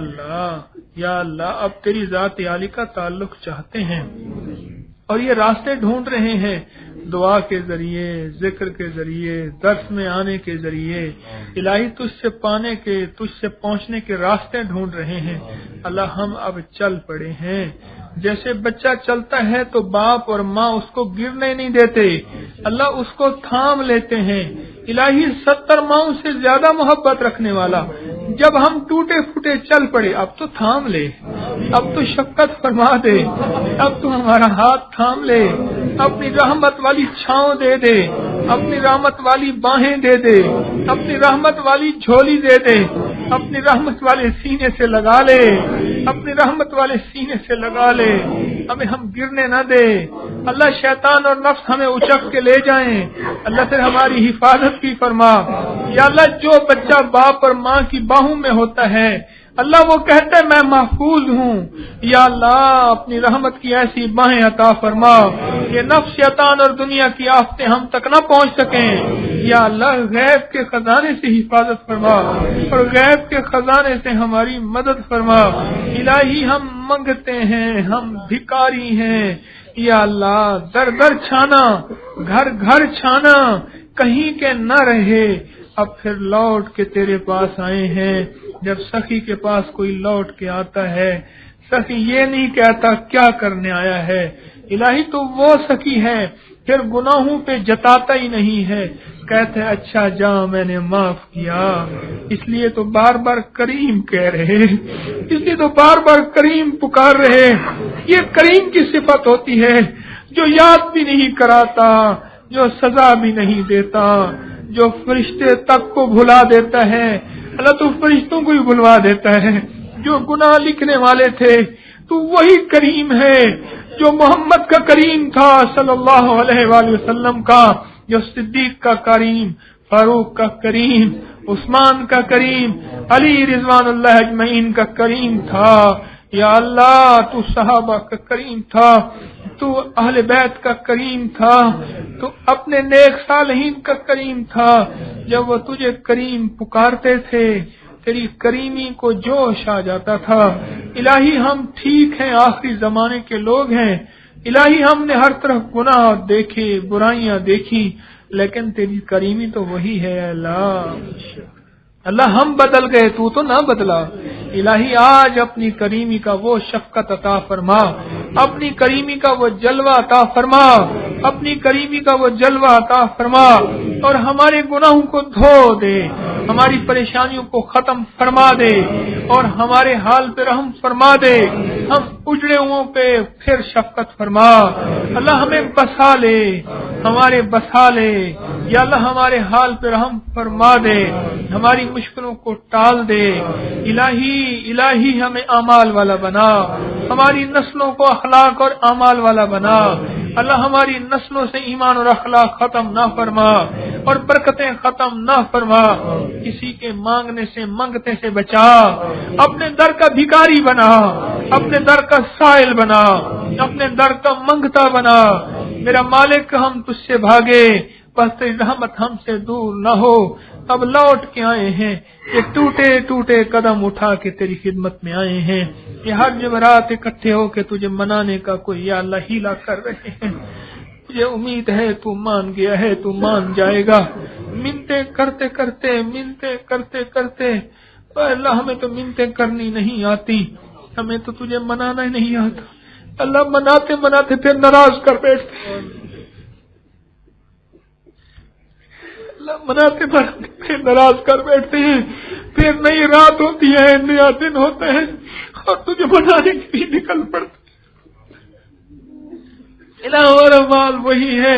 اللہ اب تیری ذات عالی کا تعلق چاہتے ہیں اور یہ راستے ڈھونڈ رہے ہیں، دعا کے ذریعے، ذکر کے ذریعے، درس میں آنے کے ذریعے، الہی تجھ سے پانے کے، تجھ سے پہنچنے کے راستے ڈھونڈ رہے ہیں۔ اللہ ہم اب چل پڑے ہیں، جیسے بچہ چلتا ہے تو باپ اور ماں اس کو گرنے نہیں دیتے، اللہ اس کو تھام لیتے ہیں۔ الہی 70 ماؤں سے زیادہ محبت رکھنے والا جب ہم ٹوٹے پھوٹے چل پڑے اب تو تھام لے، اب تو شفقت فرما دے، اب تو ہمارا ہاتھ تھام لے، اپنی رحمت والی چھاؤں دے دے، اپنی رحمت والی باہیں دے دے، اپنی رحمت والی جھولی دے دے، اپنی رحمت والے سینے سے لگا لے، اپنی رحمت والے سینے سے لگا لے، ہمیں ہم گرنے نہ دے۔ اللہ شیطان اور نفس ہمیں اچک کے لے جائیں، اللہ سے ہماری حفاظت کی فرما۔ یا اللہ جو بچہ باپ اور ماں کی باہوں میں ہوتا ہے اللہ وہ کہتا ہے میں محفوظ ہوں، یا اللہ اپنی رحمت کی ایسی باہیں عطا فرما کہ نفس شیطان اور دنیا کی آفتیں ہم تک نہ پہنچ سکیں، یا اللہ غیب کے خزانے سے حفاظت فرما اور غیب کے خزانے سے ہماری مدد فرما۔ الہی ہم منگتے ہیں، ہم بھکاری ہیں، یا اللہ در در چھانا، گھر گھر چھانا، کہیں کے نہ رہے، اب پھر لوٹ کے تیرے پاس آئے ہیں۔ جب سخی کے پاس کوئی لوٹ کے آتا ہے، سخی یہ نہیں کہتا کیا کرنے آیا ہے، الہی تو وہ سخی ہے پھر گناہوں پہ جتاتا ہی نہیں ہے، کہتے اچھا جا میں نے معاف کیا۔ اس لیے تو بار بار کریم کہہ رہے، اس لیے تو بار بار کریم پکار رہے۔ یہ کریم کی صفت ہوتی ہے جو یاد بھی نہیں کراتا، جو سزا بھی نہیں دیتا، جو فرشتے تک کو بھلا دیتا ہے۔ اللہ تو فرشتوں کو ہی بھلوا دیتا ہے۔ جو گناہ لکھنے والے تھے تو وہی کریم ہے جو محمد کا کریم تھا صلی اللہ علیہ وآلہ وسلم کا، جو صدیق کا کریم، فاروق کا کریم، عثمان کا کریم، علی رضوان اللہ اجمعین کا کریم تھا۔ یا اللہ تو صحابہ کا کریم تھا، تو اہل بیت کا کریم تھا، تو اپنے نیک صالحین کا کریم تھا۔ جب وہ تجھے کریم پکارتے تھے تیری کریمی کو جوش آ جاتا تھا۔ الہی ہم ٹھیک ہیں، آخری زمانے کے لوگ ہیں، الہی ہم نے ہر طرف گناہ دیکھے، برائیاں دیکھی، لیکن تیری کریمی تو وہی ہے۔ اللہ ہم بدل گئے، تو نہ بدلا۔ الہی آج اپنی کریمی کا وہ شفقت عطا فرما، اپنی کریمی کا وہ جلوہ عطا فرما، اپنی کریمی کا وہ جلوہ عطا فرما، اور ہمارے گناہوں کو دھو دے، ہماری پریشانیوں کو ختم فرما دے، اور ہمارے حال پہ رحم فرما دے، ہم اجڑے ہوں پہ پھر شفقت فرما۔ اللہ ہمیں بسا لے، ہمارے بسا لے، یا اللہ ہمارے حال پہ رحم فرما دے، ہماری مشکلوں کو ٹال دے۔ الہی ہمیں اعمال والا بنا، ہماری نسلوں کو اخلاق اور اعمال والا بنا۔ اللہ ہماری نسلوں سے ایمان اور اخلاق ختم نہ فرما اور برکتیں ختم نہ فرما، کسی کے مانگنے سے منگتے سے بچا، اپنے در کا بھکاری بنا، اپنے در کا سائل بنا، اپنے در کا منگتا بنا۔ میرا مالک ہم تجھ سے بھاگے بس تیری رحمت ہم سے دور نہ ہو، اب لوٹ کے آئے ہیں، یہ ٹوٹے ٹوٹے قدم اٹھا کے تیری خدمت میں آئے ہیں، یہ ہر جمعرات اکٹھے ہو کے تجھے منانے کا کوئی یا اللہ ہیلا کر رہے ہیں۔ مجھے امید ہے تو مان گیا ہے، تو مان جائے گا۔ منتیں کرتے کرتے اے اللہ ہمیں تو منتیں کرنی نہیں آتی، ہمیں تو تجھے منانا ہی نہیں آتا۔ اللہ مناتے پھر ناراض کر بیٹھتے ہیں، مناتے پھر ناراض کر بیٹھتے ہیں، پھر نئی رات ہوتی ہے، نیا دن ہوتا ہے اور تجھے منانے کے لیے نکل پڑتے۔ الہ اور اعمال وہی ہے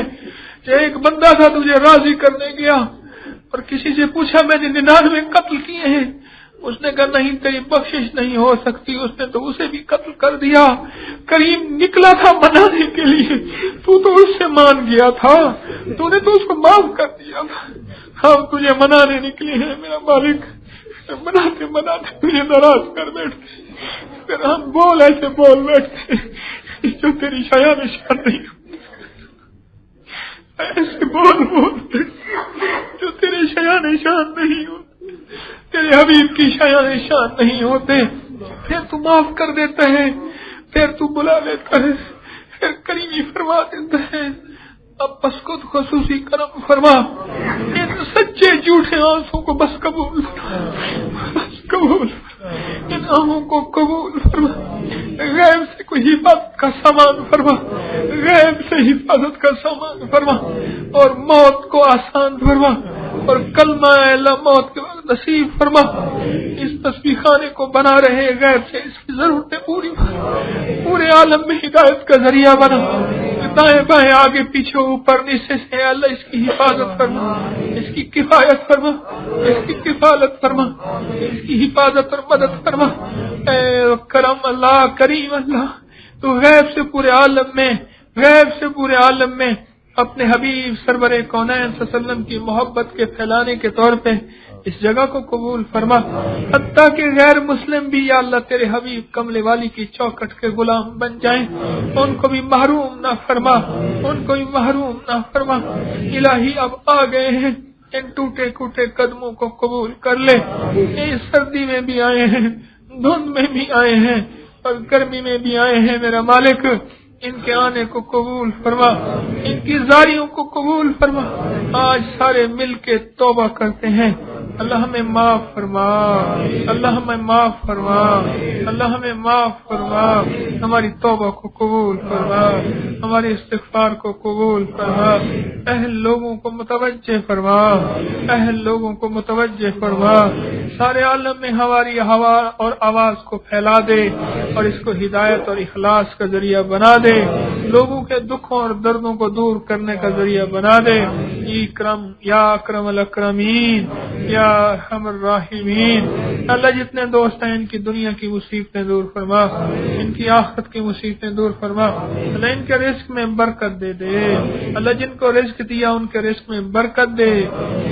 کہ ایک بندہ تھا تجھے راضی کرنے گیا اور کسی سے پوچھا میں نے 99 قتل کیے ہیں، اس نے کہا نہیں تیری بخشش نہیں ہو سکتی، اس نے تو اسے بھی قتل کر دیا۔ کریم نکلا تھا منانے کے لیے، تو اس سے مان گیا تھا، تو نے تو اس کو معاف کر دیا تھا۔ ہم تجھے منانے نکلے ہیں میرا مالک، مناتے تجھے ناراض کر بیٹھتے، پھر ہم ایسے بول بیٹھتے جو تیری شایان شان نہیں ہوتے، ایسے بول جو تیرے شایان شان نہیں ہوتے، تیرے حبیب کی شایان شان نہیں ہوتے، پھر تو معاف کر دیتا ہے، پھر تو بلا لیتا ہے، پھر کریمی فرما دیتا ہے۔ اب بس کو خصوصی کرم فرما، ان سچے جھوٹے آنسوں کو بس قبول ان آنکھوں کو قبول فرما، غیب سے کوئی حفاظت کا سامان فرما، غیب سے حفاظت کا سامان فرما، اور موت کو آسان فرما، اور کلمہ اللہ موت کے وقت نصیب فرما۔ اس تسبیح خانے کو بنا رہے غیب سے اس کی ضرورتیں پورے عالم میں ہدایت کا ذریعہ بنا، دائیں بائیں آگے پیچھے اوپر نیچے سے اللہ اس کی حفاظت فرما، اس کی کفایت فرما، اس کی کفالت فرما، اس کی حفاظت اور مدد فرما۔ اے کرم اللہ، کریم اللہ، تو غیب سے پورے عالم میں اپنے حبیب سرور کونین صلی اللہ علیہ وسلم کی محبت کے پھیلانے کے طور پہ اس جگہ کو قبول فرما، حتیٰ کہ غیر مسلم بھی یا اللہ تیرے حبیب کملے والی کی چوکھٹ کے غلام بن جائیں، ان کو بھی محروم نہ فرما، ان کو بھی محروم نہ فرما۔ الہی اب آ گئے ہیں، ان ٹوٹے پھوٹے قدموں کو قبول کر لے۔ اس سردی میں بھی آئے ہیں، دھند میں بھی آئے ہیں اور گرمی میں بھی آئے ہیں، میرا مالک ان کے آنے کو قبول فرما، ان کی زاریوں کو قبول فرما۔ آج سارے مل کے توبہ کرتے ہیں، اللہ ہمیں معاف فرما، اللہ ہمیں معاف فرما، اللہ ہمیں معاف فرما، ہماری توبہ کو قبول فرما، ہمارے استغفار کو قبول فرما، اہل لوگوں کو متوجہ فرما، اہل لوگوں کو متوجہ فرما، سارے عالم میں ہماری ہوا اور آواز کو پھیلا دے اور اس کو ہدایت اور اخلاص کا ذریعہ بنا دے، لوگوں کے دکھوں اور دردوں کو دور کرنے کا ذریعہ بنا دے۔ اکرم یا اکرم الاکرمین یا ارحم الراحمین، اللہ جتنے دوست ہیں ان کی دنیا کی مصیبتیں دور فرما، ان کی آخرت کی مصیبتیں دور فرما، اللہ ان کے رزق میں برکت دے دے، اللہ جن کو رزق دیا ان کے رزق میں برکت دے،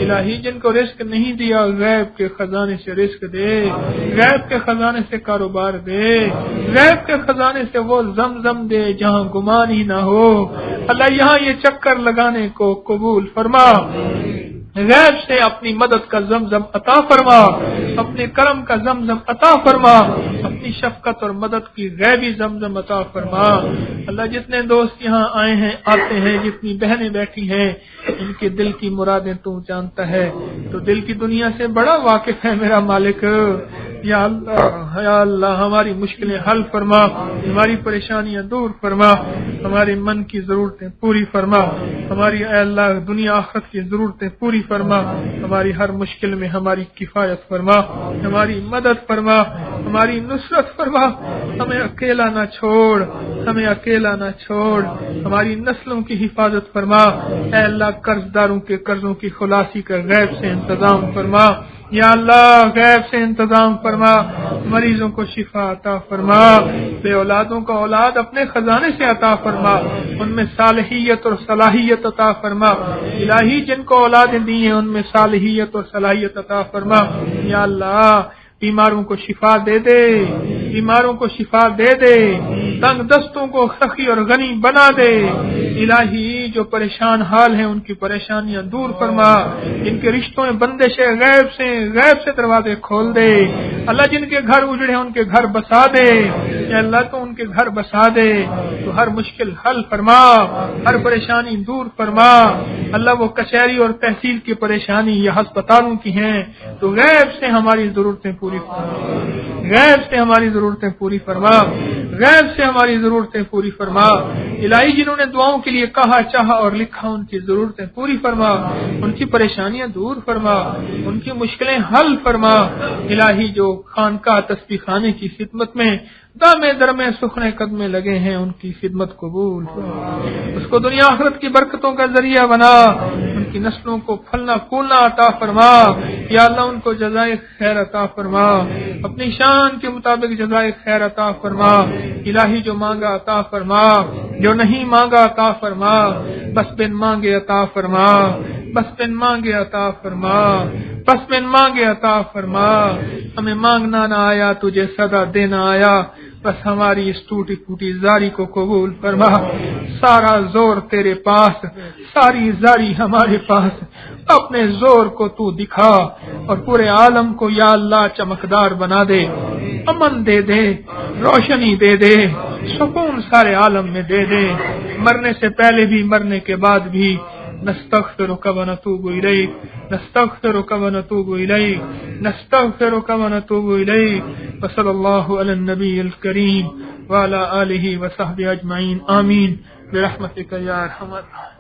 الہی جن کو رزق نہیں دیا غیب کے خزانے سے رزق دے، غیب کے خزانے سے کاروبار دے، غیب کے خزانے سے وہ زمزم دے جہاں گمان ہی نہ ہو، اللہ یہاں یہ چکر لگانے کو قبول فرما، غیب سے اپنی مدد کا زمزم عطا فرما، اپنے کرم کا زمزم عطا فرما، اپنی شفقت اور مدد کی غیبی زمزم عطا فرما۔ اللہ جتنے دوست یہاں آئے ہیں آتے ہیں، جتنی بہنیں بیٹھی ہیں، ان کے دل کی مرادیں تو جانتا ہے، تو دل کی دنیا سے بڑا واقف ہے میرا مالک۔ یا اللہ ہماری مشکلیں حل فرما، ہماری پریشانیاں دور فرما، ہمارے من کی ضرورتیں پوری فرما، ہماری اے اللہ دنیا آخرت کی ضرورتیں پوری فرما، ہماری ہر مشکل میں ہماری کفایت فرما، ہماری مدد فرما، ہماری نصرت فرما، ہمیں اکیلا نہ چھوڑ، ہمیں اکیلا نہ چھوڑ، ہماری نسلوں کی حفاظت فرما، اے اللہ قرض داروں کے قرضوں کی خلاصی کا غیب سے انتظام فرما، یا اللہ غیب سے انتظام فرما، مریضوں کو شفا عطا فرما، بے اولادوں کو اولاد اپنے خزانے سے عطا فرما، ان میں صالحیت اور صلاحیت عطا فرما، الہی جن کو اولادیں دی ہیں ان میں صالحیت اور صلاحیت عطا فرما، یا اللہ بیماروں کو شفا دے دے، بیماروں کو شفا دے دے، تنگ دستوں کو سخی اور غنی بنا دے، الہی جو پریشان حال ہیں ان کی پریشانیاں دور فرما، ان کے رشتوں میں بندش غیب سے دروازے کھول دے، اللہ جن کے گھر اجڑے ہیں ان کے گھر بسا دے، یا اللہ تو ان کے گھر بسا دے، تو ہر مشکل حل فرما، ہر پریشانی دور فرما، اللہ وہ کچہری اور تحصیل کی پریشانی یا ہسپتالوں کی ہیں تو غیب سے ہماری ضرورتیں پوری فرما، غیب سے ہماری ضرورتیں پوری فرما، غیب سے ہماری ضرورتیں پوری فرما، الہی جنہوں نے دعاؤں کے لیے کہا چاہا اور لکھا ان کی ضرورتیں پوری فرما، ان کی پریشانیاں دور فرما، ان کی مشکلیں حل فرما، الہی جو خانقاہ تسبیح خانے کی خدمت میں دامے درمے سخنے قدمے لگے ہیں ان کی خدمت قبول فرما، اس کو دنیا آخرت کی برکتوں کا ذریعہ بنا، ان کی نسلوں کو پھلنا پھولنا عطا فرما، یا اللہ ان کو جزائے خیر عطا فرما، اپنی شان کے مطابق جزائے خیر عطا فرما، الہی جو مانگا عطا فرما، جو نہیں مانگا عطا فرما، بس بن مانگے عطا فرما، بس بن مانگے عطا فرما، بس بن مانگے عطا فرما، ہمیں مانگنا نہ آیا تجھے صدا دینا آیا، بس ہماری اس ٹوٹی پھوٹی زاری کو قبول فرما، سارا زور تیرے پاس، ساری زاری ہمارے پاس، اپنے زور کو تو دکھا اور پورے عالم کو یا اللہ چمکدار بنا دے، امن دے دے، روشنی دے دے، سکون سارے عالم میں دے دے، مرنے سے پہلے بھی مرنے کے بعد بھی۔ نستغفرک ونتوب الیک، نستغفرک ونتوب الیک، نستغفرک ونتوب الیک، وصلی اللہ علی النبی الکریم وعلی آلہ وصحبہ اجمعین، آمین برحمتک یا ارحم الراحمین۔